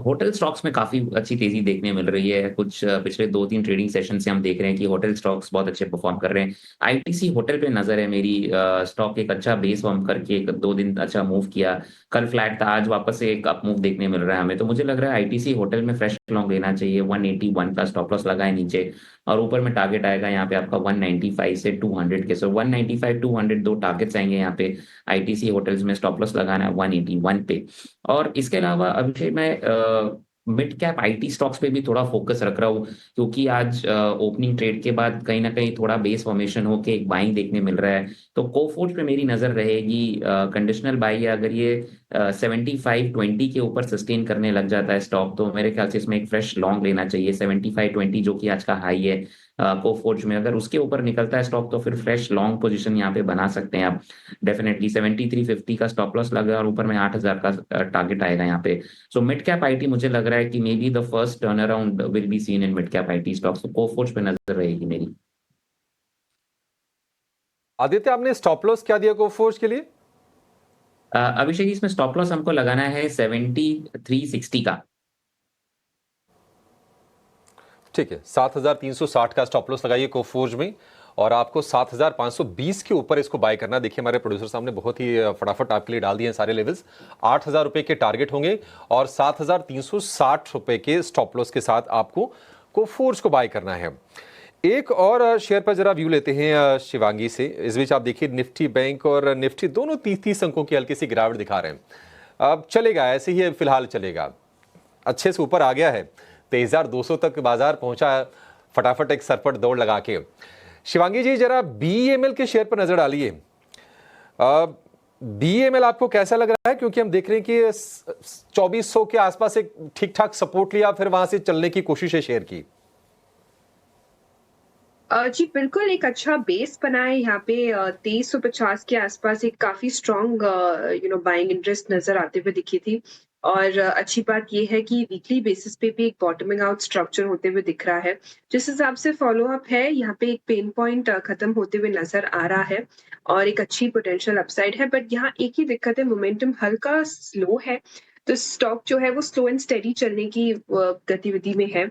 होटल स्टॉक्स में काफी अच्छी तेजी देखने मिल रही है। कुछ पिछले 2-3 ट्रेडिंग सेशन से हम देख रहे हैं कि होटल स्टॉक्स बहुत अच्छे परफॉर्म कर रहे हैं। आईटीसी होटल पे नजर है मेरी। स्टॉक एक अच्छा बेस फॉर्म करके 2 दिन अच्छा मूव किया, कल फ्लैट था, आज वापस से एक अप मूव देखने मिल रहा है हमें। तो मुझे लग रहा है आईटीसी होटल में फ्रेश लॉन्ग लेना चाहिए। 181 का स्टॉप लॉस लगा है नीचे, और ऊपर में टारगेट आएगा यहाँ पे आपका 195 से 200 के। सो 195 200 दो टारगेट्स आएंगे यहाँ पे आईटीसी होटल्स में। स्टॉप लॉस लगाना है 181 पे। और इसके अलावा अभिषेक, मैं मिड कैप आईटी स्टॉक्स पे भी थोड़ा फोकस रख रहा हूँ, क्योंकि आज ओपनिंग ट्रेड के बाद कहीं ना कहीं थोड़ा बेस फॉर्मेशन होके एक बाइंग देखने मिल रहा है। तो कोफोर्ज पे मेरी नजर रहेगी। कंडीशनल बाई है, अगर ये 75-20 के ऊपर सस्टेन करने लग जाता है स्टॉक, तो मेरे ख्याल से इसमें एक फ्रेश लॉन्ग लेना चाहिए। 75-20 जो कि आज का हाई है कोफोर्ज में, अगर उसके ऊपर निकलता है स्टॉक तो फिर फ्रेश लॉन्ग पोजीशन यहाँ पे बना सकते हैं आप। डेफिनेटली 7350 का स्टॉप लॉस लगा, और ऊपर में 8,000 का टारगेट आएगा यहाँ पे। सो मिड कैप आईटी मुझे लग रहा है कि may be the first turn around will be seen in mid cap IT stocks. तो कोफोर्ज पे नजर रहेगी मेरी। आदित्य, आपने स्टॉप लॉस क्या दिया कोफोर्ज के लिए? अभिषेक, इसमें स्टॉप लॉस हमको लगाना है 7360 का। ठीक है, 7,360 का स्टॉप लॉस लगाइए कोफोर्ज में, और आपको 7,520 के ऊपर इसको बाय करना। देखिए हमारे प्रोड्यूसर साहब ने बहुत ही फटाफट आपके लिए डाल दिए हैं सारे लेवल्स। 8,000 रुपए के टारगेट होंगे, और 7,360 रुपए के स्टॉप लॉस के साथ आपको कोफोर्ज को बाय करना है। एक और शेयर पर जरा व्यू लेते हैं शिवांगी से। इस बीच आप देखिए निफ्टी बैंक और निफ्टी दोनों 30-30 अंकों की हल्की सी गिरावट दिखा रहे हैं। अब चलेगा, ऐसे ही फिलहाल चलेगा, अच्छे से ऊपर आ गया है, 23,200 तक बाजार पहुंचा है फटाफट एक सरपट दौड़ लगा के। शिवांगी जी, जरा बीईएमएल के शेयर पर नजर डालिए। बीईएमएल आपको कैसा लग रहा है, क्योंकि हम देख रहे हैं कि 2400 के आसपास एक ठीक ठाक सपोर्ट लिया, फिर वहां से चलने की कोशिश है शेयर की। जी बिल्कुल, एक अच्छा बेस बना है यहाँ पे। 2350 के आसपास एक काफी स्ट्रॉन्ग बाइंग इंटरेस्ट नजर आते हुए दिखी थी। और अच्छी बात यह है कि वीकली बेसिस पे भी एक बॉटमिंग आउट स्ट्रक्चर होते हुए दिख रहा है, जिस हिसाब से फॉलो अप है यहाँ पे एक पेन पॉइंट खत्म होते हुए नजर आ रहा है, और एक अच्छी पोटेंशियल अपसाइड है। बट यहाँ एक ही दिक्कत है, मोमेंटम हल्का स्लो है। तो स्टॉक जो है वो स्लो एंड स्टेडी चलने की गतिविधि में है।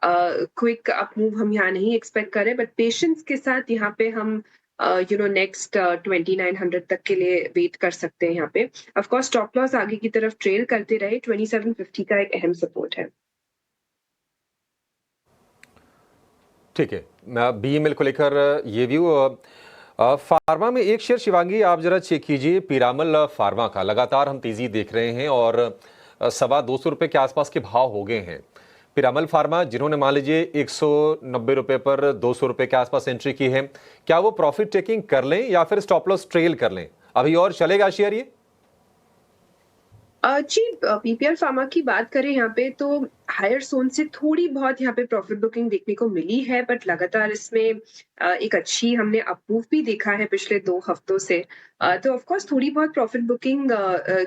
क्विक अप मूव हम यहाँ नहीं एक्सपेक्ट कर रहे, बट पेशेंस के साथ यहाँ पे हम नेक्स्ट 2900 तक के लिए वेट कर सकते हैं। यहाँ पे ऑफ कोर्स स्टॉप लॉस आगे की तरफ ट्रेल करते रहे, 2750 का एक अहम सपोर्ट है। ठीक है, बीईएमएल को लेकर ये व्यू। फार्मा में एक शेयर शिवांगी आप जरा चेक कीजिए, पीरामल फार्मा का लगातार हम तेजी देख रहे हैं, और 225 रुपए के आसपास के भाव हो गए हैं। पीरामल फार्मा जिन्होंने मान लीजिए 190 रुपए पर 200 रुपए के आसपास एंट्री की है, क्या वो प्रॉफिट टेकिंग कर लें या फिर स्टॉप लॉस ट्रेल कर लें? अभी और चलेगा शेयर ये? जी पीपीएल फार्मा की बात करें यहाँ पे, तो हायर जोन से थोड़ी बहुत यहाँ पे प्रॉफिट बुकिंग देखने को मिली है, बट लगातार इसमें एक अच्छी हमने अपमूव भी देखा है पिछले 2 हफ्तों से। तो ऑफ कोर्स थोड़ी बहुत प्रॉफिट बुकिंग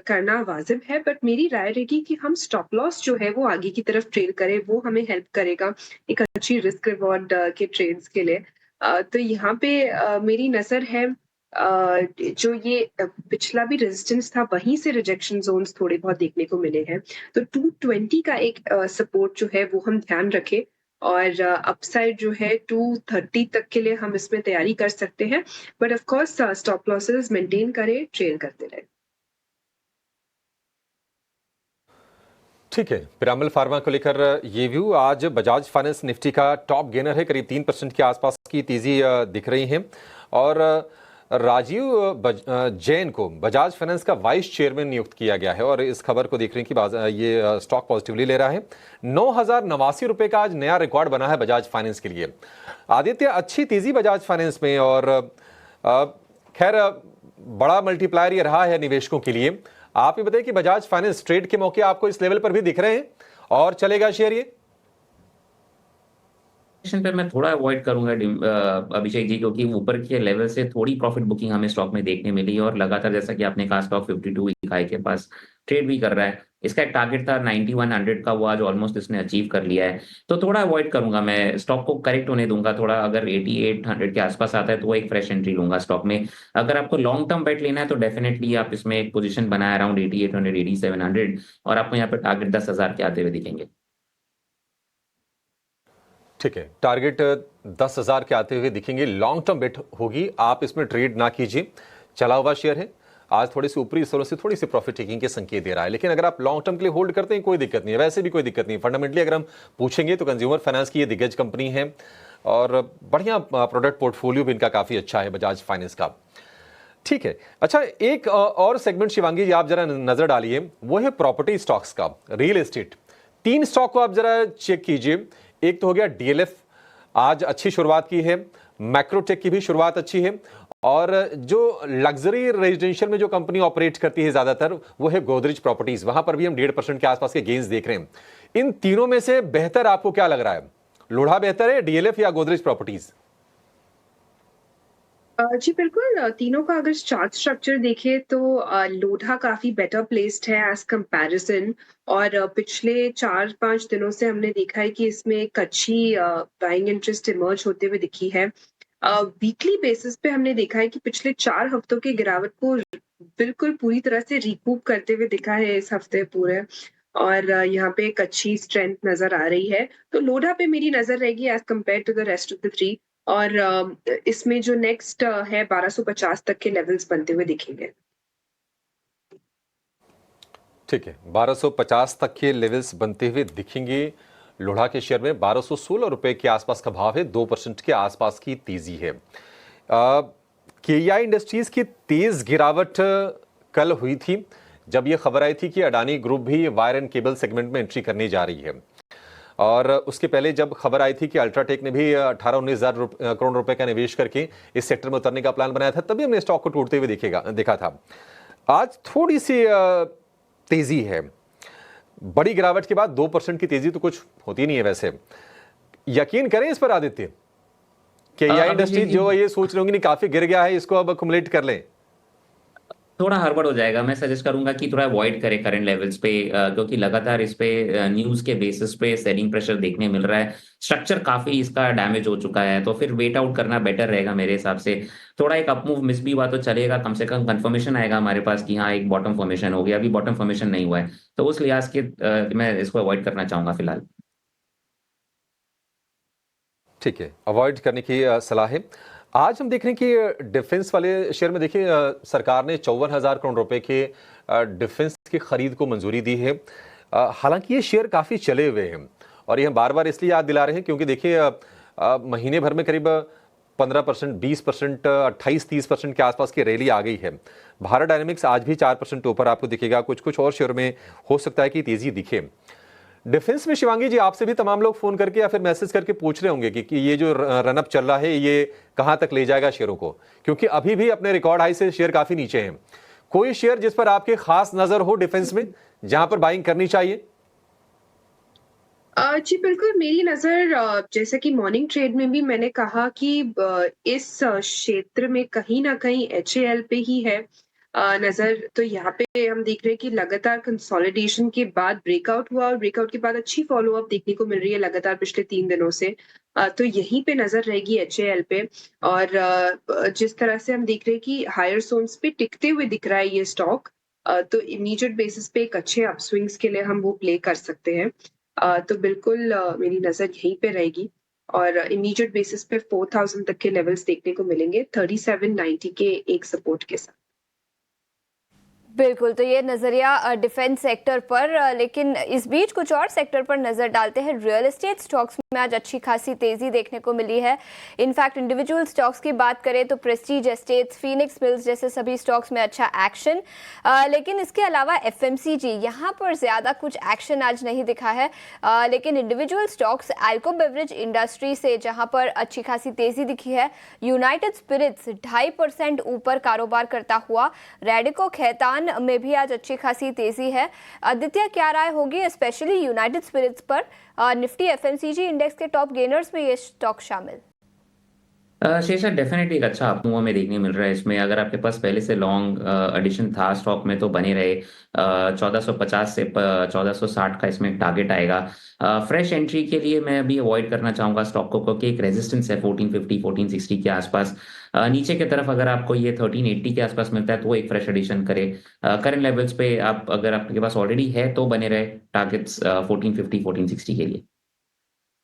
करना वाजिब है, बट मेरी राय रहेगी कि हम स्टॉप लॉस जो है वो आगे की तरफ ट्रेल करें, वो हमें हेल्प करेगा एक अच्छी रिस्क रिवॉर्ड के ट्रेड्स के लिए। तो यहाँ पे मेरी नजर है जो ये पिछला भी रेजिस्टेंस था, वहीं से रिजेक्शन जोन्स थोड़े बहुत देखने को मिले हैं। तो 220 का एक सपोर्ट जो है वो हम ध्यान रखें, और अपसाइड जो है 230 तक के लिए हम इसमें तैयारी कर सकते हैं, but of course stop losses maintain करें, ट्रेल करते रहे। ठीक है, पिरामल फार्मा को लेकर ये व्यू। आज बजाज फाइनेंस निफ्टी का टॉप गेनर है, करीब 3% के आसपास की तेजी दिख रही है, और राजीव जैन को बजाज फाइनेंस का वाइस चेयरमैन नियुक्त किया गया है, और इस खबर को देख रहे हैं कि ये स्टॉक पॉजिटिवली ले रहा है। 9,089 रुपए का आज नया रिकॉर्ड बना है बजाज फाइनेंस के लिए। आदित्य, अच्छी तेजी बजाज फाइनेंस में, और खैर बड़ा मल्टीप्लायर ये रहा है निवेशकों के लिए। आप ये बताइए कि बजाज फाइनेंस ट्रेड के मौके आपको इस लेवल पर भी दिख रहे हैं, और चलेगा शेयर ये? पे मैं थोड़ा अवॉइड करूंगा अभिषेक जी, क्योंकि ऊपर के लेवल से थोड़ी प्रॉफिट बुकिंग हमें स्टॉक में देखने मिली और लगातार जैसा कि आपने कहा स्टॉक 52 वीक हाई के पास ट्रेड भी कर रहा है। इसका एक टारगेट था 9100 का, वो आज ऑलमोस्ट इसने अचीव कर लिया है, तो थोड़ा अवॉइड करूंगा मैं स्टॉक को, करेक्ट होने दूंगा थोड़ा। अगर 8800 के आसपास आता है तो वो एक फ्रेश एंट्री लूंगा स्टॉक में। अगर आपको लॉन्ग टर्म बेट लेना है तो डेफिनेटली आप इसमें एक पोजीशन बनाए अराउंड 8800 8700 और आपको यहाँ पे टारगेट 10,000 के आते हुए दिखेंगे। ठीक है, टारगेट 10,000 के आते हुए दिखेंगे, लॉन्ग टर्म बेट होगी, आप इसमें ट्रेड ना कीजिए। चला हुआ शेयर है, आज थोड़ी सी ऊपरी स्तरों से थोड़ी सी प्रॉफिट टेकिंग के संकेत दे रहा है, लेकिन अगर आप लॉन्ग टर्म के लिए होल्ड करते हैं कोई दिक्कत नहीं है, वैसे भी कोई दिक्कत नहीं है। फंडामेंटली अगर हम पूछेंगे तो कंज्यूमर फाइनेंस की ये दिग्गज कंपनी है और बढ़िया प्रोडक्ट पोर्टफोलियो भी इनका काफी अच्छा है बजाज फाइनेंस का। ठीक है, अच्छा एक और सेगमेंट शिवांगी जी आप जरा नजर डालिए, वो है प्रॉपर्टी स्टॉक्स का, रियल एस्टेट। 3 स्टॉक को आप जरा चेक कीजिए। एक तो हो गया डीएलएफ, आज अच्छी शुरुआत की है, मैक्रोटेक की भी शुरुआत अच्छी है, और जो लग्जरी रेजिडेंशियल में जो कंपनी ऑपरेट करती है ज्यादातर वो है गोदरेज प्रॉपर्टीज, वहां पर भी हम 1.5% के आसपास के गेन्स देख रहे हैं। इन तीनों में से बेहतर आपको क्या लग रहा है, लोढ़ा बेहतर है, डीएलएफ या गोदरेज प्रॉपर्टीज? जी बिल्कुल, तीनों का अगर चार्ट स्ट्रक्चर देखें तो लोढ़ा काफी बेटर प्लेस्ड है एज कंपैरिजन, और पिछले 4-5 दिनों से हमने देखा है कि इसमें एक अच्छी बाइंग इंटरेस्ट इमर्ज होते हुए दिखी है। वीकली बेसिस पे हमने देखा है कि पिछले 4 हफ्तों के गिरावट को बिल्कुल पूरी तरह से रिकूप करते हुए दिखा है इस हफ्ते पूरे, और यहाँ पे एक अच्छी स्ट्रेंथ नजर आ रही है। तो लोढ़ा पे मेरी नजर रहेगी as compare to the rest of the 3, और इसमें जो नेक्स्ट है 1250 तक के लेवल्स बनते हुए दिखेंगे। ठीक है, 1250 तक के लेवल्स बनते हुए दिखेंगे। लोढ़ा के शेयर में 1216 रुपए के आसपास का भाव है, 2% के आसपास की तेजी है। केईआई इंडस्ट्रीज की तेज गिरावट कल हुई थी जब यह खबर आई थी कि अडानी ग्रुप भी वायर एंड केबल सेगमेंट में एंट्री करने जा रही है, और उसके पहले जब खबर आई थी कि अल्ट्राटेक ने भी 18-19 हजार करोड़ रुपए का निवेश करके इस सेक्टर में उतरने का प्लान बनाया था, तभी हमने स्टॉक को टूटते हुए देखा था। आज थोड़ी सी तेजी है, बड़ी गिरावट के बाद 2% की तेजी तो कुछ होती नहीं है वैसे। यकीन करें इस पर आदित्य, केईआई इंडस्ट्रीज जो ये सोच रहे होंगे नहीं काफी गिर गया है, इसको अब अक्युमुलेट कर लें? थोड़ा हड़बड़ हो जाएगा। मैं सजेस्ट करूंगा कि थोड़ा अवॉइड करें करंट लेवल्स पे, क्योंकि लगातार इस पे न्यूज के बेसिस पे सेलिंग प्रेशर देखने मिल रहा है, स्ट्रक्चर काफी इसका डैमेज हो चुका है, तो फिर वेट आउट करना बेटर रहेगा मेरे हिसाब से। थोड़ा एक अपमूव मिस भी हुआ तो चलेगा, कम से कम कंफर्मेशन आएगा हमारे पास कि हाँ एक बॉटम फॉर्मेशन हो गया। अभी बॉटम फॉर्मेशन नहीं हुआ है, तो उस लिहाज के मैं इसको अवॉइड करना चाहूंगा फिलहाल। ठीक है, अवॉइड करने की सलाह है। आज हम देख रहे हैं कि डिफेंस वाले शेयर में देखिए सरकार ने 54,000 करोड़ रुपए के डिफेंस की खरीद को मंजूरी दी है। हालांकि ये शेयर काफ़ी चले हुए हैं, और ये हम बार बार इसलिए याद दिला रहे हैं क्योंकि देखिए महीने भर में करीब 15%, 20%, 28-30% के आसपास की रैली आ गई है। भारत डायनेमिक्स आज भी 4% ऊपर आपको दिखेगा, कुछ और शेयर में हो सकता है कि तेजी दिखे। डिफेंस में शिवांगी जी आपसे भी तमाम लोग फोन करके या फिर मैसेज करके पूछ रहे होंगे कि ये जो रनअप चल रहा है ये कहां तक ले जाएगा शेयरों को, क्योंकि अभी भी अपने रिकॉर्ड हाई से शेयर काफी नीचे हैं। कोई शेयर जिस पर आपके खास नजर हो डिफेंस में, जहां पर बाइंग करनी चाहिए? जी बिल्कुल, मेरी नज़र जैसे कि मॉर्निंग ट्रेड में भी मैंने कहा कि इस क्षेत्र में कहीं ना कहीं HAL पे ही है नज़र। तो यहाँ पे हम देख रहे हैं कि लगातार कंसोलिडेशन के बाद ब्रेकआउट हुआ, और ब्रेकआउट के बाद अच्छी फॉलोअप देखने को मिल रही है लगातार पिछले 3 दिनों से। तो यहीं पे नज़र रहेगी HAL पे, और जिस तरह से हम देख रहे हैं कि हायर जोन्स पे टिकते हुए दिख रहा है ये स्टॉक, तो इमीडिएट बेसिस पे एक अच्छे अपस्विंग्स के लिए हम वो प्ले कर सकते हैं। तो बिल्कुल मेरी नज़र यहीं पे रहेगी, और इमीडिएट बेसिस पे 4000 तक के लेवल्स देखने को मिलेंगे 3790 के एक सपोर्ट के साथ। बिल्कुल, तो ये नज़रिया डिफेंस सेक्टर पर, लेकिन इस बीच कुछ और सेक्टर पर नज़र डालते हैं। रियल एस्टेट स्टॉक्स में आज अच्छी खासी तेज़ी देखने को मिली है। इनफैक्ट इंडिविजुअल स्टॉक्स की बात करें तो प्रेस्टीज एस्टेट्स, फीनिक्स मिल्स जैसे सभी स्टॉक्स में अच्छा एक्शन, लेकिन इसके अलावा FMCG यहाँ पर ज़्यादा कुछ एक्शन आज नहीं दिखा है। लेकिन इंडिविजुअल स्टॉक्स अल्को बेवरेज इंडस्ट्री से जहाँ पर अच्छी खासी तेज़ी दिखी है, यूनाइटेड स्पिरिट्स 2.5% ऊपर कारोबार करता हुआ, रेडिको खैतान यूनिकॉर्न में भी आज अच्छी खासी तेजी है। आदित्य, क्या राय होगी स्पेशली यूनाइटेड स्पिरिट्स पर? निफ्टी एफएमसीजी इंडेक्स के टॉप गेनर्स में ये स्टॉक शामिल। शेषा डेफिनेटली एक अच्छा अप मूव हमें देखने मिल रहा है इसमें। अगर आपके पास पहले से लॉन्ग एडिशन था स्टॉक में तो बने रहे। 1450 से 1460 का इसमें टारगेट आएगा। फ्रेश एंट्री के लिए मैं अभी अवॉइड करना चाहूंगा स्टॉक को, क्योंकि एक रेजिस्टेंस है 1450 1460 के आसपास। नीचे की तरफ अगर आपको ये 1380 के आसपास मिलता है तो वो एक फ्रेश एडिशन करे। करंट लेवल्स पे आप अगर आपके पास ऑलरेडी है तो बने रहे टारगेट्स 1450 1460 के लिए।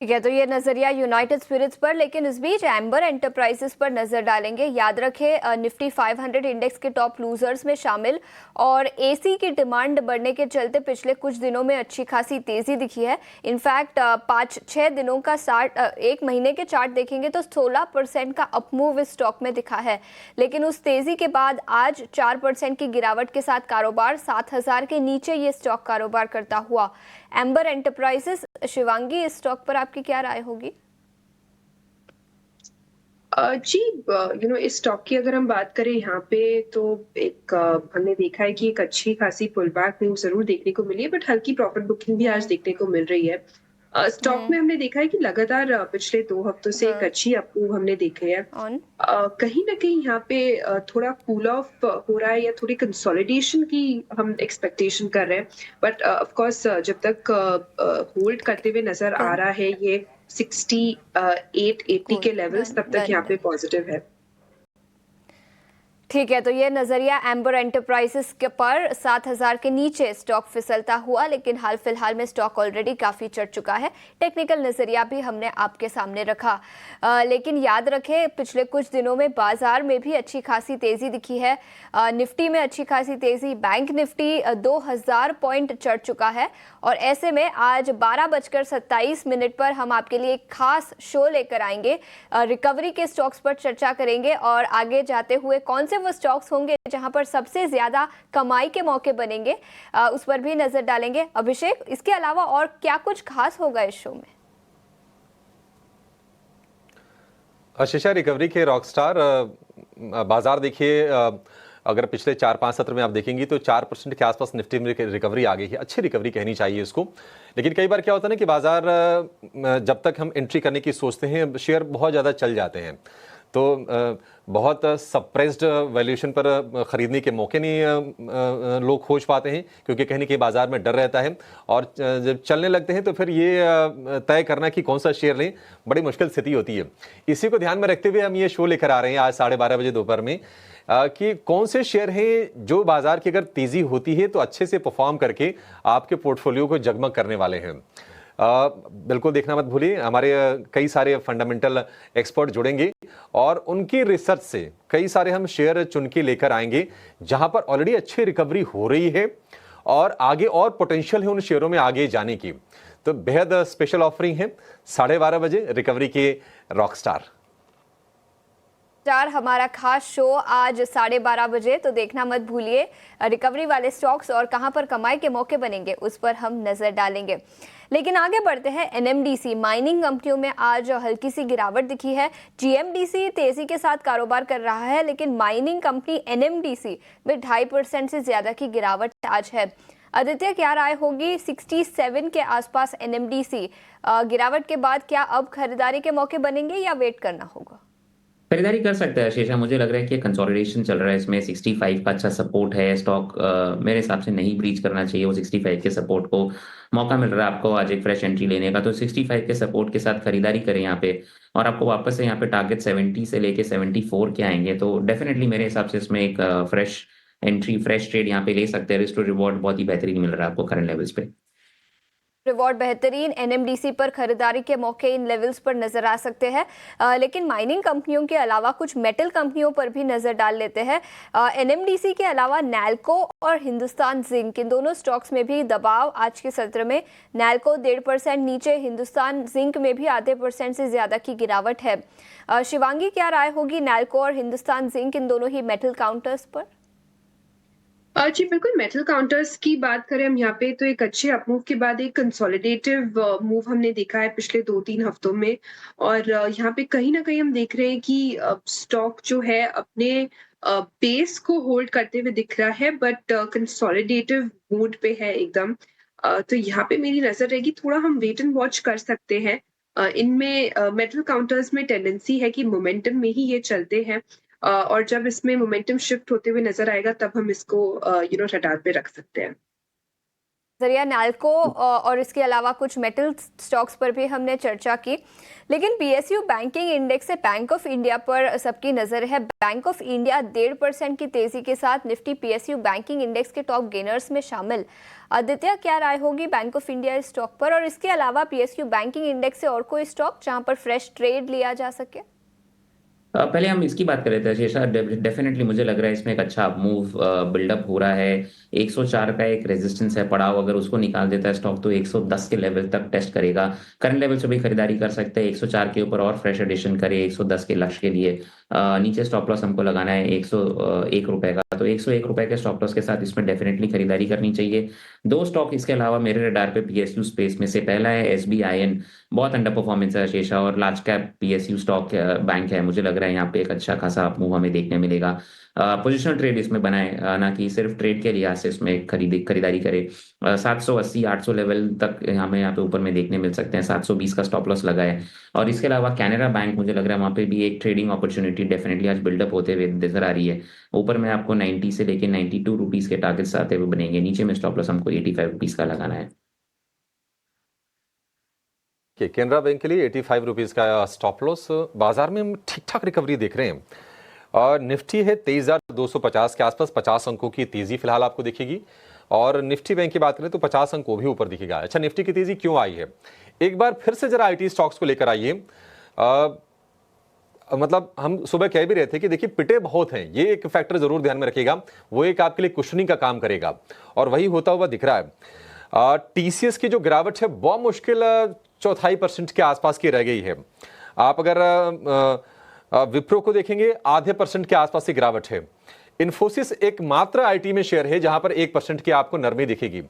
ठीक है, तो ये नजरिया यूनाइटेड स्पिरिट्स पर, लेकिन इस बीच एम्बर एंटरप्राइजेस पर नजर डालेंगे। याद रखें निफ्टी 500 इंडेक्स के टॉप लूजर्स में शामिल, और एसी की डिमांड बढ़ने के चलते पिछले कुछ दिनों में अच्छी खासी तेजी दिखी है। इनफैक्ट 5-6 दिनों का एक महीने के चार्ट देखेंगे तो 16% का अपमूव इस स्टॉक में दिखा है, लेकिन उस तेजी के बाद आज 4% की गिरावट के साथ कारोबार 7000 के नीचे ये स्टॉक कारोबार करता हुआ। एम्बर एंटरप्राइजेस, शिवांगी, इस स्टॉक पर आपकी क्या राय होगी? जी, इस स्टॉक की अगर हम बात करें यहाँ पे तो एक हमने देखा है कि एक अच्छी खासी पुल बैक मूव जरूर देखने को मिली है, बट हल्की प्रॉफिट बुकिंग भी आज देखने को मिल रही है। स्टॉक में हमने देखा है कि लगातार पिछले 2 हफ्तों से एक अच्छी अपमूव हमने देखे है। कहीं ना कहीं यहाँ पे थोड़ा कूल ऑफ हो रहा है या थोड़ी कंसोलिडेशन की हम एक्सपेक्टेशन कर रहे हैं, बट ऑफ कोर्स जब तक होल्ड करते हुए नजर आ रहा है ये 68-80 के लेवल्स, तब तक यहाँ पे पॉजिटिव है। ठीक है, तो ये नजरिया एम्बर एंटरप्राइजेस के पर 7000 के नीचे स्टॉक फिसलता हुआ, लेकिन हाल फिलहाल में स्टॉक ऑलरेडी काफी चढ़ चुका है। टेक्निकल नजरिया भी हमने आपके सामने रखा, लेकिन याद रखें पिछले कुछ दिनों में बाजार में भी अच्छी खासी तेजी दिखी है। निफ्टी में अच्छी खासी तेजी, बैंक निफ्टी 2000 पॉइंट चढ़ चुका है, और ऐसे में आज 12:27 पर हम आपके लिए एक खास शो लेकर आएंगे। रिकवरी के स्टॉक्स पर चर्चा करेंगे, और आगे जाते हुए कौन से वो स्टॉक्स होंगे जहां पर सबसे ज्यादा कमाई के मौके बनेंगे, उस पर भी नजर डालेंगे। अभिषेक, इसके अलावा और क्या कुछ खास होगा इस शो में? आशीषा, रिकवरी के रॉकस्टार बाजार देखिए, अगर पिछले 4-5 सत्र में आप देखेंगी तो 4% के आसपास निफ्टी में रिकवरी आ गई है। अच्छी रिकवरी कहनी चाहिए इसको, लेकिन कई बार क्या होता है ना कि बाजार जब तक हम एंट्री करने की सोचते हैं शेयर बहुत ज़्यादा चल जाते हैं, तो बहुत सप्रेस्ड वैल्यूएशन पर ख़रीदने के मौके नहीं लोग खोज पाते हैं, क्योंकि कहीं ना कहीं बाजार में डर रहता है, और जब चलने लगते हैं तो फिर ये तय करना कि कौन सा शेयर लें बड़ी मुश्किल स्थिति होती है। इसी को ध्यान में रखते हुए हम ये शो लेकर आ रहे हैं आज 12:30 बजे दोपहर में, कि कौन से शेयर हैं जो बाजार की अगर तेज़ी होती है तो अच्छे से परफॉर्म करके आपके पोर्टफोलियो को जगमग करने वाले हैं। बिल्कुल देखना मत भूलिए, हमारे कई सारे फंडामेंटल एक्सपर्ट जुड़ेंगे और उनकी रिसर्च से कई सारे हम शेयर चुन के लेकर आएंगे जहां पर ऑलरेडी अच्छी रिकवरी हो रही है और आगे और पोटेंशियल है उन शेयरों में आगे जाने की। तो बेहद स्पेशल ऑफरिंग है 12:30 बजे रिकवरी के रॉकस्टार। हमारा खास शो आज 12:30 बजे, तो देखना मत भूलिए। रिकवरी वाले स्टॉक्स और कहां पर कमाई के मौके बनेंगे उस पर हम नजर डालेंगे। लेकिन आगे बढ़ते हैं। एनएमडीसी माइनिंग कंपनियों में आज हल्की सी गिरावट दिखी है। जीएमडीसी तेजी के साथ कारोबार कर रहा है, लेकिन माइनिंग कंपनी एनएमडीसी में 2.5% से ज्यादा की गिरावट आज है। आदित्य, क्या राय होगी? 67 के आसपास एनएमडीसी, गिरावट के बाद क्या अब खरीदारी के मौके बनेंगे या वेट करना होगा? खरीदारी कर सकता है शेषा, मुझे लग रहा है कि कंसोलिडेशन चल रहा है इसमें। 65 का अच्छा सपोर्ट है, स्टॉक मेरे हिसाब से नहीं ब्रीच करना चाहिए वो 65 के सपोर्ट को। मौका मिल रहा है आपको आज एक फ्रेश एंट्री लेने का, तो 65 के सपोर्ट के साथ खरीदारी करें यहाँ पे, और आपको वापस से यहाँ पे टारगेट 70 से लेके 74 के आएंगे, तो डेफिनेटली मेरे हिसाब से इसमें एक फ्रेश एंट्री फ्रेश ट्रेड यहाँ पे ले सकते हैं। रिस्क टू रिवॉर्ड बहुत ही बेहतरीन मिल रहा है आपको करंट लेवल्स पे। रिवॉर्ड बेहतरीन, एनएमडीसी पर खरीदारी के मौके इन लेवल्स पर नजर आ सकते हैं। लेकिन माइनिंग कंपनियों के अलावा कुछ मेटल कंपनियों पर भी नजर डाल लेते हैं। एनएमडीसी के अलावा नैल्को और हिंदुस्तान जिंक, इन दोनों स्टॉक्स में भी दबाव आज के सत्र में। नैल्को 1.5% नीचे, हिंदुस्तान जिंक में भी 0.5% से ज्यादा की गिरावट है। शिवांगी, क्या राय होगी नैल्को और हिंदुस्तान जिंक, इन दोनों ही मेटल काउंटर्स पर? जी बिल्कुल, मेटल काउंटर्स की बात करें हम यहाँ पे तो एक अच्छे अपमूव के बाद एक कंसोलिडेटिव मूव हमने देखा है पिछले 2-3 हफ्तों में, और यहाँ पे कहीं ना कहीं हम देख रहे हैं कि स्टॉक जो है अपने बेस को होल्ड करते हुए दिख रहा है, बट कंसोलिडेटिव मूड पे है एकदम। तो यहाँ पे मेरी नजर रहेगी, थोड़ा हम वेट एंड वॉच कर सकते हैं। इनमें मेटल काउंटर्स में टेंडेंसी है कि मोमेंटम में ही ये चलते हैं, और जब इसमें मोमेंटम शिफ्ट होते हुए नजर आएगा तब हम इसको रडार पे रख सकते हैं। जरिया नाल्को और इसके अलावा कुछ मेटल स्टॉक्स पर भी हमने चर्चा की, लेकिन पीएसयू बैंकिंग इंडेक्स से बैंक ऑफ इंडिया पर सबकी नजर है। बैंक ऑफ इंडिया 1.5% की तेजी के साथ निफ्टी पीएसयू बैंकिंग इंडेक्स के टॉप गेनर्स में शामिल। आदित्य, क्या राय होगी बैंक ऑफ इंडिया स्टॉक पर, और इसके अलावा पीएसयू बैंकिंग इंडेक्स से और कोई स्टॉक जहां पर फ्रेश ट्रेड लिया जा सके? पहले हम इसकी बात कर रहे थे शेषा। डेफिनेटली मुझे लग रहा है इसमें एक अच्छा मूव बिल्डअप हो रहा है। 104 का एक रेजिस्टेंस है पड़ाव, अगर उसको निकाल देता है स्टॉक तो 110 के लेवल तक टेस्ट करेगा। करंट लेवल से भी खरीदारी कर सकते हैं, 104 के ऊपर और फ्रेश एडिशन करे 110 के लक्ष्य के लिए। नीचे स्टॉप लॉस हमको लगाना है 101 रुपए का, तो 101 रुपए के स्टॉप लॉस के साथ इसमें डेफिनेटली खरीदारी करनी चाहिए। दो स्टॉक इसके अलावा मेरे रडार पे पीएसयू स्पेस में से, पहला है SBIN, बहुत अंडर परफॉर्मेंस है शेषा, और large cap PSU stock bank है। मुझे लग रहा है यहाँ पे एक अच्छा खासा मूव हमें देखने मिलेगा। पोजिशनल ट्रेड इसमें बनाए, ना कि सिर्फ ट्रेड के लिहाज से इसमें खरीदारी करे। 780-800 लेवल तक हमें यहाँ पे ऊपर में देखने मिल सकते हैं। 720 का स्टॉप लॉस लगा है। और इसके अलावा कैनरा बैंक, मुझे लग रहा है वहाँ पे भी एक ट्रेडिंग अपॉर्चुनिटी डेफिनेटली आज बिल्डअप होते हुए नजर आ रही है। ऊपर में आपको 90 से लेके 92 रुपीज के टारगेट्स आते हुए बनेंगे। नीचे में स्टॉप लॉस हमको 85 रुपीज का लगाना है। केनरा बैंक के लिए 85 रुपीज का स्टॉप लॉस। बाजार में हम ठीक ठाक रिकवरी देख रहे हैं और निफ्टी है 23,250 के आसपास, 50 अंकों की तेजी फिलहाल आपको दिखेगी। और निफ्टी बैंक की बात करें तो 50 अंक को भी ऊपर दिखेगा। अच्छा, निफ्टी की तेजी क्यों आई है, एक बार फिर से जरा आईटी स्टॉक्स को लेकर आइए। मतलब हम सुबह कह भी रहे थे कि देखिए पिटे बहुत हैं, ये एक फैक्टर जरूर ध्यान में रखिएगा, वो एक आपके लिए कुशनिंग का काम करेगा और वही होता हुआ दिख रहा है। टीसीएस की जो गिरावट है बहुत मुश्किल 0.25% के आसपास की रह गई है। आप अगर विप्रो को देखेंगे 0.5% के आसपास की गिरावट है। इन्फोसिस एकमात्र आईटी में शेयर है जहां पर 1% की आपको नरमी दिखेगी।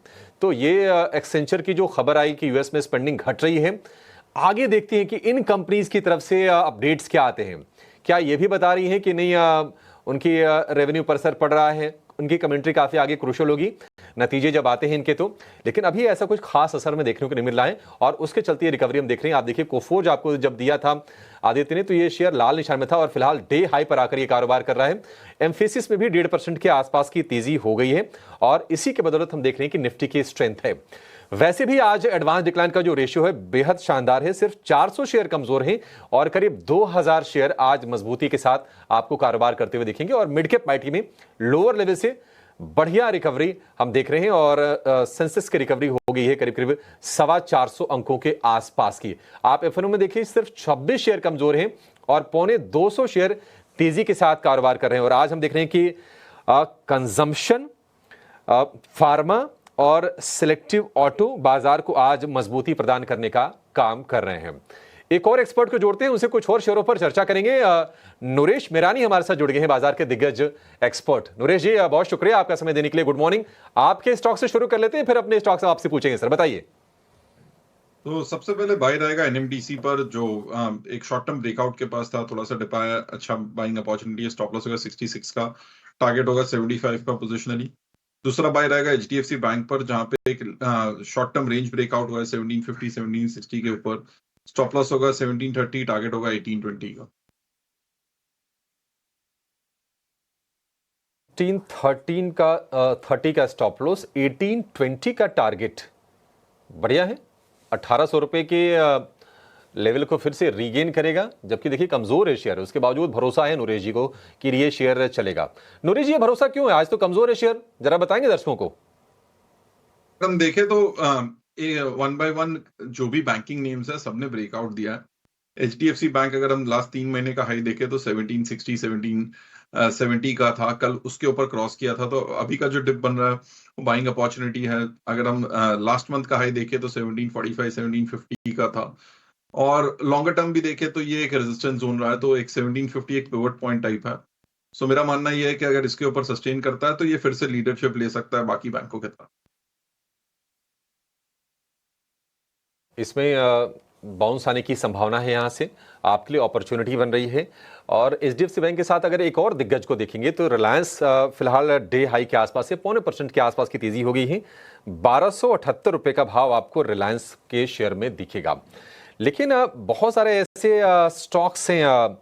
तो ये एक्सेंचर की जो खबर आई कि यूएस में स्पेंडिंग घट रही है, आगे देखते हैं कि इन कंपनीज की तरफ से अपडेट्स क्या आते हैं। क्या ये भी बता रही हैं कि नहीं उनकी रेवेन्यू पर असर पड़ रहा है, उनकी कमेंट्री काफी आगे क्रूशल होगी नतीजे जब आते हैं इनके तो। लेकिन अभी ऐसा कुछ खास असर में देखने को नहीं मिल रहा है और उसके चलते रिकवरी हम देख रहे हैं। आप देखिए कोफोर्ज आपको जब दिया था आदित्य ने तो ये शेयर लाल निशान में था और फिलहाल डे हाई पर आकर ये कारोबार कर रहा है। एम्फेसिस में भी 1.5% के आसपास की तेजी हो गई है और इसी के बदौलत हम देख रहे हैं कि निफ्टी की स्ट्रेंथ है। वैसे भी आज एडवांस डिक्लाइन का जो रेशियो है बेहद शानदार है, सिर्फ 400 शेयर कमजोर हैं और करीब 2000 शेयर आज मजबूती के साथ आपको कारोबार करते हुए दिखेंगे। और मिड कैप आईटी में लोअर लेवल से बढ़िया रिकवरी हम देख रहे हैं और सेंसेक्स की रिकवरी हो गई है करीब करीब 425 अंकों के आसपास की। आप एफएनओ में देखिए सिर्फ 26 शेयर कमजोर हैं और 250 शेयर तेजी के साथ कारोबार कर रहे हैं। और आज हम देख रहे हैं कि कंजम्पशन, फार्मा और सिलेक्टिव ऑटो बाजार को आज मजबूती प्रदान करने का काम कर रहे हैं। एक और एक्सपर्ट को जोड़ते हैं, उनसे कुछ और शेयरों पर चर्चा करेंगे। नरेश मेरानी हमारे साथ जुड़ गए हैं, बाजार के दिग्गज एक्सपर्ट। नरेश जी बहुत शुक्रिया आपका समय देने के लिए, गुड मॉर्निंग। आपके स्टॉक से शुरू कर लेते हैं, फिर अपने स्टॉक से आपसे पूछेंगे। सर बताइए। तो सबसे पहले बाय रहेगा एनएमडीसी पर, जो एक शॉर्ट टर्म ब्रेकआउट के पास था, थोड़ा सा डिपाया, अच्छा बाइंग अपॉर्चुनिटी है। स्टॉप लॉस होगा 66 का, टारगेट होगा 75 का पोजिशनली। दूसरा बाय रहेगा एचडीएफसी बैंक पर, जहां पे एक शॉर्ट टर्म रेंज ब्रेकआउट हुआ है 1750 1760 के ऊपर। स्टॉप लॉस होगा 1730, टारगेट होगा 1820 का। 30 का स्टॉप लॉस, 1820 का टारगेट। बढ़िया है, 1800 रुपए के लेवल को फिर से रीगेन करेगा, जबकि देखिए कमजोर है शेयर, उसके बावजूद भरोसा है नरेश जी को कि ये शेयर चलेगा। नरेश जी ये भरोसा क्यों है, आज तो कमजोर है शेयर, जरा बताएंगे दर्शकों को। हम देखें तो वन बाय वन जो भी बैंकिंग नेम्स है सबने ब्रेकआउट दिया है। एचडीएफसी बैंक अगर हम लास्ट 3 महीने का हाई देखें तो 1760 1770 का था, कल उसके ऊपर क्रॉस किया था। तो अभी का जो डिप बन रहा है वो बाइंग अपॉर्चुनिटी है। अगर हम लास्ट मंथ का हाई देखें तो 1745 1750 का था, और लॉन्गर टर्म भी देखें तो ये एक रेजिस्टेंस जोन रहा है। तो एक 1750 एक पिवट पॉइंट टाइप है। सो मेरा मानना ये है कि अगर इसके ऊपर सस्टेन करता है तो ये फिर से लीडरशिप ले सकता है बाकी बैंकों के तरह। इसमें बाउंस आने की संभावना है, यहां से आपके लिए अपॉर्चुनिटी बन रही है। और एचडीएफसी बैंक के साथ अगर एक और दिग्गज को देखेंगे तो रिलायंस फिलहाल डे हाई के आसपास से 0.25% के आसपास की तेजी हो गई है। 1278 रुपए का भाव आपको रिलायंस के शेयर में दिखेगा। लेकिन बहुत सारे ऐसे स्टॉक्स हैं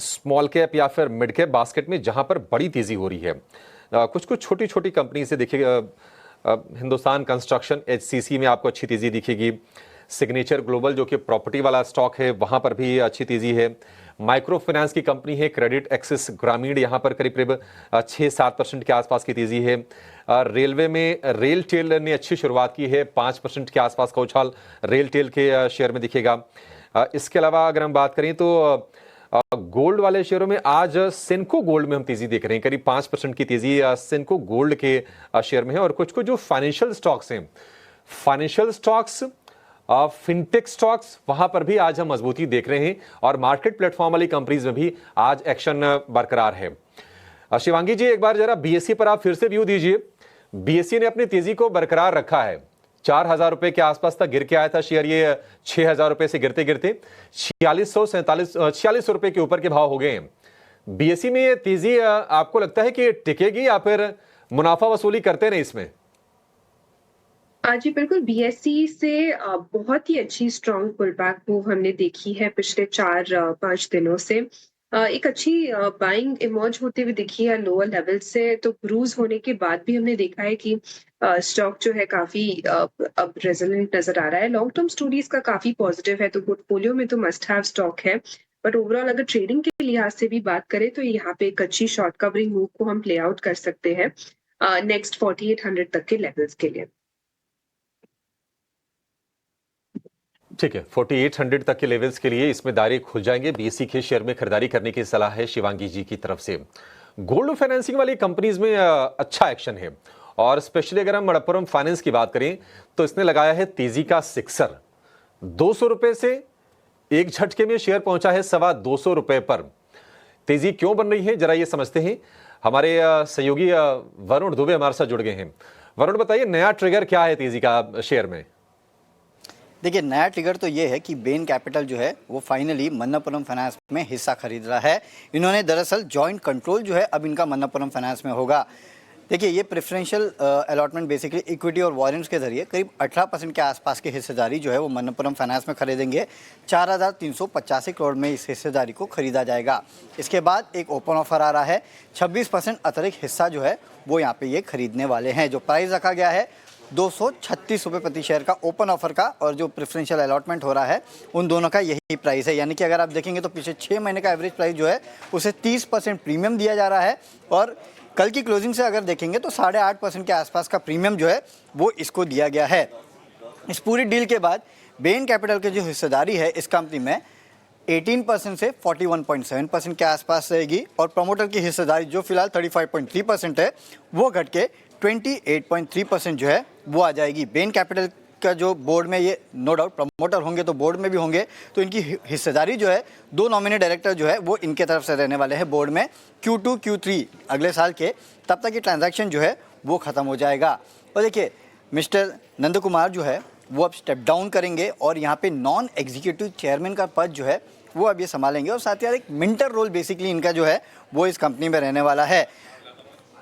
स्मॉल कैप या फिर मिड कैप बास्केट में जहां पर बड़ी तेजी हो रही है। कुछ कुछ छोटी छोटी कंपनी से देखिए, हिंदुस्तान कंस्ट्रक्शन HCC में आपको अच्छी तेजी दिखेगी। सिग्नेचर ग्लोबल जो कि प्रॉपर्टी वाला स्टॉक है वहां पर भी अच्छी तेजी है। माइक्रो फाइनेंस की कंपनी है क्रेडिट एक्सिस ग्रामीण, यहाँ पर करीब करीब 6-7% के आसपास की तेजी है। रेलवे में रेल टेल ने अच्छी शुरुआत की है, 5% के आसपास का उछाल रेल टेल के शेयर में दिखेगा। इसके अलावा अगर हम बात करें तो गोल्ड वाले शेयरों में आज सेनको गोल्ड में हम तेजी देख रहे हैं, करीब 5% की तेजी सेनको गोल्ड के शेयर में है। और कुछ कुछ जो फाइनेंशियल स्टॉक्स हैं, फाइनेंशियल स्टॉक्स, फिनटेक स्टॉक्स, वहां पर भी आज हम मजबूती देख रहे हैं और मार्केट प्लेटफॉर्म वाली कंपनीज में भी आज एक्शन बरकरार है। शिवांगी जी, एक बार जरा बीएसई पर आप फिर से व्यू दीजिए। बीएसई ने अपनी तेजी को बरकरार रखा है, 4000 रुपए के आसपास तक गिर के आया था शेयर, ये 6000 रुपए से गिरते गिरते 4600 रुपए के ऊपर के भाव हो गए हैं। बीएसई में ये तेजी आपको लगता है कि टिकेगी या फिर मुनाफा वसूली करते रहे इसमें? जी बिल्कुल, बीएसई से बहुत ही अच्छी स्ट्रॉन्ग पुल बैक मूव हमने देखी है पिछले 4-5 दिनों से। एक अच्छी बाइंग इमर्ज होते हुए दिखी है लोअर लेवल से, तो क्रूज होने के बाद भी हमने देखा है कि स्टॉक जो है काफी अब रेजिलेंट नजर आ रहा है। लॉन्ग टर्म स्टोरीज का काफी पॉजिटिव है, तो पोर्टफोलियो में तो मस्ट हैव स्टॉक है। बट ओवरऑल अगर ट्रेडिंग के लिहाज से भी बात करें तो यहाँ पे एक अच्छी शॉर्ट कवरिंग मूव को हम प्ले आउट कर सकते हैं नेक्स्ट 4800 तक के लेवल्स के लिए। ठीक है, 4800 तक के लेवल्स के लिए इसमें दायरे खुल जाएंगे। बीएसई के शेयर में खरीदारी करने की सलाह है शिवांगी जी की तरफ से। गोल्ड फाइनेंसिंग वाली कंपनीज में अच्छा एक्शन है और स्पेशली अगर हम मणप्पुरम फाइनेंस की बात करें तो इसने लगाया है तेजी का सिक्सर। 200 रुपए से एक झटके में शेयर पहुंचा है 225 रुपए पर। तेजी क्यों बन रही है जरा ये समझते हैं। हमारे सहयोगी वरुण दुबे हमारे साथ जुड़ गए हैं। वरुण बताइए, नया ट्रिगर क्या है तेजी का शेयर में? देखिए, नया ट्रिगर तो ये है कि बेन कैपिटल जो है वो फाइनली मन्नापुरम फाइनेंस में हिस्सा खरीद रहा है। इन्होंने दरअसल जॉइंट कंट्रोल जो है अब इनका मन्नापुरम फाइनेंस में होगा। देखिए, ये प्रेफरेंशियल अलॉटमेंट बेसिकली इक्विटी और वॉरेंट्स के जरिए करीब 18% के आसपास की हिस्सेदारी जो है वो मन्नापुरम फाइनेंस में खरीदेंगे। 4385 करोड़ में इस हिस्सेदारी को खरीदा जाएगा। इसके बाद एक ओपन ऑफर आ रहा है, 26% अतिरिक्त हिस्सा जो है वो यहाँ पे ये खरीदने वाले हैं। जो प्राइस रखा गया है 236 रुपये प्रति शेयर का ओपन ऑफर का, और जो प्रेफरेंशियल अलॉटमेंट हो रहा है उन दोनों का यही प्राइस है। यानी कि अगर आप देखेंगे तो पिछले 6 महीने का एवरेज प्राइस जो है उसे 30% प्रीमियम दिया जा रहा है, और कल की क्लोजिंग से अगर देखेंगे तो 8.5% के आसपास का प्रीमियम जो है वो इसको दिया गया है। इस पूरी डील के बाद बेन कैपिटल की जो हिस्सेदारी है इस कंपनी में 18% से 41.7% के आसपास रहेगी, और प्रमोटर की हिस्सेदारी जो फिलहाल 35.3% है वो घट के 28.3% जो है वो आ जाएगी। बेन कैपिटल का जो बोर्ड में, ये नो डाउट प्रमोटर होंगे तो बोर्ड में भी होंगे, तो इनकी हिस्सेदारी जो है 2 नॉमिनी डायरेक्टर जो है वो इनके तरफ से रहने वाले हैं बोर्ड में Q2 Q3 अगले साल के, तब तक ये ट्रांजैक्शन जो है वो ख़त्म हो जाएगा। और देखिए, मिस्टर नंद कुमार जो है वो अब स्टेप डाउन करेंगे और यहाँ पे नॉन एग्जीक्यूटिव चेयरमैन का पद जो है वो अब ये संभालेंगे, और साथ ही एक मिंटर रोल बेसिकली इनका जो है वो इस कंपनी में रहने वाला है।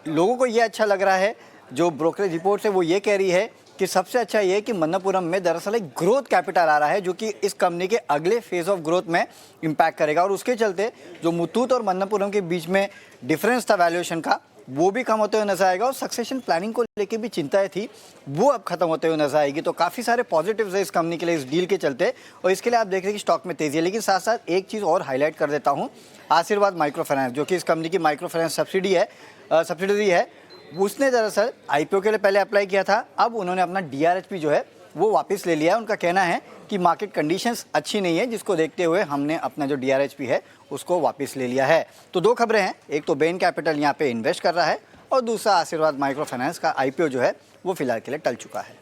लोगों को ये अच्छा लग रहा है, जो ब्रोकरेज रिपोर्ट है वो ये कह रही है कि सबसे अच्छा ये है कि मन्नापुरम में दरअसल एक ग्रोथ कैपिटल आ रहा है जो कि इस कंपनी के अगले फेज ऑफ ग्रोथ में इम्पैक्ट करेगा, और उसके चलते जो मुथूट और मन्नापुरम के बीच में डिफरेंस था वैल्यूएशन का वो भी कम होते हुए नजर आएगा, और सक्सेशन प्लानिंग को लेके भी चिंताएं थी वो अब खत्म होते हुए नजर आएगी। तो काफ़ी सारे पॉजिटिव्स है इस कंपनी के लिए इस डील के चलते, और इसके लिए आप देख रहे हैं कि स्टॉक में तेजी है। लेकिन साथ साथ एक चीज़ और हाईलाइट कर देता हूँ, आशीर्वाद माइक्रो फाइनेंस जो कि इस कंपनी की माइक्रो फाइनेंस सब्सिडरी है, उसने दरअसल आईपीओ के लिए पहले अप्लाई किया था, अब उन्होंने अपना डीआरएचपी जो है वो वापस ले लिया है। उनका कहना है कि मार्केट कंडीशंस अच्छी नहीं है, जिसको देखते हुए हमने अपना जो डीआरएचपी है उसको वापस ले लिया है। तो 2 खबरें हैं, एक तो बेन कैपिटल यहाँ पे इन्वेस्ट कर रहा है, और दूसरा आशीर्वाद माइक्रो फाइनेंस का आईपीओ जो है वो फिलहाल के लिए टल चुका है।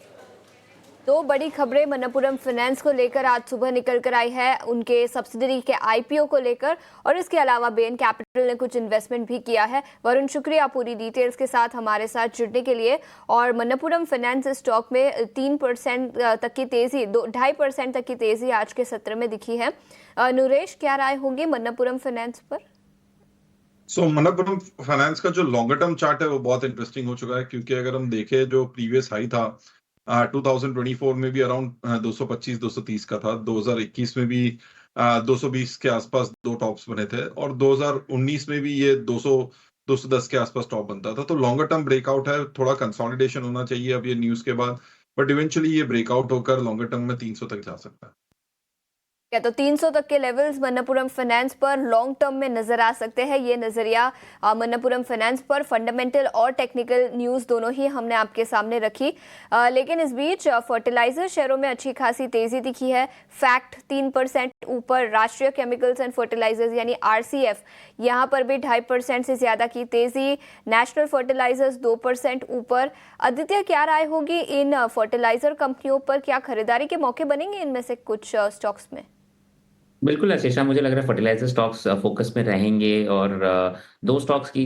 दो बड़ी खबरें मन्नपुरम फाइनेंस को लेकर आज सुबह निकल कर आई है, उनके सब्सिडरी के आईपीओ को लेकर, और इसके अलावा बेन कैपिटल ने कुछ इन्वेस्टमेंट भी किया है। वरुण, शुक्रिया पूरी डिटेल्स के साथ हमारे साथ जुड़ने के लिए। और मन्नपुरम फाइनेंस स्टॉक में 3% तक की तेजी, 2.5% तक की तेजी आज के सत्र में दिखी है। नरेश, क्या राय होगी मन्नपुरम फाइनेंस पर? मन्नपुरम फाइनेंस का जो लॉन्गर टर्म चार्ट है वो बहुत इंटरेस्टिंग हो चुका है, क्योंकि अगर हम देखें जो प्रीवियस हाई था 2024 में भी अराउंड 225-230 का था, 2021 में भी 220 के आसपास दो टॉप्स बने थे, और 2019 में भी ये 200-210 के आसपास टॉप बनता था। तो लॉन्गर टर्म ब्रेकआउट है, थोड़ा कंसोलिडेशन होना चाहिए अब ये न्यूज के बाद, बट इवेंचुअली ये ब्रेकआउट होकर लॉन्गर टर्म में 300 तक जा सकता है। तो 300 तक के लेवल्स मन्नपुरम फाइनेंस पर लॉन्ग टर्म में नजर आ सकते हैं। ये नजरिया मन्नपुरम फाइनेंस पर फंडामेंटल और टेक्निकल न्यूज़ दोनों ही हमने आपके सामने रखी। लेकिन इस बीच फर्टिलाइजर शेयरों में अच्छी खासी तेजी दिखी है। फैक्ट 3% ऊपर, राष्ट्रीय केमिकल्स एंड फर्टिलाइजर्स यानी RCF यहाँ पर भी 2.5% से ज्यादा की तेजी। नेशनल फर्टिलाइजर्स 2% ऊपर। आदित्य, क्या राय होगी इन फर्टिलाइजर कंपनियों पर? क्या खरीदारी के मौके बनेंगे इनमें से कुछ स्टॉक्स में? बिल्कुल आशीषा, मुझे लग रहा है फर्टिलाइजर स्टॉक्स फोकस में रहेंगे, और दो स्टॉक्स की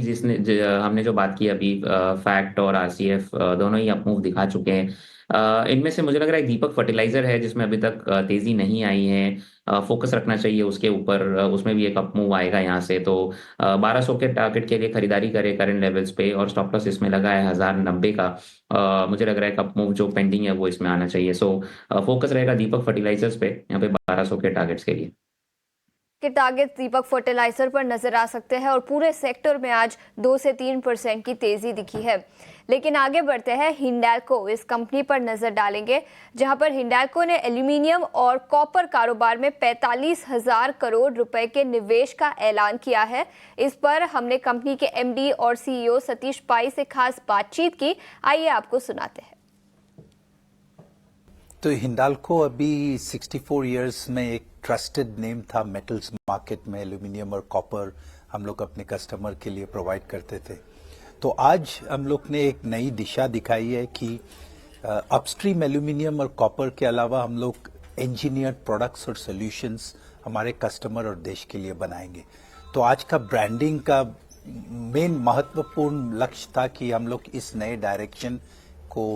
हमने जो बात की अभी, फैक्ट और RCF दोनों ही अप मूव दिखा चुके हैं। इनमें से मुझे लग रहा है दीपक फर्टिलाइजर है जिसमें अभी तक तेजी नहीं आई है। फोकस रखना चाहिए उसके ऊपर, उसमें भी एक अप मूव आएगा यहाँ से। तो 1200 के टारगेट के लिए खरीदारी करे करंट लेवल्स पे, और स्टॉप लॉस इसमें लगा है 1090 का। मुझे लग रहा है अप मूव जो पेंडिंग है वो इसमें आना चाहिए। सो फोकस रहेगा दीपक फर्टिलाइजर्स पे यहाँ पे 1200 के टारगेट्स के लिए। के टारगेट दीपक फर्टिलाइजर पर नजर आ सकते हैं, और पूरे सेक्टर में आज 2 से 3% की तेजी दिखी है। लेकिन आगे बढ़ते हैं, हिंडाल्को, इस कंपनी पर नजर डालेंगे, जहां पर हिंडाल्को ने एल्यूमिनियम और कॉपर कारोबार में 45,000 करोड़ रुपए के निवेश का ऐलान किया है। इस पर हमने कंपनी के MD और CEO सतीश pai से खास बातचीत की। आइए आपको सुनाते हैं। तो हिंडाल्को अभी 64 इयर्स में एक ट्रस्टेड नेम था मेटल्स मार्केट में। एल्यूमिनियम और कॉपर हम लोग अपने कस्टमर के लिए प्रोवाइड करते थे। तो आज हम लोग ने एक नई दिशा दिखाई है कि अपस्ट्रीम एल्यूमिनियम और कॉपर के अलावा हम लोग इंजीनियर्ड प्रोडक्ट्स और सॉल्यूशंस हमारे कस्टमर और देश के लिए बनाएंगे। तो आज का ब्रांडिंग का मेन महत्वपूर्ण लक्ष्य था कि हम लोग इस नए डायरेक्शन को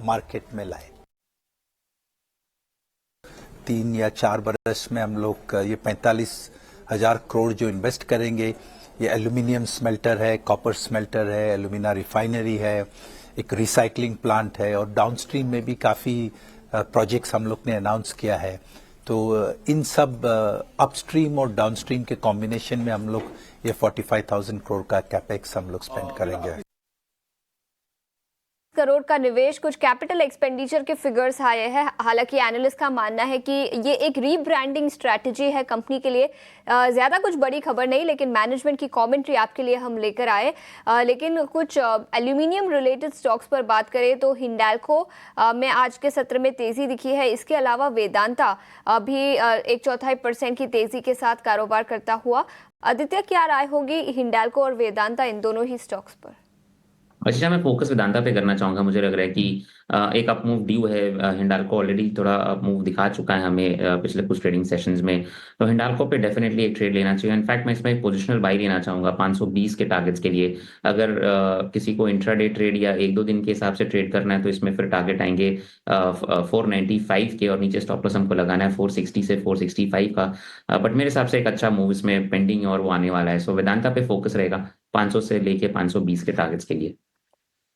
मार्केट में लाए। 3 या 4 बरस में हम लोग ये 45,000 करोड़ जो इन्वेस्ट करेंगे, ये एल्यूमिनियम स्मेल्टर है, कॉपर स्मेल्टर है, एल्यूमिना रिफाइनरी है, एक रिसाइकलिंग प्लांट है, और डाउनस्ट्रीम में भी काफ़ी प्रोजेक्ट्स हम लोग ने अनाउंस किया है। तो इन सब अपस्ट्रीम और डाउनस्ट्रीम के कॉम्बिनेशन में हम लोग ये 45,000 करोड़ का कैपेक्स हम लोग स्पेंड करेंगे। करोड़ का निवेश, कुछ कैपिटल एक्सपेंडिचर के फिगर्स आए हैं। हालांकि एनालिस्ट का मानना है कि ये एक रीब्रांडिंग स्ट्रैटेजी है कंपनी के लिए। ज़्यादा कुछ बड़ी खबर नहीं, लेकिन मैनेजमेंट की कमेंट्री आपके लिए हम लेकर आए। लेकिन कुछ एल्यूमिनियम रिलेटेड स्टॉक्स पर बात करें तो हिंडाल्को में आज के सत्र में तेज़ी दिखी है। इसके अलावा वेदांता भी 1.25% की तेज़ी के साथ कारोबार करता हुआ। आदित्य, क्या राय होगी हिंडाल्को और वेदांता इन दोनों ही स्टॉक्स पर? अच्छा, मैं फोकस वेदांता पे करना चाहूंगा। मुझे लग रहा है कि एक अप मूव ड्यू है। हिंडाल्को ऑलरेडी थोड़ा अप मूव दिखा चुका है हमें पिछले कुछ ट्रेडिंग सेशंस में, तो हिंडाल्को पे डेफिनेटली एक ट्रेड लेना चाहिए। इनफैक्ट मैं इसमें एक पोजिशनल बाई लेना चाहूंगा 520 के टारगेट्स के लिए। अगर किसी को इंट्राडे ट्रेड या 1-2 दिन के हिसाब से ट्रेड करना है तो इसमें फिर टारगेट आएंगे 495 के, और नीचे स्टॉप लॉस हमको लगाना है 460 से 465 का। बट मेरे हिसाब से एक अच्छा मूव इसमें पेंडिंग और वो आने वाला है। सो वेदांता पे फोकस रहेगा 500 से लेके 520 के टारगेट्स के लिए।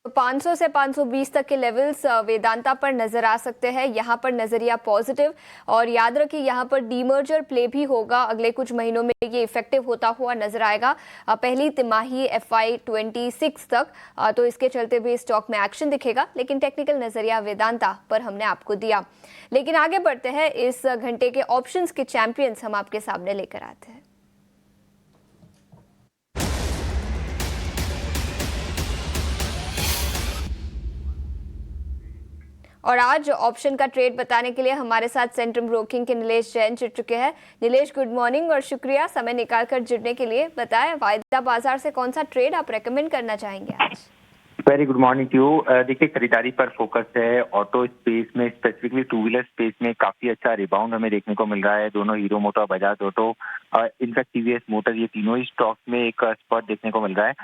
500 से 520 तक के लेवल्स वेदांता पर नजर आ सकते हैं। यहाँ पर नजरिया पॉजिटिव, और याद रखिए यहाँ पर डीमर्जर प्ले भी होगा। अगले कुछ महीनों में ये इफेक्टिव होता हुआ नजर आएगा, पहली तिमाही FY26 तक। तो इसके चलते भी स्टॉक में एक्शन दिखेगा, लेकिन टेक्निकल नजरिया वेदांता पर हमने आपको दिया। लेकिन आगे बढ़ते हैं, इस घंटे के ऑप्शंस के चैंपियंस हम आपके सामने लेकर आते हैं। और आज ऑप्शन का ट्रेड बताने के लिए हमारे साथ सेंट्रम ब्रोकिंग के नीलेश जैन जुड़ चुके हैं। नीलेश, गुड मॉर्निंग और शुक्रिया समय निकालकर जुड़ने के लिए। बताएं, वायदा बाजार से कौन सा ट्रेड आप रेकमेंड करना चाहेंगे आज? Very good morning to you. देखिए, खरीदारी पर फोकस है। ऑटो स्पेस में, स्पेसिफिकली टू व्हीलर स्पेस में काफी अच्छा रिबाउंड हमें देखने को मिल रहा है। दोनों hero motor, Bajaj auto, in fact TVS motor, ये तीनों ही स्टॉक में एक स्पॉट देखने को मिल रहा है।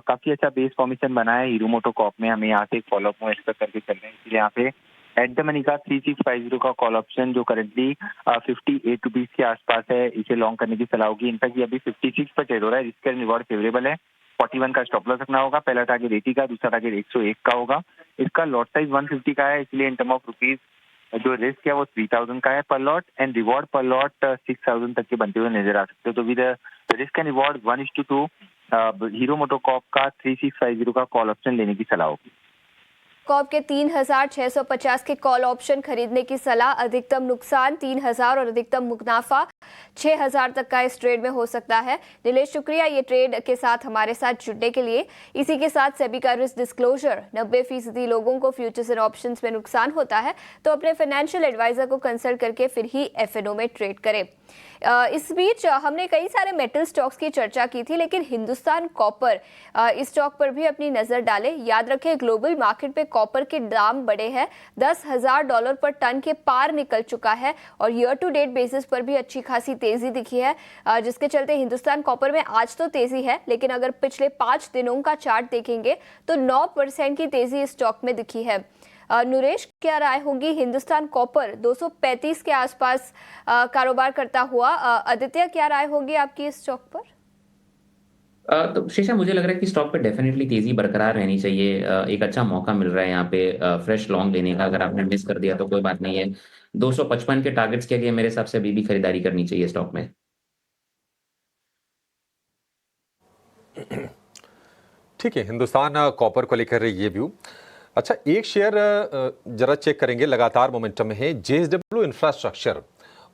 काफी अच्छा बेस फॉर्मेशन बना है हीरो मोटर कॉप में। हमें यहाँ से एक फॉलोअप में एक्सपेक्ट करके चल रहे हैं, इसलिए यहाँ पे एट द मनी का 3650 का कॉल ऑप्शन जो करंटली 58 रुपीज के आसपास है, इसे लॉन्ग करने की सलाह होगी। इनफैक्ट ये अभी 56 पर ट्रेड हो रहा है। रिस्क एंड रिवॉर्ड फेवरेबल है। 41 का स्टॉप लॉस रखना होगा। पहला टारगेट 80 का, दूसरा टारगेट 101 का होगा। इसका लॉट साइज 150 का है, इसलिए इन टर्म ऑफ रुपीज जो रिस्क है वो 3000 का है पर लॉट, एंड रिवॉर्ड पर लॉट 6000 तक के बनते हुए नजर आ सकते हो। तो with risk and reward 1:2 hero MotoCorp का 3650 का कॉल ऑप्शन लेने की सलाह होगी। कॉप के 3650 के कॉल ऑप्शन खरीदने की सलाह। अधिकतम नुकसान 3000 और अधिकतम मुनाफा 6000 तक का इस ट्रेड में हो सकता है। नीलेश, शुक्रिया ये ट्रेड के साथ हमारे साथ जुड़ने के लिए। इसी के साथ सेबी का रिस्क डिस्क्लोजर, 90% लोगों को फ्यूचर्स एंड ऑप्शंस में नुकसान होता है, तो अपने फाइनेंशियल एडवाइजर को कंसल्ट करके फिर ही एफएनओ में ट्रेड करें। इस बीच हमने कई सारे मेटल स्टॉक्स की चर्चा की थी, लेकिन हिंदुस्तान कॉपर, इस स्टॉक पर भी अपनी नजर डालें। याद रखें, ग्लोबल मार्केट पे कॉपर के दाम बढ़े हैं, $10,000 पर टन के पार निकल चुका है और ईयर टू डेट बेसिस पर भी अच्छी खासी तेजी दिखी है, जिसके चलते हिंदुस्तान कॉपर में आज तो तेजी है, लेकिन अगर पिछले 5 दिनों का चार्ट देखेंगे तो 9% की तेजी इस स्टॉक में दिखी है। नरेश, क्या राय होगी? हिंदुस्तान कॉपर 235 के आसपास कारोबार करता हुआ। आदित्य, क्या राय होगी आपकी इस स्टॉक पर? तो शीशा, मुझे लग रहा है कि स्टॉक पे डेफिनेटली तेजी बरकरार रहनी चाहिए। एक अच्छा मौका मिल रहा है यहाँ पे फ्रेश लॉन्ग लेने का। अगर आपने मिस कर दिया तो कोई बात नहीं है। 255 के टारगेट्स के लिए मेरे हिसाब से अभी भी खरीदारी करनी चाहिए स्टॉक में। ठीक है, हिंदुस्तान कॉपर को लेकर ये व्यू। अच्छा, एक शेयर जरा चेक करेंगे, लगातार मोमेंटम में है, जेएसडब्ल्यू इंफ्रास्ट्रक्चर।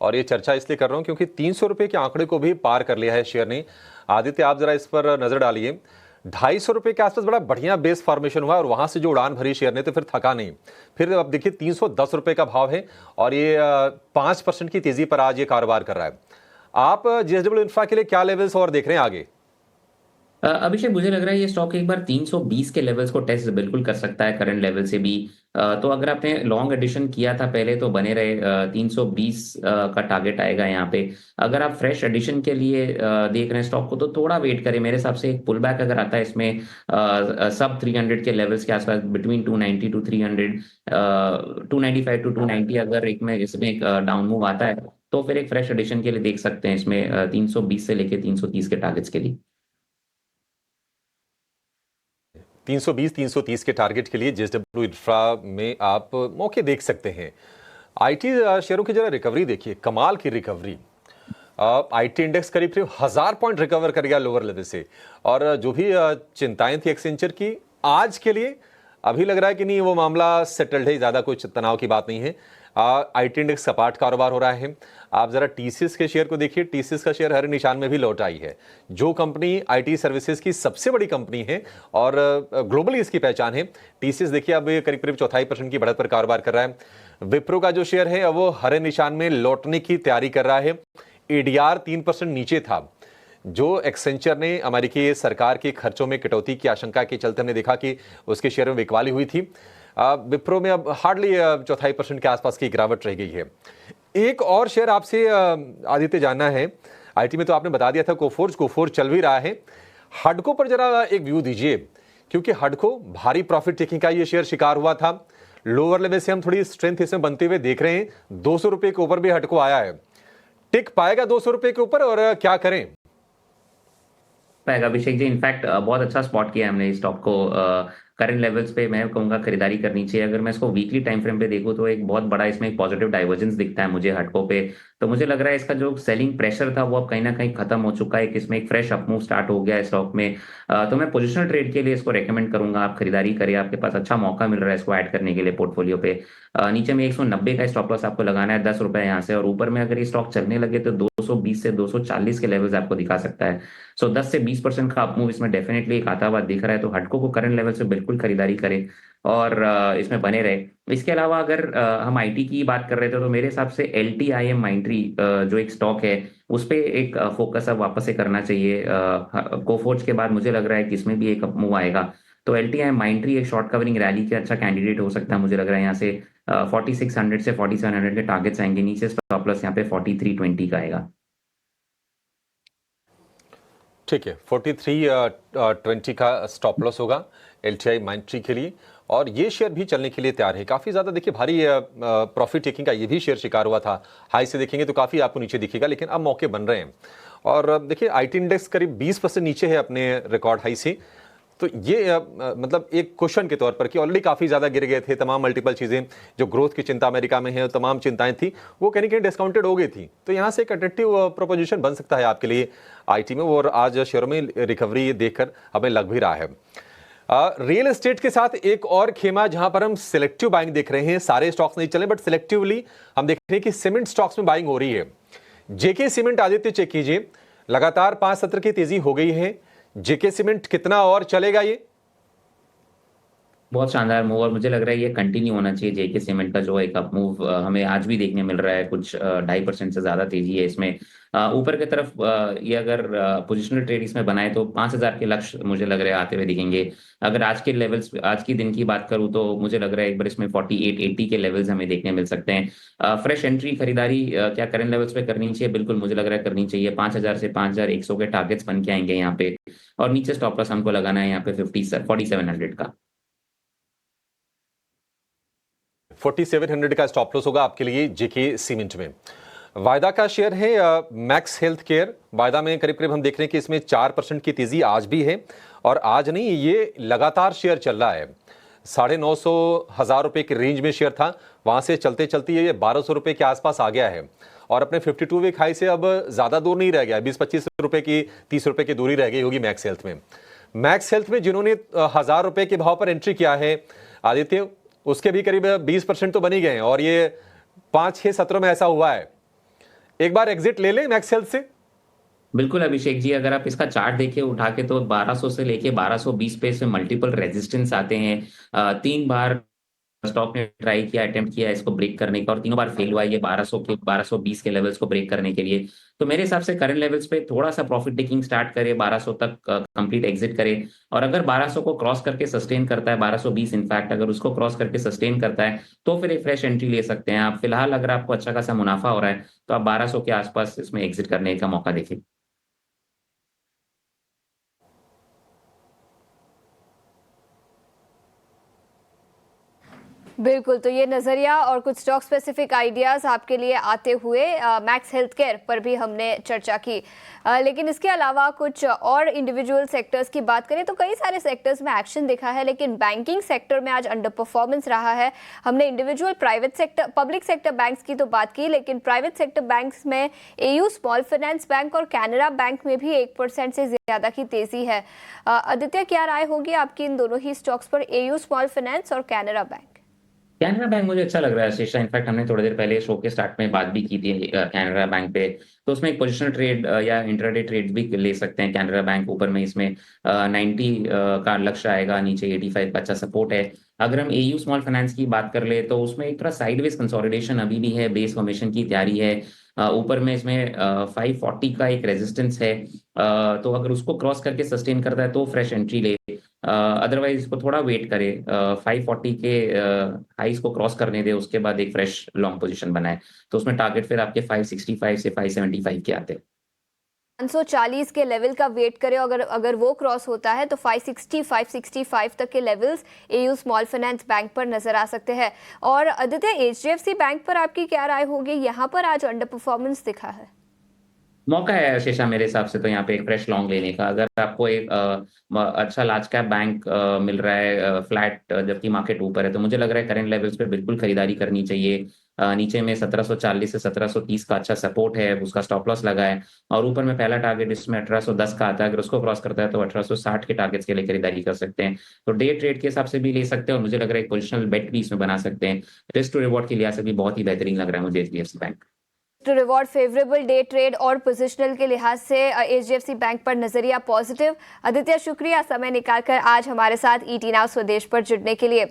और ये चर्चा इसलिए कर रहा हूं क्योंकि 300 रुपए के आंकड़े को भी पार कर लिया है शेयर ने। आदित्य, आप जरा इस पर नजर डालिए। 250 रुपए के आसपास बड़ा बढ़िया बेस फॉर्मेशन हुआ और वहां से जो उड़ान भरी शेयर ने तो फिर थका नहीं। फिर अब देखिए 310 रुपए का भाव है और ये 5% की तेजी पर आज ये कारोबार कर रहा है। आप जेएसडब्ल्यू इंफ्रा के लिए क्या लेवल्स और देख रहे हैं आगे? अभिषेक, मुझे लग रहा है ये स्टॉक एक बार 320 के लेवल्स को टेस्ट बिल्कुल कर सकता है करंट लेवल से भी। तो अगर आपने लॉन्ग एडिशन किया था पहले तो बने रहे। 320 का टारगेट आएगा यहाँ पे। अगर आप फ्रेश एडिशन के लिए देख रहे हैं स्टॉक को तो थोड़ा वेट करें। मेरे हिसाब से एक पुल बैक अगर आता है इसमें सब 300 के लेवल्स के आसपास, बिटवीन 290 टू 300, 295 टू 290, अगर इसमें एक डाउन मूव आता है तो फिर एक फ्रेश एडिशन के लिए देख सकते हैं इसमें 320 से लेके 330 के टारगेट्स के लिए। 320-330 के टारगेट के लिए जेएसडब्ल्यू इंफ्रा में आप मौके देख सकते हैं। आईटी शेयरों की जरा रिकवरी देखिए, कमाल की रिकवरी। आईटी इंडेक्स करीब 1000 पॉइंट रिकवर कर गया लोअर लेवल से। और जो भी चिंताएं थी एक्सेंचर की, आज के लिए अभी लग रहा है कि नहीं, वो मामला सेटल्ड है, ज्यादा कुछ तनाव की बात नहीं है। आईटी इंडेक्स सपाट कारोबार हो रहा है। आप जरा टीसीएस के शेयर को देखिए, टीसीएस का शेयर हर निशान में भी लौट आई है। जो कंपनी आईटी सर्विसेज की सबसे बड़ी कंपनी है और ग्लोबली इसकी पहचान है, टीसीएस देखिए अब करीब 4.5% की बढ़त पर कारोबार कर रहा है। विप्रो का जो शेयर है वो हरे निशान में लौटने की तैयारी कर रहा है। एडीआर 3% नीचे था। जो एक्सेंचर ने अमेरिकी सरकार के खर्चों में कटौती की आशंका के चलते हमने देखा कि उसके शेयर में बिकवाली हुई थी। विप्रो में अब हार्डली 4.5% के आसपास की गिरावट रह गई है। एक और शेयर आपसे आदित्य जानना है, आईटी में तो आपने बता दिया था कोफोर्ज चल भी रहा है। हडको पर जरा एक व्यू दीजिए, क्योंकि हडको भारी प्रॉफिट टेकिंग का ये शेयर शिकार हुआ था। लोअर लेवल से हम थोड़ी स्ट्रेंथ इसमें बनते हुए देख रहे हैं। 200 रुपए के ऊपर भी हडको आया है। टिक पाएगा 200 रुपए के ऊपर और क्या करें? पाएगा अभिषेक जी। इनफैक्ट बहुत अच्छा स्पॉट किया हमने इस स्टॉक को। करंट लेवल्स पे मैं कहूंगा खरीदारी करनी चाहिए। अगर मैं इसको वीकली टाइम फ्रेम पे देखूं तो एक बहुत बड़ा इसमें एक पॉजिटिव डाइवर्जेंस दिखता है मुझे हडको पे। तो मुझे लग रहा है इसका जो सेलिंग प्रेशर था वो अब कहीं ना कहीं खत्म हो चुका है। इसमें एक फ्रेश अपमूव स्टार्ट हो गया है स्टॉक में। तो मैं पोजिशनल ट्रेड के लिए इसको रेकमेंड करूंगा, आप खरीदारी करें। आपके पास अच्छा मौका मिल रहा है इसको ऐड करने के लिए पोर्टफोलियो पे। नीचे में 190 का स्टॉप लॉस आपको लगाना है, 10 रुपए यहाँ से, और ऊपर में अगर ये स्टॉक चलने लगे तो 220 से 240 के लेवल्स आपको दिखा सकता है। सो 10 से 20% का अपमूव इसमें डेफिनेटली एक आता हुआ दिख रहा है। तो हडको को करंट लेवल से बिल्कुल खरीदारी करें और इसमें बने रहे। इसके अलावा अगर हम आईटी की बात कर रहे थे तो मेरे हिसाब से LTIM माइंट्री जो एक स्टॉक है उस पे एक फोकस अब वापस से करना चाहिए। कोफोर्ज के बाद मुझे लग रहा है कि इसमें भी एक मूव आएगा। तो LTI माइंट्री एक शॉर्ट कवरिंग रैली के अच्छा कैंडिडेट हो सकता है, मुझे लग रहा है यहाँ से 4600 से 4700 के टारगेट्स आएंगे, नीचे स्टॉप लॉस यहाँ पे 4320 का आएगा। ठीक है, 4320 का स्टॉप लॉस होगा LTI माइंट्री के लिए, और ये शेयर भी चलने के लिए तैयार है। काफ़ी ज़्यादा देखिए भारी प्रॉफिट टेकिंग का ये भी शेयर शिकार हुआ था। हाई से देखेंगे तो काफ़ी आपको नीचे दिखेगा, लेकिन अब मौके बन रहे हैं। और देखिए IT इंडेक्स करीब 20% नीचे है अपने रिकॉर्ड हाई से, तो ये मतलब एक क्वेश्चन के तौर पर कि ऑलरेडी काफ़ी ज़्यादा गिर गए थे, तमाम मल्टीपल चीज़ें जो ग्रोथ की चिंता अमेरिका में है, तमाम चिंताएं थी, वो कहीं ना कहीं डिस्काउंटेड हो गई थी। तो यहाँ से एक अट्रैक्टिव प्रोपोजिशन बन सकता है आपके लिए IT में, और आज शेयरों में रिकवरी देखकर हमें लग भी रहा है। रियल एस्टेट के साथ एक और खेमा जहां पर हम सिलेक्टिव बाइंग देख रहे हैं। सारे स्टॉक्स नहीं चले, बट सिलेक्टिवली हम देख रहे हैं कि सीमेंट स्टॉक्स में बाइंग हो रही है। जेके सीमेंट आदित्य चेक कीजिए, लगातार 5 सत्र की तेजी हो गई है। जेके सीमेंट कितना और चलेगा? ये बहुत शानदार मूव, और मुझे लग रहा है ये कंटिन्यू होना चाहिए। जेके सीमेंट का जो एक अप मूव हमें आज भी देखने मिल रहा है, कुछ 2.5% से ज्यादा तेजी है इसमें। ऊपर की तरफ ये अगर पोजिशनल ट्रेड इसमें बनाए तो 5000 के लक्ष्य मुझे लग रहा है आते हुए दिखेंगे। अगर आज के लेवल्स, आज की दिन की बात करूं तो मुझे लग रहा है एक बार इसमें 4880 के लेवल्स हमें देखने मिल सकते हैं। फ्रेश एंट्री खरीदारी क्या करंट लेवल्स पे करनी चाहिए? बिल्कुल मुझे लग रहा है करनी चाहिए। 5000 से 5100 के टारगेट्स बन के आएंगे यहाँ पे, और नीचे स्टॉप लॉस हमको लगाना है यहाँ पे 4700 का। 4700 का स्टॉप लॉस होगा आपके लिए जेके सीमेंट में। वायदा का शेयर है मैक्स हेल्थ केयर। वायदा में करीब करीब हम देख रहे हैं कि इसमें 4% की तेजी आज भी है, और आज नहीं, ये लगातार शेयर चल रहा है। 950,000 रुपए के रेंज में शेयर था, वहां से चलते चलते ये 1200 रुपए के आसपास आ गया है, और अपने 52 वीक हाई से अब ज्यादा दूर नहीं रह गया। 20-25 रुपए की, 30 रुपए की दूरी रह गई होगी मैक्स हेल्थ में। मैक्स हेल्थ में जिन्होंने 1000 रुपए के भाव पर एंट्री किया है आदित्य, उसके भी करीब 20% तो बन ही गए हैं, और ये 5-6 सत्रों में ऐसा हुआ है। एक बार एग्जिट ले लें मैक्स हेल्थ से। बिल्कुल अभिषेक जी, अगर आप इसका चार्ट देखिए उठा के तो 1200 से लेके 1220 पे इसमें मल्टीपल रेजिस्टेंस आते हैं। 3 बार स्टॉक ने ट्राई किया, अटेम्प्ट किया इसको ब्रेक करने का, और तीनों बार फेल हुआ ये 1200 के 1220 के लेवल्स को ब्रेक करने के लिए। तो मेरे हिसाब से करंट लेवल्स पे थोड़ा सा प्रॉफिट टेकिंग स्टार्ट करे, 1200 तक कंप्लीट एग्जिट करे, और अगर 1200 को क्रॉस करके सस्टेन करता है, 1220 इनफैक्ट अगर उसको क्रॉस करके सस्टेन करता है, तो फिर एक फ्रेश एंट्री ले सकते हैं आप। फिलहाल अगर आपको अच्छा खासा मुनाफा हो रहा है तो आप 1200 के आसपास इसमें एग्जिट करने का मौका देखें। बिल्कुल, तो ये नज़रिया और कुछ स्टॉक स्पेसिफिक आइडियाज़ आपके लिए आते हुए मैक्स हेल्थ केयर पर भी हमने चर्चा की। लेकिन इसके अलावा कुछ और इंडिविजुअल सेक्टर्स की बात करें तो कई सारे सेक्टर्स में एक्शन दिखा है, लेकिन बैंकिंग सेक्टर में आज अंडर परफॉर्मेंस रहा है। हमने individual private sector, public sector banks की तो बात की, लेकिन प्राइवेट सेक्टर बैंक्स में AU स्मॉल फाइनेंस बैंक और कैनरा बैंक में भी 1% से ज़्यादा की तेज़ी है। आदित्य, क्या राय होगी आपकी इन दोनों ही स्टॉक्स पर, AU स्मॉल फाइनेंस और कैनरा बैंक? कैनरा बैंक मुझे अच्छा लग रहा है शीशा। इनफैक्ट हमने थोड़ी देर पहले शो के स्टार्ट में बात भी की थी कैनरा बैंक पे, तो उसमें एक पोजिशनल ट्रेड या इंट्राडे ट्रेड भी ले सकते हैं कैनरा बैंक। ऊपर में इसमें 90 का लक्ष्य आएगा, नीचे 85 का अच्छा सपोर्ट है। अगर हम AU स्मॉल फाइनेंस की बात कर ले तो उसमें एक थोड़ा साइडवेज कंसोलिडेशन अभी भी है, बेस फॉर्मेशन की तैयारी है। ऊपर में इसमें 540 का एक रेजिस्टेंस है, तो अगर उसको क्रॉस करके सस्टेन करता है तो फ्रेश एंट्री ले, अदरवाइज इसको थोड़ा वेट करे, 540 के हाइस को क्रॉस करने दे, उसके बाद एक फ्रेश लॉन्ग पोजीशन बनाए, तो उसमें टारगेट फिर आपके 565 से 575 के आते हैं। 540 के लेवल का वेट करें, अगर वो क्रॉस होता है तो 560 565 तक के levels AU small finance bank पर नजर आ सकते हैं। और आदित्य, HDFC बैंक पर आपकी क्या राय होगी? यहाँ पर आज अंडर परफॉर्मेंस दिखा है। मौका है शीशा मेरे हिसाब से तो यहाँ पे एक फ्रेश लॉन्ग लेने का। अगर आपको एक अच्छा लार्ज कैप बैंक मिल रहा है फ्लैट, जबकि मार्केट ऊपर है, तो मुझे लग रहा है करंट लेवल्स पे बिल्कुल खरीदारी करनी चाहिए। नीचे में 1740 से 1730 का अच्छा सपोर्ट है, उसका स्टॉप लॉस लगा है, और ऊपर में पहला टारगेट इसमें 1810 का आता है। अगर उसको क्रॉस करता है तो 1860 के टारगेट्स के लिए खरीदारी कर सकते हैं। तो डे ट्रेड के हिसाब से भी ले सकते हैं, और मुझे लग रहा है एक पोजिशनल बेट भी इसमें बना सकते हैं। रिस्क टू रिवॉर्ड के लिहाज से भी बहुत ही बेहतरीन लग रहा है मुझे HDFC bank. To reward favourable, day trade और पोजिशनल के लिहाज से HDFC बैंक पर नजरिया पॉजिटिव। आदित्य, शुक्रिया समय निकालकर आज हमारे साथ ET Now स्वदेश पर जुड़ने के लिए।